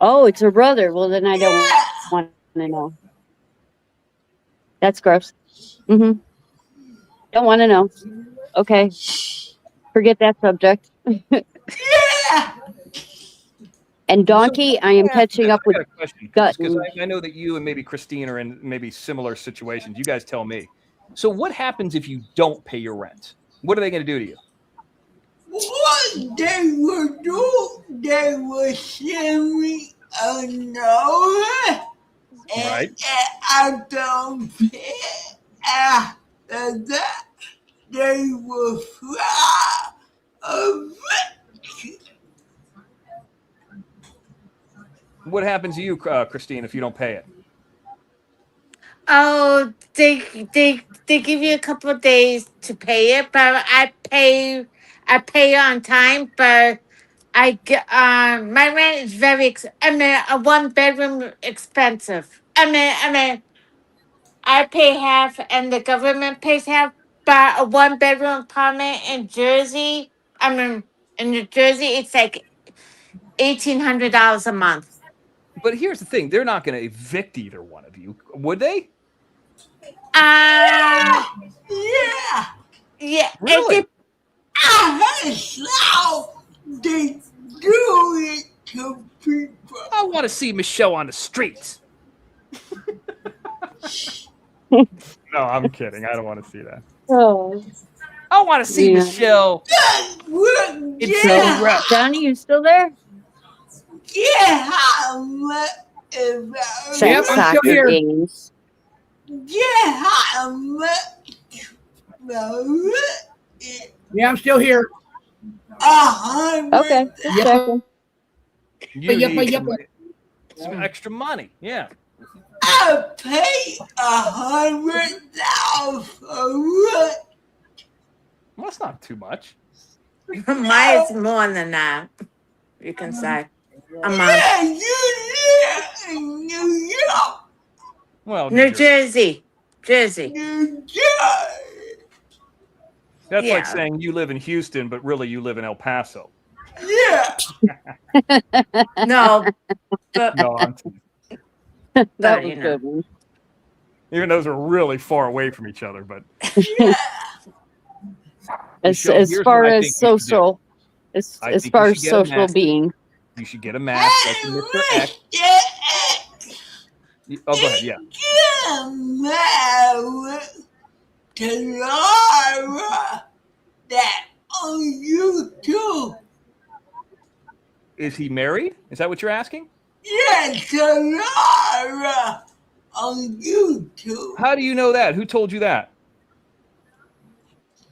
Oh, it's her brother. Well, then I don't want to know. That's gross. Don't want to know. Okay. Forget that subject. Yeah. And Donkey, I am catching up with Gut. Because I know that you and maybe Christine are in maybe similar situations. You guys tell me. So what happens if you don't pay your rent? What are they going to do to you? What they would do, they would send me a note. Right. And I don't pay. After that, they will fly a vacation. What happens to you, Christine, if you don't pay it? Oh, they give you a couple of days to pay it, but I pay on time. But I get my rent is very. A 1-bedroom expensive. I pay half and the government pays half. But a 1-bedroom apartment in Jersey, in New Jersey, it's like $1,800 a month. But here's the thing: they're not going to evict either one of you, would they? Yeah. Yeah. Really? I heard how they do it to people. I want to see Michelle on the streets. No, I'm kidding. I don't want to see that. Oh. I want to see Michelle. It's So, Johnny, you still there? Yeah. Yep, I'm still Soccer here. games. Yeah, I'm still here. Okay, just Yep. checking. You Yep, need yep. some extra money. Yeah. I pay $100 for what? Well, that's not too much. Mine is more than that. You can say a month. Yeah, you live in New York, Well, New Jersey, Jersey. New Jersey. That's Yeah. like saying you live in Houston, but really you live in El Paso. Yeah. No, but No, That you was know. good one. even those are really far away from each other. But Michelle, As here's far what I as think you should do. social, as I as think far you as should get a social mask. being. You should get a mask like Mr. X. Oh, go ahead. Yeah. Get married to Laura that on YouTube. Is he married? Is that what you're asking? Yeah, to Laura on YouTube. How do you know that? Who told you that?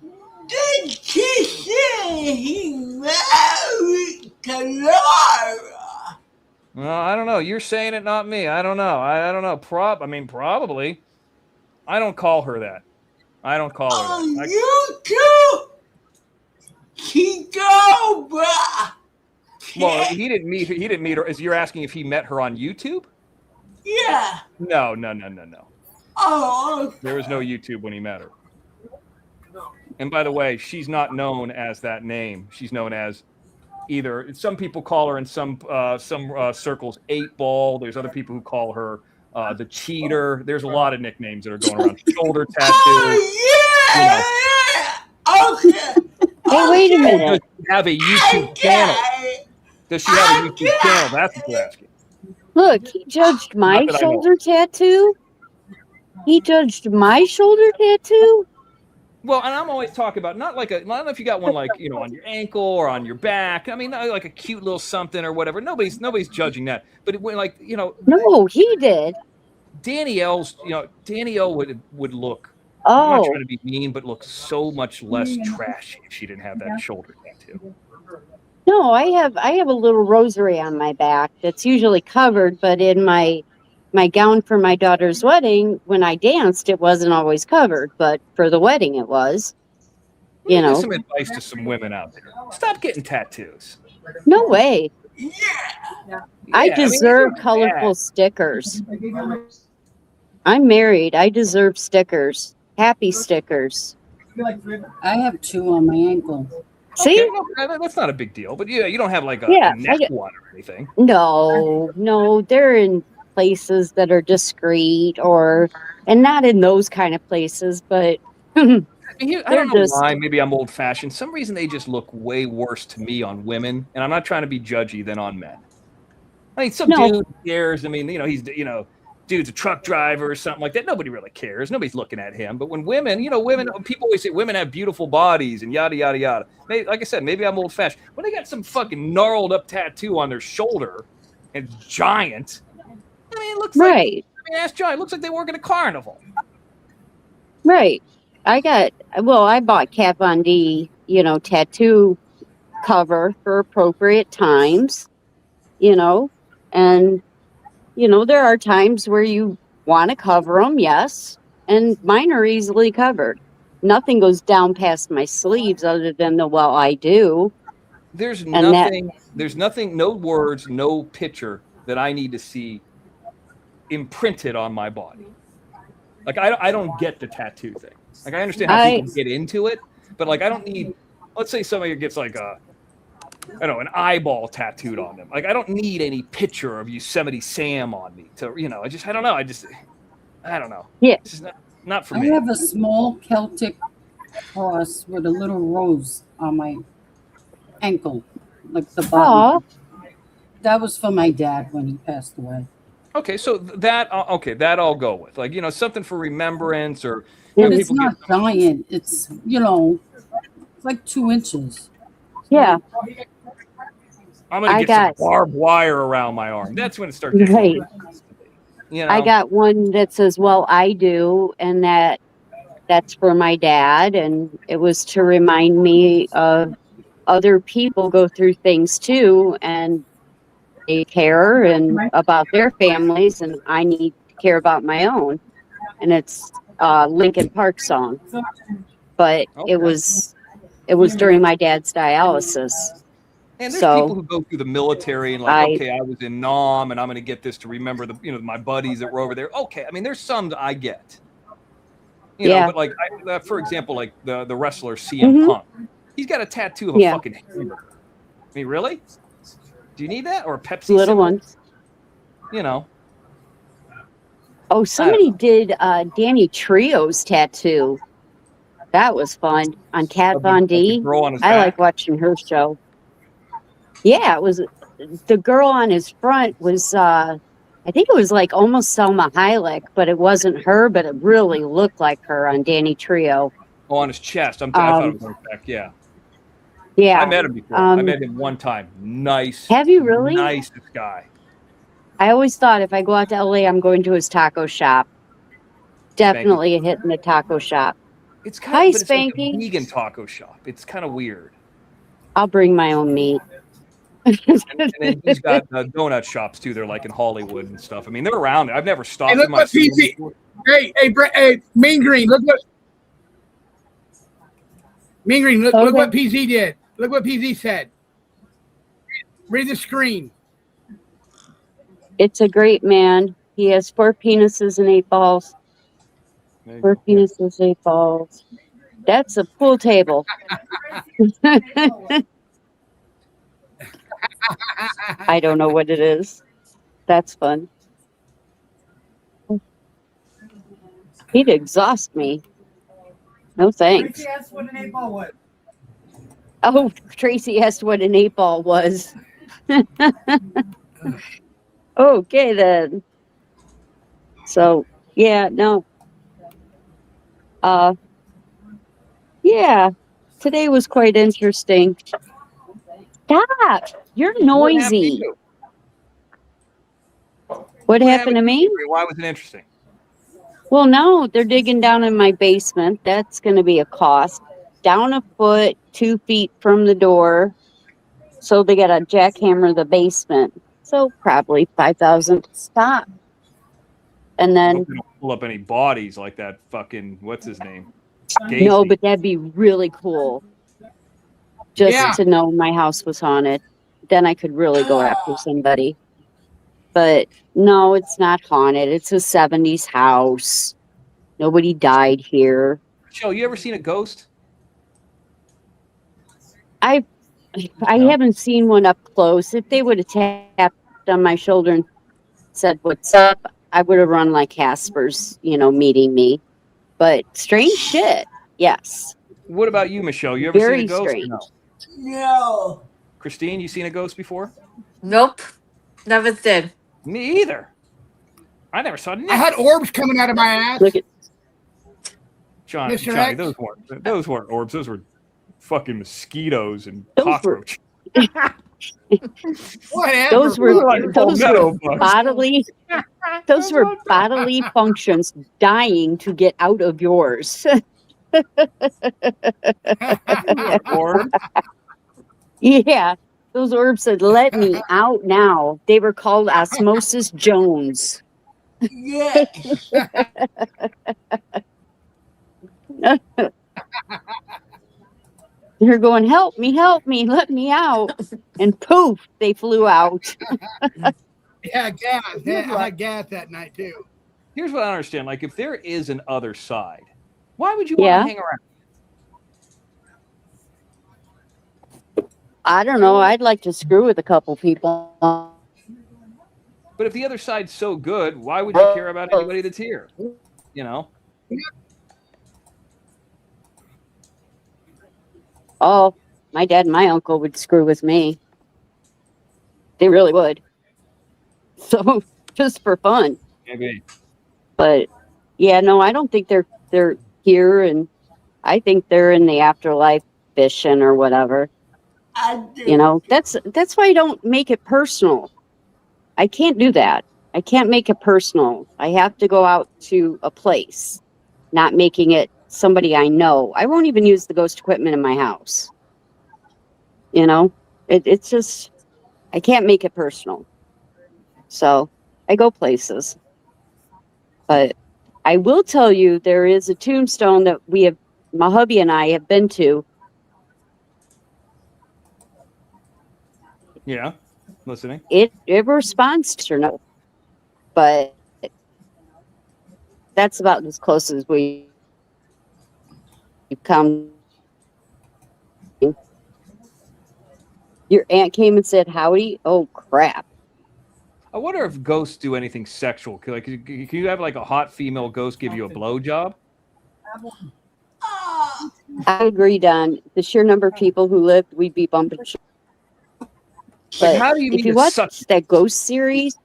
Then she said he married to Laura. Well, I don't know. You're saying it, not me. I don't know. I don't know. Probably. I don't call her that. I don't call her On that. YouTube, she go, bruh. Well, he didn't meet her. Is you're asking if he met her on YouTube? Yeah. No. Oh, There was no YouTube when he met her. And by the way, she's not known as that name. She's known as either, some people call her in some circles 8-Ball. There's other people who call her the Cheater. There's a lot of nicknames that are going around. Shoulder tattoo. oh yeah. Okay. Hey, wait a minute. Does she have a YouTube channel? Does she have a YouTube channel? That's what you're asking. Look, he judged my Not that I know. shoulder tattoo. He judged my shoulder tattoo. Well, and I'm always talking about not like I don't know if you got one like on your ankle or on your back. I mean, like a cute little something or whatever. Nobody's judging that. But it, like No, he did. Danielle would look. I'm not Oh, trying to be mean, but look so much less trashy if she didn't have that shoulder tattoo. no, I have a little rosary on my back that's usually covered, but in my gown for my daughter's wedding, when I danced, it wasn't always covered, but for the wedding it was. You Give know. some advice to some women out there. Stop getting tattoos. No way. I Yeah, mean, deserve it's not colorful bad. stickers. I'm married. I deserve stickers. Happy stickers. I have 2 on my ankle. See? Okay, no, that's not a big deal. But yeah, you don't have like a Yeah, neck I get- one or anything. No, they're in places that are discreet and not in those kind of places, but I don't They're know just- why. Maybe I'm old fashioned. Some reason they just look way worse to me on women, and I'm not trying to be judgy than on men. I mean, some No. dude cares. I mean, he's dude's a truck driver or something like that. Nobody really cares. Nobody's looking at him. But when women, people always say women have beautiful bodies and yada yada yada. Maybe, like I said, maybe I'm old fashioned. When they got some fucking gnarled up tattoo on their shoulder and it's giant, I mean, it looks like right. ask John. It looks like they work at a carnival. Right. I bought Kat Von D, tattoo cover for appropriate times, and, there are times where you want to cover them, yes, and mine are easily covered. Nothing goes down past my sleeves other than I do. There's And that- nothing, no words, no picture that I need to see imprinted on my body. Like I don't get the tattoo thing. Like I understand how people get into it, but like I don't need. Let's say somebody gets like an eyeball tattooed on them. Like I don't need any picture of Yosemite Sam on me to I don't know. I don't know. Yeah. This is not for I me. have a small Celtic cross with a little rose on my ankle, like the bottom. That was for my dad when he passed away. Okay, so that I'll go with. Like something for remembrance or. But it's not giant. It's it's like 2 inches. Yeah. I'm gonna get some barbed wire around my arm. That's when it starts. Right. You know, I got one that says, "Well, I do," and that's for my dad, and it was to remind me of other people go through things too, and they care and about their families, and I need to care about my own. And it's a Linkin Park song, but Okay. it was during my dad's dialysis. And there's So people who go through the military and like, I okay, I was in Nam and I'm going to get this to remember my buddies that were over there. Okay, I mean, there's some I get, Yeah. but like, for example, like the wrestler CM Punk, he's got a tattoo of a Yeah. fucking hamburger. I mean, really? Do you need that or a Pepsi? little symbol? ones. You know, Oh, somebody did Danny Trio's tattoo. That was fun on Kat of the, Von of the D. girl on his I back. like watching her show. Yeah, it was the girl on his front was I think it was like almost Selma Hayek, but it wasn't her, but it really looked like her on Danny Trio. Oh, on his chest. I thought it was on his back. Yeah. I Yeah. met him before. I met him one time. Nice. Have you really? Nicest guy. I always thought if I go out to LA, I'm going to his taco shop. Definitely a hit in the taco shop. It's Hi, kind of, but it's like a Spanky. vegan taco shop. It's kind of weird. I'll bring my own meat. And then he's got donut shops too. They're like in Hollywood and stuff. I mean, they're around. I've never stopped Hey, look them. what I've seen them PC. before. Hey, Mean Green. Look what Mean Green. Look Okay. what PZ did. Look what PZ said. Read the screen. It's a great man. He has 4 penises and 8 balls. There you 4 go. penises, 8 balls. That's a pool table. I don't know what it is. That's fun. He'd exhaust me. No thanks. Tracy asked what an 8-ball was. Oh, Tracy asked what an 8 ball was. Okay, then. So, yeah, no. Yeah, today was quite interesting. Stop! You're What happened to noisy. you? What happened to me? Why was it interesting? Well, no, they're digging down in my basement. That's going to be a cost. Down a foot, 2 feet from the door. So they got to jackhammer the basement. So probably 5,000 to stop. And I then, hope they don't pull up any bodies like that fucking, what's his name? no, Gacy. but that'd be really cool. Just Yeah. to know my house was haunted. Then I could really go after somebody. But no, it's not haunted. It's a 70s house. Nobody died here. Michelle, you ever seen a ghost? I No? haven't seen one up close. If they would have tapped on my shoulder and said, "What's up?" I would have run like Casper's, meeting me. But strange shit. Yes. What about you, Michelle? You ever Very seen a ghost? or strange. No? No. Christine, you seen a ghost before? Nope. Never did. Me either. I never saw I nothing. had orbs coming out of my ass. Look at Johnny, Mr. Johnny, X. those weren't orbs. Those were fucking mosquitoes and Those were- cockroaches. Whatever. those were Fuck. those Palmetto were bugs. bodily those were bodily functions dying to get out of yours. Orb. Yeah. Those orbs said, "Let me out now." They were called Osmosis Jones. Yeah. They're going, help me, let me out. And poof, they flew out. Yeah, gas. Yeah, I had gas that night too. Here's what I understand. Like, if there is an other side, why would you Yeah. want to hang around? I don't know. I'd like to screw with a couple people. But if the other side's so good, why would you care about anybody that's here? You know? Oh, my dad and my uncle would screw with me. They really would. So just for fun. Maybe. But yeah, no, I don't think they're here, and I think they're in the afterlife fishing or whatever. I do. That's why I don't make it personal. I can't do that. I can't make it personal. I have to go out to a place, not making it somebody I know. I won't even use the ghost equipment in my house. You know, it's just, I can't make it personal. So I go places. But I will tell you, there is a tombstone that my hubby and I have been to. Yeah, listening. It responds to no, but that's about as close as we come. Your aunt came and said howdy. Oh crap! I wonder if ghosts do anything sexual. Can you have like a hot female ghost give you a blowjob? I agree, Don. The sheer number of people who lived, we'd be bumping. But how do you if mean you to watch suck? that ghost series,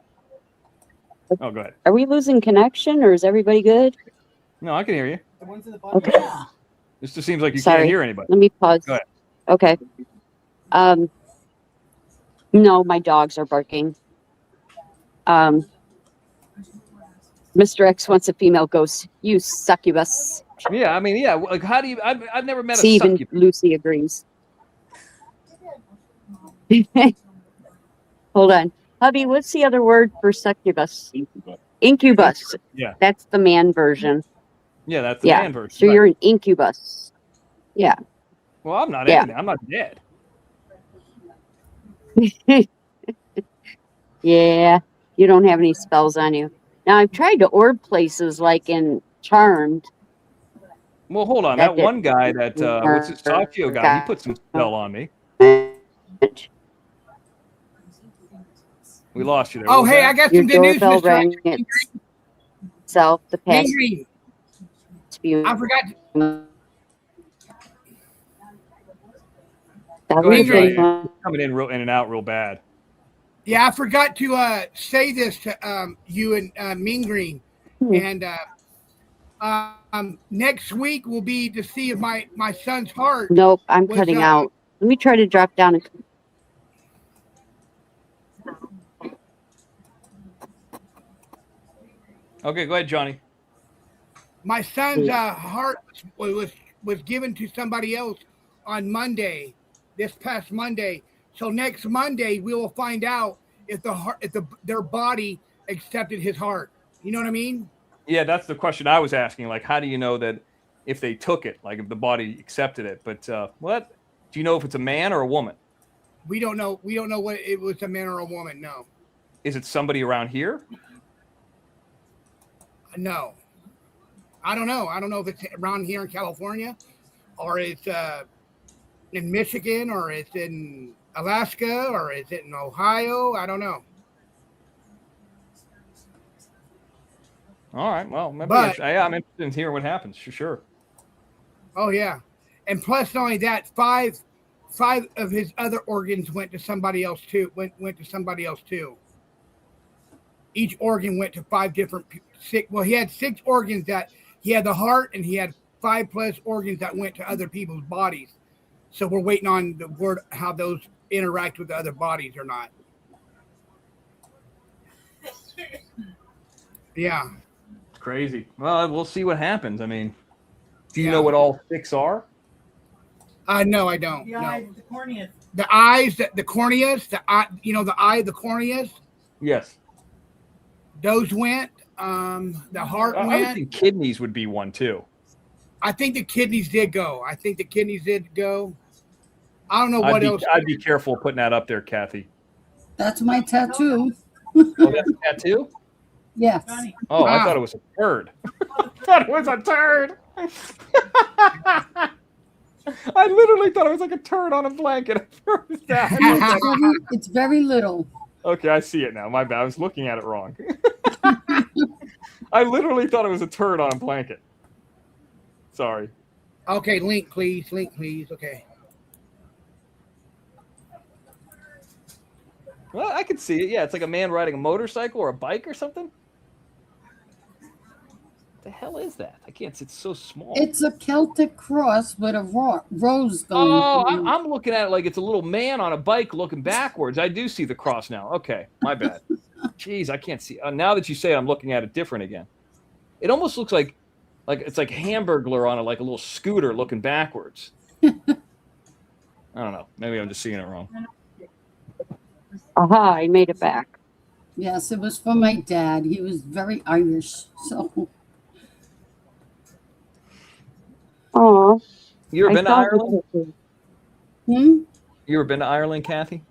Oh, go ahead. are we losing connection or is everybody good? No, I can hear you. Okay. This just seems like you Sorry. can't hear anybody. Let me pause. Go ahead. Okay. No, my dogs are barking. Mr. X wants a female ghost. You succubus. Yeah, I mean, yeah. Like, how do you? I've never met See, a even succubus. Lucy agrees. Hold on. Hubby, what's the other word for succubus? Incubus. Yeah, That's the man version. yeah. That's the Yeah. man version. So right. you're an incubus. Yeah. Well, I'm not Yeah. anything. I'm not dead. Yeah. You don't have any spells on you. Now, I've tried to orb places like in Charmed. Well, hold on. That That one guy, that what's his Sachio guy? He put some spell on me. We lost you there. Oh, What was hey, that? I got Your some good news, doorbell Mr. rang itself. The past Angry. few. I forgot. That Go ahead, was Johnny. fun. Coming in and out real bad. Yeah, I forgot to say this to you and Mean Green. And next week will be to see if my son's heart. Nope, I'm was, cutting out. Let me try to drop down. Okay, go ahead, Johnny. My son's heart was given to somebody else on Monday, this past Monday. So next Monday we will find out if their body accepted his heart. You know what I mean? Yeah, that's the question I was asking. Like, how do you know that if they took it, like if the body accepted it? But what? Do you know if it's a man or a woman? We don't know. We don't know what it was, a man or a woman. No, Is it somebody around here? no. I don't know. I don't know if it's around here in California, or it's in Michigan, or it's in Alaska, or is it in Ohio? I don't know. All right. Well, maybe But- I'm interested in hearing what happens. For sure. Oh yeah, and plus not only that, five of his other organs went to somebody else too. Went to somebody else too. Each organ went to 5 different six. Well, he had 6 organs that he had the heart, and he had 5 plus organs that went to other people's bodies. So we're waiting on the word how those interact with the other bodies or not. Yeah. Crazy. Well, we'll see what happens. I mean, do you Yeah. know what all 6 are? No, I don't. The No. eyes, the corneas. The eyes, the corneas, the eye, the eye, the corneas. Yes. Those went. The heart I would went. think kidneys would be one too. I think the kidneys did go. I don't know what else. I'd be careful putting that up there, Kathy. That's my tattoo. Oh, that's a tattoo? Yes. Oh, I Wow. thought it was a turd. thought it was a turd. I literally thought it was like a turd on a blanket at first. It's very little. Okay, I see it now. My bad. I was looking at it wrong. I literally thought it was a turd on a blanket. Sorry. Okay, link, please. Okay. Well, I can see it. Yeah, it's like a man riding a motorcycle or a bike or something. What the hell is that? I can't. It's so small. It's a Celtic cross with a rose going. Oh, through. I'm looking at it like it's a little man on a bike looking backwards. I do see the cross now. Okay, my bad. Jeez, I can't see. Now that you say it, I'm looking at it different again. It almost looks like it's like Hamburglar on a little scooter looking backwards. I don't know. Maybe I'm just seeing it wrong. Aha, I made it back. Yes, it was for my dad. He was very Irish. So, Oh, You ever I been to thought Ireland? hmm? You ever been to Ireland, Kathy?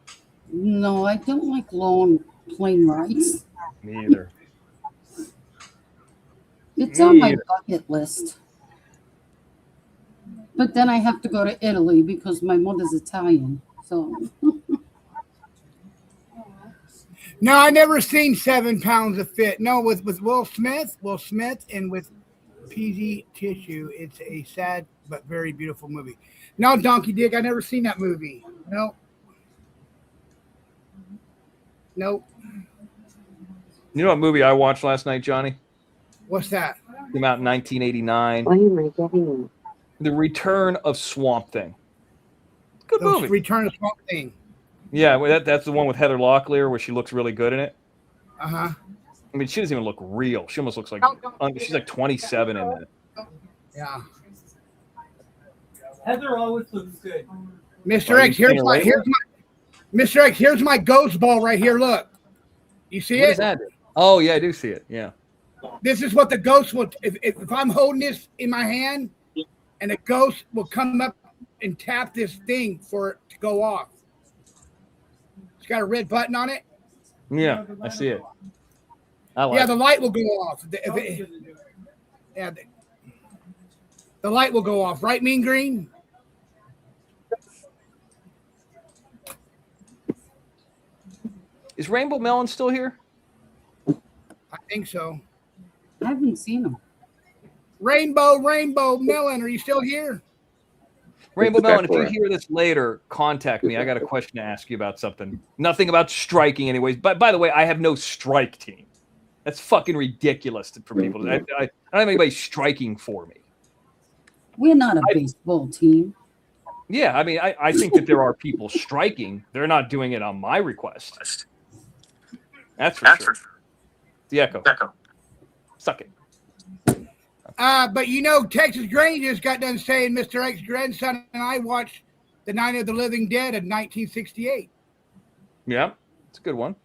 No, I don't like long plane rides. Me either. It's Me on my either. bucket list. But then I have to go to Italy because my mother's Italian. So, No, I never seen 7 Pounds of Fit. No, with Will Smith, and with PZ Tissue. It's a sad but very beautiful movie. No, Donkey Dick, I never seen that movie. No. Nope. You know what movie I watched last night, Johnny? What's that? Came out in 1989. why am I getting The Return of Swamp Thing. Good movie. Return of Swamp Thing. Yeah, well, that's the one with Heather Locklear where she looks really good in it. Uh-huh. I mean, she doesn't even look real. She almost looks like she's like 27 in it. Yeah. Heather always looks good. Mr. X, Mr. X, here's my ghost ball right here. Look. You see What it? is that? Oh, yeah, I do see it. Yeah. This is what the ghost will. If I'm holding this in my hand, and the ghost will come up and tap this thing for it to go off. It's got a red button on it. Yeah, I see it. I like Yeah, it. the light will go off. Yeah, the light will go off. Right, Mean Green? Is Rainbow Melon still here? I think so. I haven't seen him. Rainbow Melon, are you still here? Rainbow Melon, if you hear this later, contact me. I got a question to ask you about something. Nothing about striking, anyways. But by the way, I have no strike team. That's fucking ridiculous for people. I don't have anybody striking for me. We're not a baseball team. Yeah, I mean, I think that there are people striking. They're not doing it on my request. That's for sure. The Echo. Suck it. But you know, Texas Granny just got done saying Mr. X's grandson and I watched The Night of the Living Dead in 1968. Yeah, it's a good one.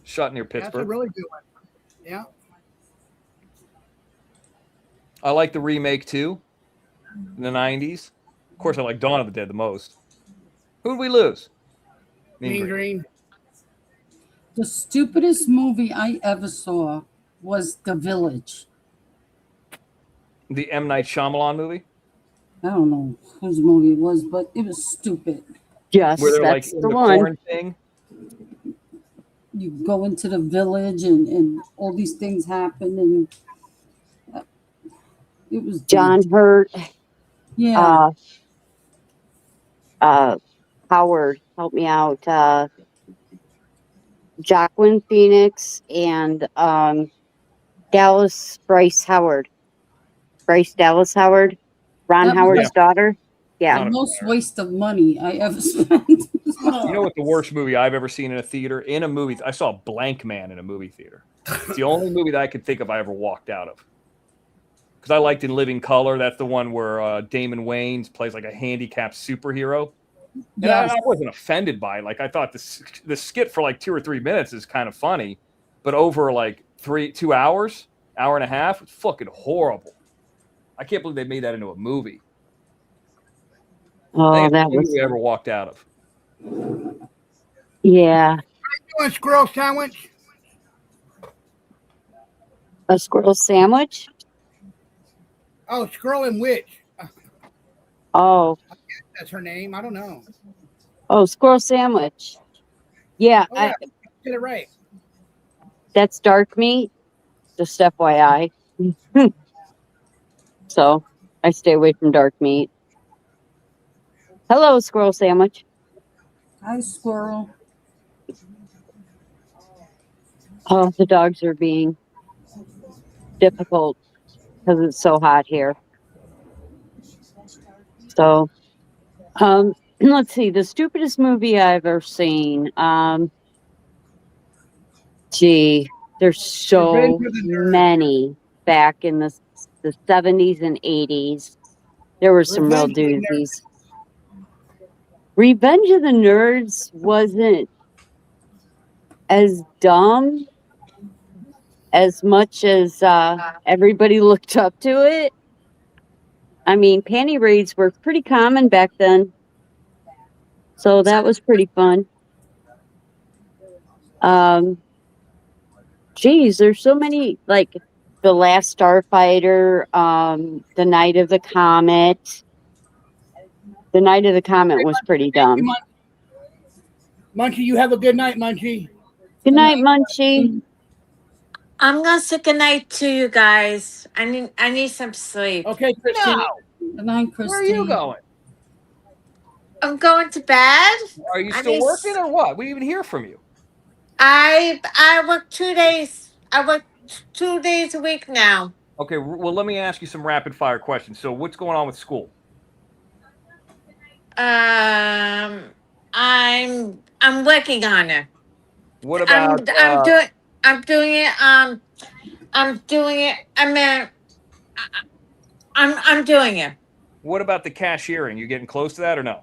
Shot near That's a Pittsburgh. really good one. Yeah. I like the remake too, in the 90s. Of course, I like Dawn of the Dead the most. Who'd we lose? Mean Green. The stupidest movie I ever saw was The Village. The M. Night Shyamalan movie? I don't know whose movie it was, but it was stupid. Yes, Where they're like that's in the the one. corn thing? You go into the village and all these things happen, and it was John Hurt, Yeah, Howard, help me out. Jacqueline Phoenix and Dallas Bryce Howard. Bryce Dallas Howard, Ron That was- Howard's daughter. Yeah. the most waste of money I ever spent. You know what the worst movie I've ever seen in a theater? In a movie, I saw Blank Man in a movie theater. It's the only movie that I could think of I ever walked out of. Because I liked In Living Color. That's the one where Damon Wayans plays like a handicapped superhero. And Yes. I wasn't offended by it. Like, I thought the skit for like 2 or 3 minutes is kind of funny. But over like 2 hours, hour and a half, it's fucking horrible. I can't believe they made that into a movie. I Oh, think it's that the only was, movie I ever walked out of. yeah. You want a squirrel sandwich? A squirrel sandwich? Oh, Squirrel and Witch. Oh, That's her name. I don't know. oh, squirrel sandwich. Yeah, Oh, yeah. Get it right. that's dark meat. Just FYI. So I stay away from dark meat. Hello, squirrel sandwich. Hi, squirrel. Oh, the dogs are being difficult because it's so hot here. So, let's see. The stupidest movie I've ever seen. Gee, there's so Revenge of the Nerds. many back in the 70s and 80s. There were some real Revenge of the Nerds. doozies. Revenge of the Nerds wasn't as dumb as much as everybody looked up to it. I mean, panty raids were pretty common back then. So that was pretty fun. Geez, there's so many, like The Last Starfighter, The Night of the Comet. The Night of the Comet was pretty dumb. Munchie, you have a good night, Munchie. Good night, Munchie. I'm gonna say goodnight to you guys. I need some sleep. Okay, Christine. No. Good night, Christine. Where are you going? I'm going to bed. Are you I still need working or what? We didn't even hear from you. I work 2 days. I work 2 days a week now. Okay, well, let me ask you some rapid fire questions. So, what's going on with school? I'm working on it. What about? I'm doing it. I'm doing it. I'm doing it. What about the cashiering? You getting close to that or no?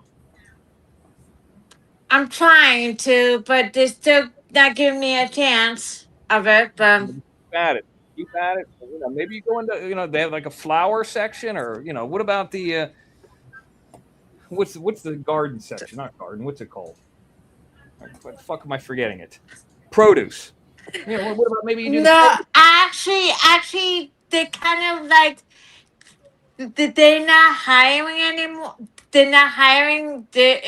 I'm trying to, but they're still not giving me a chance of it. But Keep at it. Keep at it. You know, maybe you go into, they have like a flower section, or what about the what's the garden section? Not garden. What's it called? What the fuck am I forgetting it? Produce. What about maybe you do? no, actually, they kind of like they're not hiring anymore. They're not hiring. They're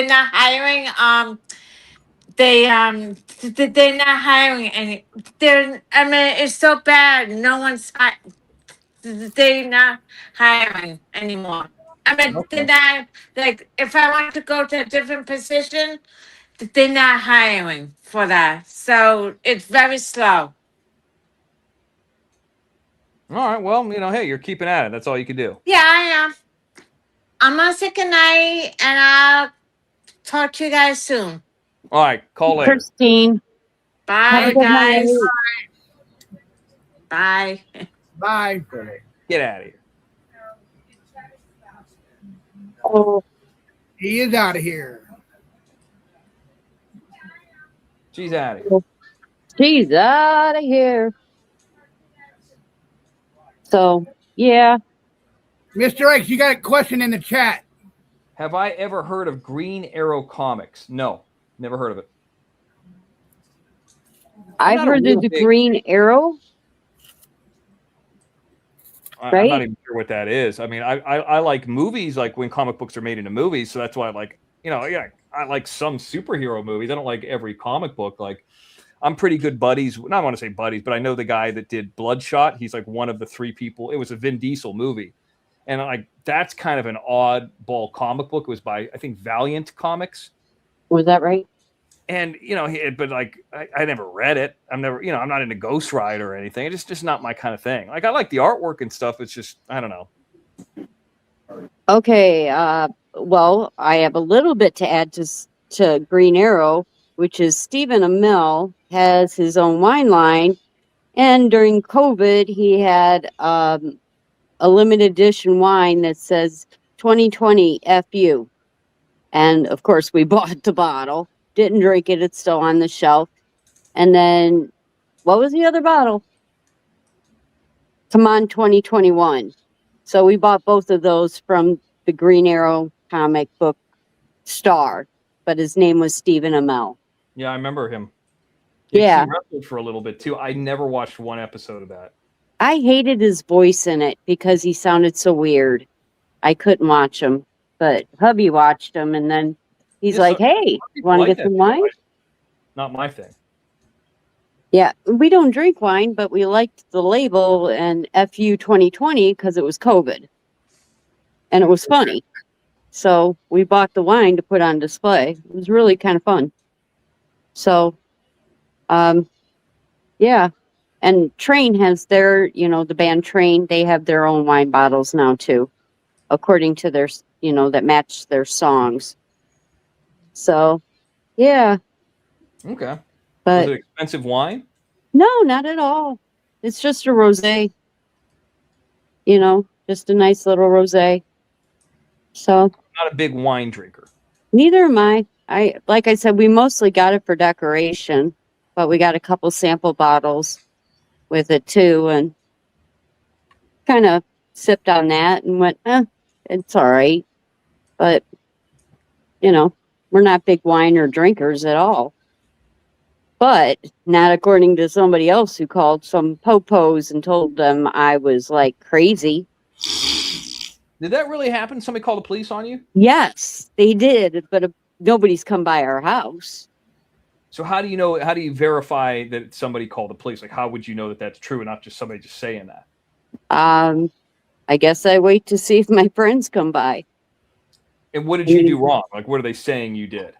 not hiring. They're not hiring any. It's so bad. No one's. They're not hiring anymore. They're not, like, if I want to go to a different position, they're not hiring for that. So it's very slow. All right. Well, hey, you're keeping at it. That's all you can do. Yeah, I am. I'm gonna say goodnight, and I'll talk to you guys soon. All right. Call later. Christine. Bye, good night. guys. Bye. Bye. Get out of here. Oh, He is out of here. She's out of here. she's out of here. So, yeah. Mr. X, you got a question in the chat. Have I ever heard of Green Arrow Comics? No, never heard of it. I've not a heard real of the big- Green Arrow. I'm Right? not even sure what that is. I mean, I like movies, like when comic books are made into movies. So that's why I like, I like some superhero movies. I don't like every comic book. Like, I'm pretty good buddies. I want to say buddies, but I know the guy that did Bloodshot. He's like one of the 3 people. It was a Vin Diesel movie. And that's kind of an oddball comic book. It was by, I think, Valiant Comics. Was that right? And, but like, I never read it. I'm not into Ghost Rider or anything. It's just not my kind of thing. Like, I like the artwork and stuff. It's just, I don't know. Okay. Well, I have a little bit to add to Green Arrow, which is Stephen Amell has his own wine line. And during COVID, he had a limited edition wine that says 2020 FU. And of course, we bought the bottle. Didn't drink it. It's still on the shelf. And then, what was the other bottle? Come on, 2021. So we bought both of those from the Green Arrow comic book star, but his name was Stephen Amell. Yeah, I remember him. Yeah. He wrestled for a little bit too. I never watched one episode of that. I hated his voice in it because he sounded so weird. I couldn't watch him, but hubby watched him, and then he's Yeah, like, so- hey, you want to Like get some that. wine? Not my thing. Yeah, we don't drink wine, but we liked the label and FU 2020 because it was COVID. And it was funny. So we bought the wine to put on display. It was really kind of fun. So, yeah. And Train has their, the band Train, they have their own wine bottles now too, according to their, that match their songs. So, yeah. Okay. But it expensive wine? no, not at all. It's just a rosé. You know, just a nice little rosé. So Not a big wine drinker. neither am I. Like I said, we mostly got it for decoration, but we got a couple sample bottles with it too, and kind of sipped on that and went, it's all right. But you know, we're not big wine or drinkers at all. But not according to somebody else who called some popos and told them I was like crazy. Did that really happen? Somebody called the police on you? Yes, they did, but nobody's come by our house. So how do you know? How do you verify that somebody called the police? Like, how would you know that that's true and not just somebody just saying that? I guess I wait to see if my friends come by. And what did you do wrong? Like, what are they saying you did?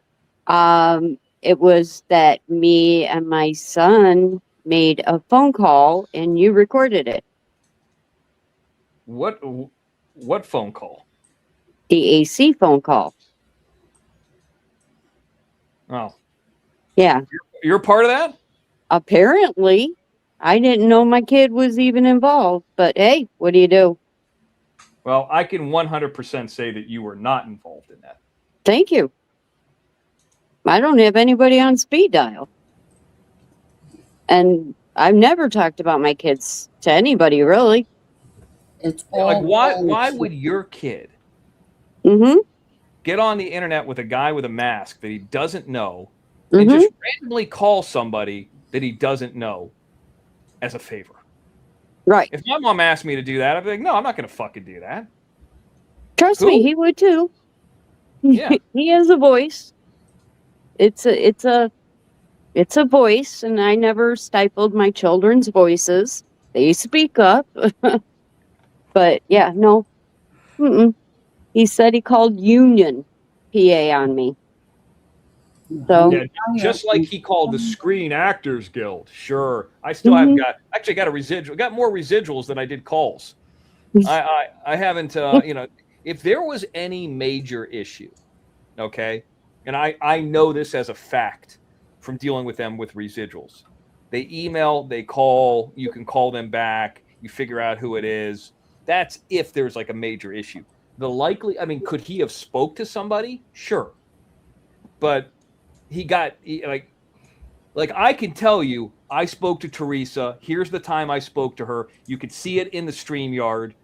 It was that me and my son made a phone call and you recorded it. What phone call? The AC phone call. Oh, Yeah. you're part of that? Apparently, I didn't know my kid was even involved, but hey, what do you do? Well, I can 100% say that you were not involved in that. Thank you. I don't have anybody on speed dial. And I've never talked about my kids to anybody, really. It's Like, all why would your kid Mm-hmm. get on the internet with a guy with a mask that he doesn't know and just randomly call somebody that he doesn't know as a favor? Right. If my mom asked me to do that, I'd be like, no, I'm not going to fucking do that. Trust me, he would too. Yeah. He has a voice. It's a voice, and I never stifled my children's voices. They speak up. But yeah, no. Mm-mm. He said he called Union PA on me. So Yeah, just like he called the Screen Actors Guild. Sure. I still haven't got a residual. Got more residuals than I did calls. I haven't, if there was any major issue, okay, and I know this as a fact from dealing with them with residuals. They email, they call, you can call them back, you figure out who it is. That's if there's like a major issue. Could he have spoke to somebody? Sure. But like I can tell you, I spoke to Teresa. Here's the time I spoke to her. You could see it in the StreamYard.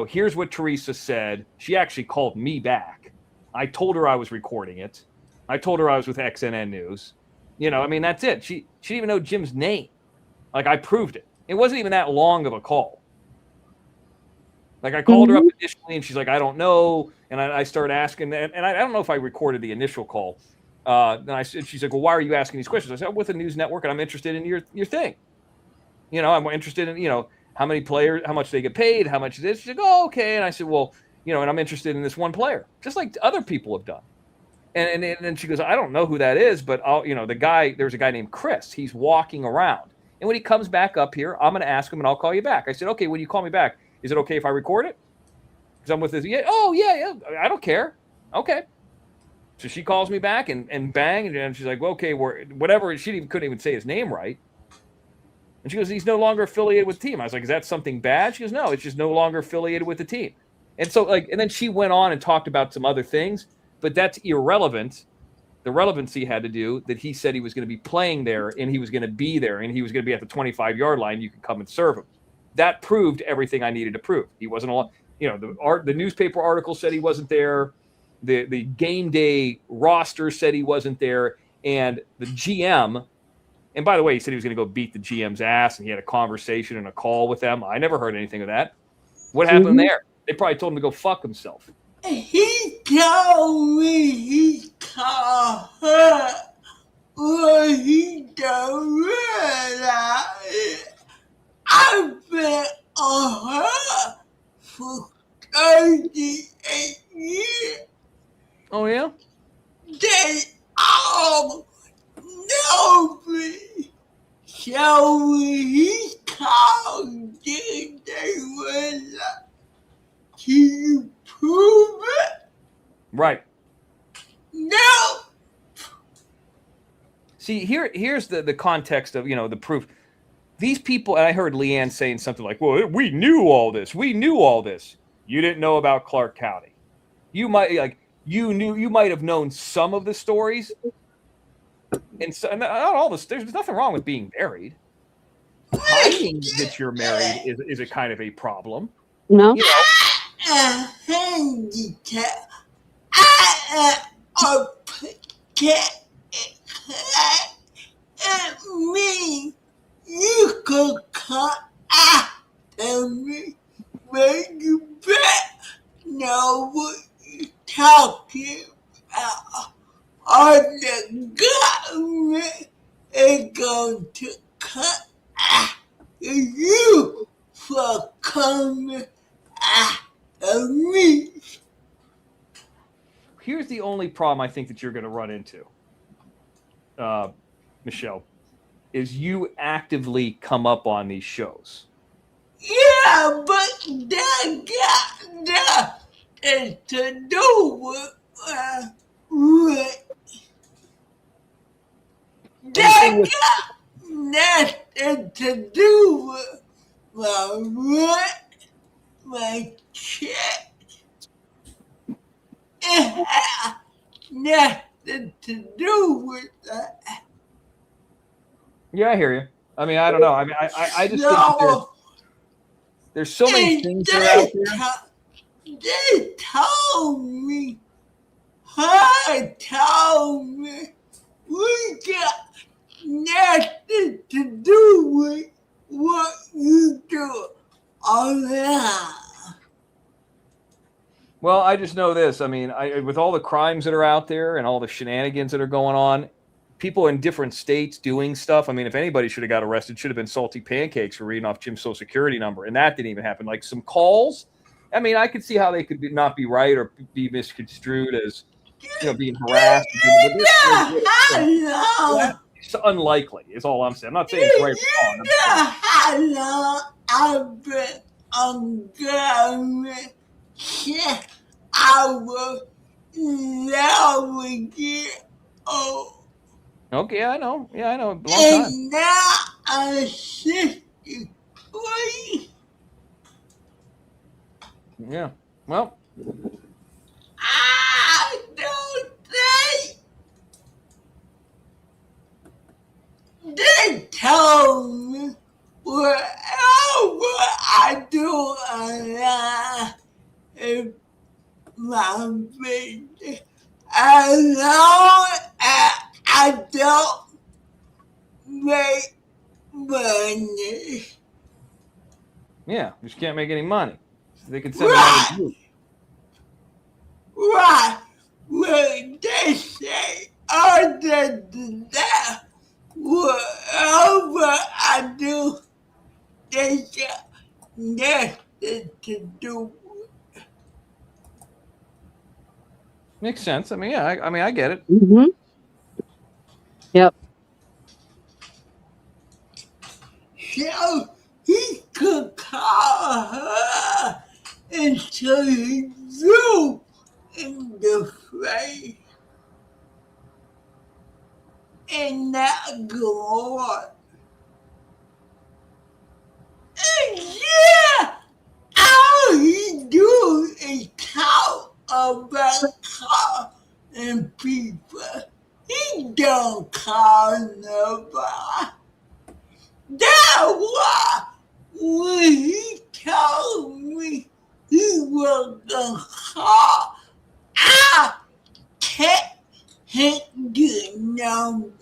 Here's what Teresa said. She actually called me back. I told her I was recording it. I told her I was with XNN News. That's it. She didn't even know Jim's name. Like, I proved it. It wasn't even that long of a call. Like, I called her up initially, and she's like, I don't know. And I started asking, and I don't know if I recorded the initial call. Then she's like, well, why are you asking these questions? I said, I'm with a news network, and I'm interested in your thing. I'm interested in, how many players, how much they get paid, how much is this. She's like, oh, okay. And I said, well, and I'm interested in this one player, just like other people have done. And then she goes, I don't know who that is, but there's a guy named Chris. He's walking around. And when he comes back up here, I'm going to ask him, and I'll call you back. I said, okay, when you call me back, is it okay if I record it? Because I'm with this. Yeah. Oh, yeah. I don't care. Okay. So she calls me back and bang. And she's like, well, okay, whatever. She couldn't even say his name right. And she goes, he's no longer affiliated with the team. I was like, is that something bad? She goes, no, it's just no longer affiliated with the team. And so and then she went on and talked about some other things, but that's irrelevant. The relevancy had to do that he said he was going to be playing there and he was going to be there and he was going to be at the 25-yard line. You could come and serve him. That proved everything I needed to prove. He wasn't alone. The newspaper article said he wasn't there. The game day roster said he wasn't there. And the GM, and by the way, he said he was going to go beat the GM's ass and he had a conversation and a call with them. I never heard anything of that. What happened there? They probably told him to go fuck himself. He told me he called her, but he don't realize I've been on her for 38 years. Oh, yeah? They all know me. So when he called, did they realize? Can you prove it? Right. No. See, here's the context of, the proof. These people, and I heard Leanne saying something like, well, we knew all this. We knew all this. You didn't know about Clark County. You might have known some of the stories. And so, and not all this, there's nothing wrong with being married. Hiding that you're married is a kind of a problem. No. A handicap. I am a cat. It means you could come after me, but you better know what you're talking about. Or the government is going to cut after you for coming after me. Here's the only problem I think that you're going to run into, Michelle, is you actively come up on these shows. Yeah, but that got nothing to do with that got nothing to do with my rent, my check. It had nothing to do with that. Yeah, I hear you. I mean, I don't know. I mean, I just think that there's so many things that are out there. They told me, I told me, we got nothing to do with what you do online. Well, I just know this. I mean, with all the crimes that are out there and all the shenanigans that are going on, people in different states doing stuff. I mean, if anybody should have got arrested, it should have been Salty Pancakes for reading off Jim's social security number. And that didn't even happen. Like some calls. I mean, I could see how they could not be right or be misconstrued as, being harassed. It's unlikely is all I'm saying. I'm not saying it's right or wrong. How long I've been on government since I was 11 years old. Okay, I know. Yeah, I know. A long And time. now I'm 63. Yeah. Well, I don't think they told me whatever I do online is my business. As long as I don't make money. yeah, you just can't make any money. They can send another group. Right. When they say other than that, whatever I do, they got nothing to do with. Makes sense. I mean, yeah. I get it. Mm-hmm. Yep. So he could call her until he threw in the face. And not go on. And yeah, all he do is talk about calling people. He don't call nobody. That's why when he told me he was gonna call, I kept him the number.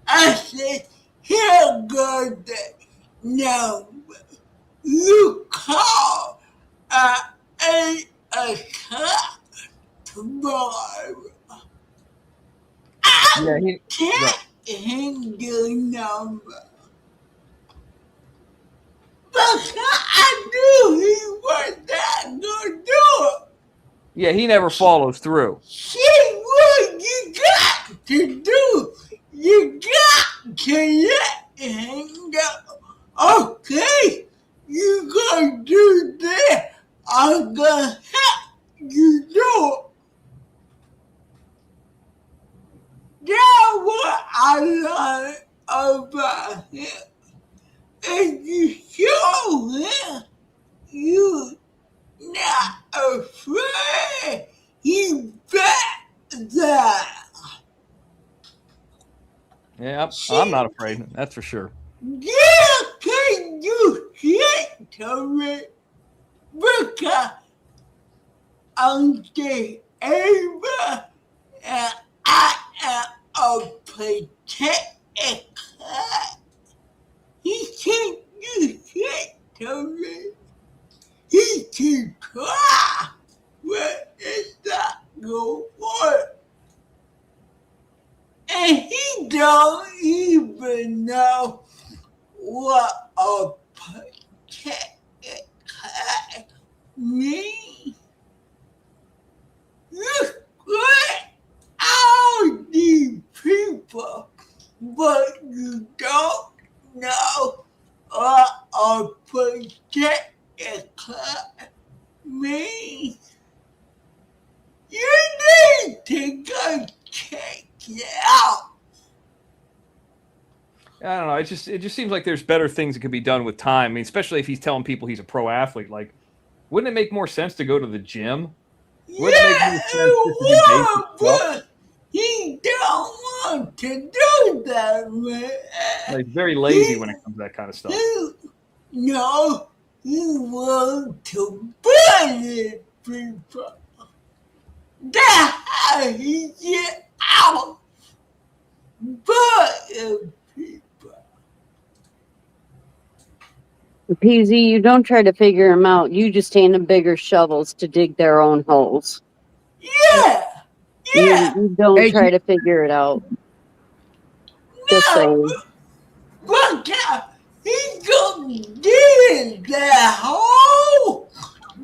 I said, here goes the number. You call at 8 o'clock tomorrow. I kept him the number. Because I knew he was not going to do it. Yeah, he never follows through. See what you got to do. You got to let him go. Okay, you gonna do that. I'm gonna help you do it. That's what I I like about him is you show him you not afraid. You bet that. Yeah, I'm not afraid. That's for sure. Yeah, can you get to me? Because I'm the able and I am a protector. He can you get to me? He can try, but it's not gonna work. And he don't even know what a protector means. You great all these people, but you don't know what a protector means. You need to go check it out. I don't know. It just seems like there's better things that could be done with time. I mean, especially if he's telling people he's a pro athlete. Like, wouldn't it make more sense to go to the gym? Wouldn't it make more sense just to do basic stuff? But he don't want to do that, man. Like, very lazy when it comes to that kind of stuff. No, he wants to bully people. That's how he get out. Bully people. PZ, you don't try to figure them out. You just hand them bigger shovels to dig their own holes. Yeah. Yeah. You don't Hey, try to figure it out. Just No. saying. Look out. He's gonna get in that hole.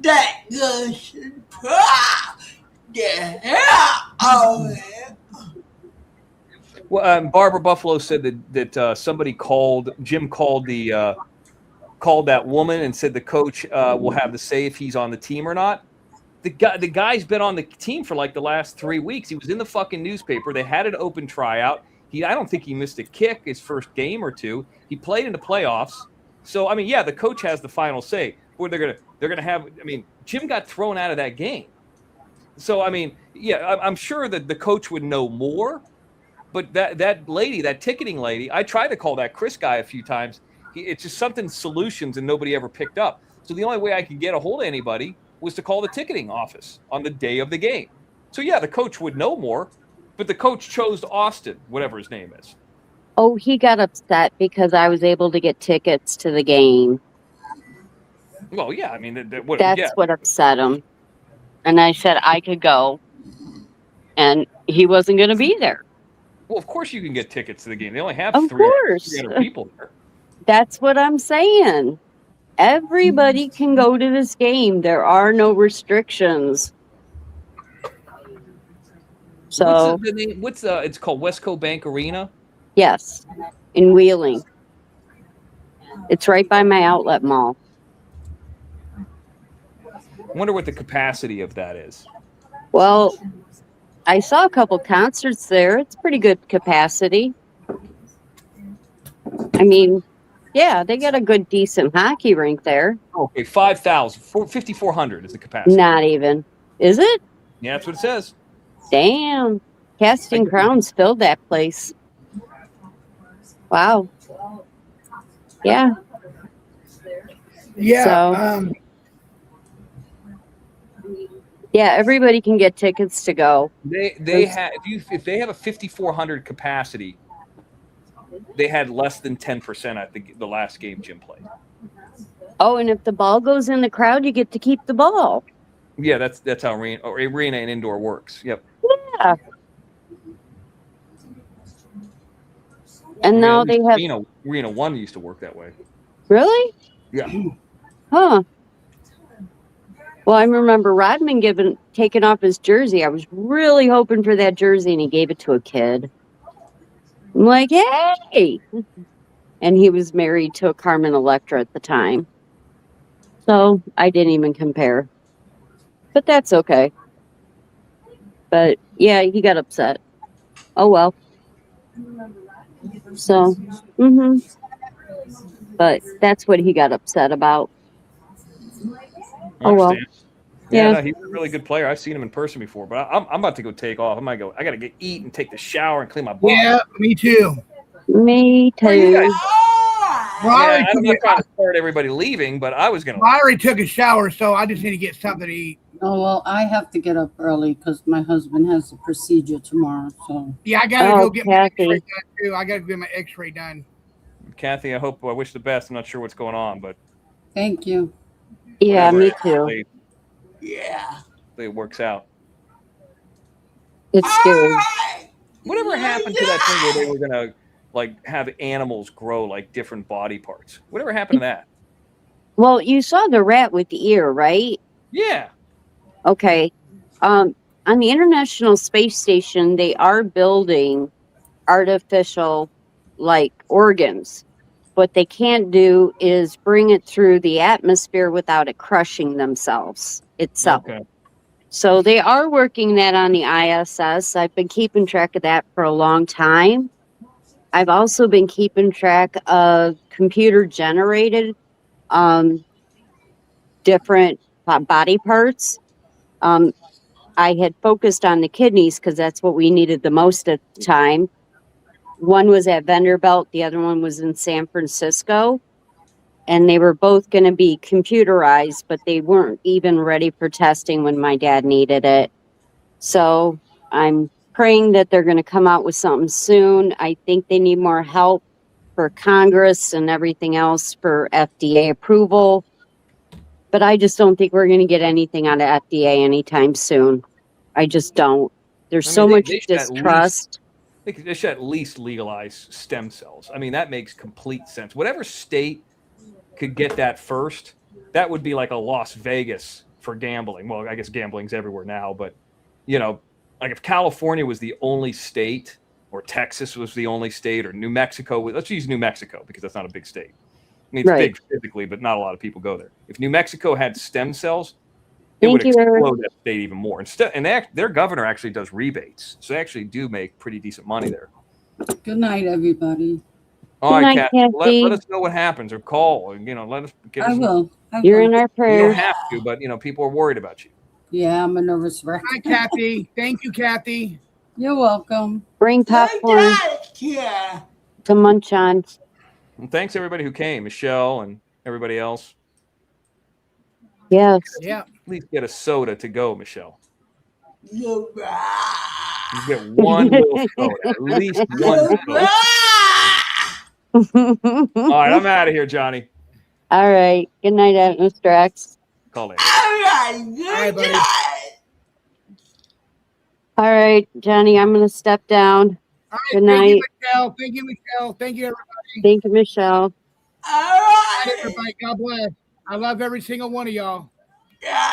That gonna surprise the hell out of him. Well, Barbara Buffalo said that somebody Jim called that woman and said the coach will have to say if he's on the team or not. The guy's been on the team for like the last 3 weeks. He was in the fucking newspaper. They had an open tryout. I don't think he missed a kick his first game or two. He played in the playoffs. So I mean, yeah, the coach has the final say. Or they're gonna have. I mean, Jim got thrown out of that game. So I mean, yeah, I'm sure that the coach would know more. But that lady, that ticketing lady, I tried to call that Chris guy a few times. It's just something solutions and nobody ever picked up. So the only way I could get a hold of anybody was to call the ticketing office on the day of the game. So yeah, the coach would know more, but the coach chose Austin, whatever his name is. Oh, he got upset because I was able to get tickets to the game. Well, yeah, I mean, That's what upset him. And I said I could go, and he wasn't going to be there. Well, of course you can get tickets to the game. They only have Of 300 people there. That's what I'm saying. Everybody can go to this game. There are no restrictions. So What's the name? It's called Westco Bank Arena? yes, in Wheeling. It's right by my outlet mall. I wonder what the capacity of that is. Well, I saw a couple concerts there. It's pretty good capacity. I mean, yeah, they got a good, decent hockey rink there. Okay, 5,000. 5,400 is the capacity. Not even. Is it? Yeah, that's what it says. Damn. Casting Crowns filled that place. Wow. Yeah. Yeah. So- Yeah, everybody can get tickets to go. They had if they have a 5,400 capacity, they had less than 10% at the last game Jim played. Oh, and if the ball goes in the crowd, you get to keep the ball. Yeah, that's how arena and indoor works. Yep. Yeah. And now they have Arena 1 used to work that way. really? Yeah. Huh. Well, I remember Rodman taking off his jersey. I was really hoping for that jersey, and he gave it to a kid. I'm like, hey! And he was married to a Carmen Electra at the time. So I didn't even compare. But that's okay. But yeah, he got upset. Oh well. So, but that's what he got upset about. I Oh, well. understand. Yeah, Yeah. no, he's a really good player. I've seen him in person before, but I'm about to go take off. I got to get eat and take the shower and clean my butt. Yeah, me too. Me Well, you guys, too. Well, I yeah, already I'm took not it- trying to start everybody leaving, but I was gonna. I already took a shower, so I just need to get something to eat. Oh, well, I have to get up early because my husband has a procedure tomorrow. So, Yeah, I gotta Oh, go get my Kathy. X-ray done too. I gotta get my X-ray done. Kathy, I wish the best. I'm not sure what's going on, but thank you. Yeah, whatever, me too. hopefully Yeah. it works out. It's scary. Whatever happened to that thing where they were gonna like have animals grow like different body parts? Whatever happened to that? Well, you saw the rat with the ear, right? Yeah. Okay. On the International Space Station, they are building artificial like organs. What they can't do is bring it through the atmosphere without it crushing themselves itself. Okay. So they are working that on the ISS. I've been keeping track of that for a long time. I've also been keeping track of computer generated different body parts. I had focused on the kidneys because that's what we needed the most at the time. One was at Vanderbilt, the other one was in San Francisco. And they were both going to be computerized, but they weren't even ready for testing when my dad needed it. So I'm praying that they're going to come out with something soon. I think they need more help for Congress and everything else for FDA approval. But I just don't think we're going to get anything out of FDA anytime soon. I just don't. There's so much they should at least- distrust. They should at least legalize stem cells. I mean, that makes complete sense. Whatever state could get that first, that would be like a Las Vegas for gambling. Well, I guess gambling's everywhere now, but like if California was the only state, or Texas was the only state, or New Mexico, let's use New Mexico because that's not a big state. I mean, it's Right. big physically, but not a lot of people go there. If New Mexico had stem cells, it Thank would you, Eric. explode that state even more. And their governor actually does rebates, so they actually do make pretty decent money there. Good night, everybody. All right, night, Kathy, Kathy. let us know what happens, or call, and let us get us. I will. You're in our You prayers. don't have to, but people are worried about you. Yeah, I'm a nervous wreck. Hi, Kathy. Thank you, Kathy. You're welcome. Bring popcorn Yeah. to munch on. And thanks everybody who came, Michelle and everybody else. Yes. Yeah. At least get a soda to go, Michelle. You're right. You get one little soda, at least one soda. All right, I'm out of here, Johnny. All right. Good night, Mr. X. Call it. All right. Good Bye, buddy. night. All right, Johnny, I'm going to step down. All right. Good Thank night. you, Michelle. Thank you, Michelle. Thank you, everybody. Thank you, Michelle. All right. Everybody, God bless. I love every single one of y'all. Yeah.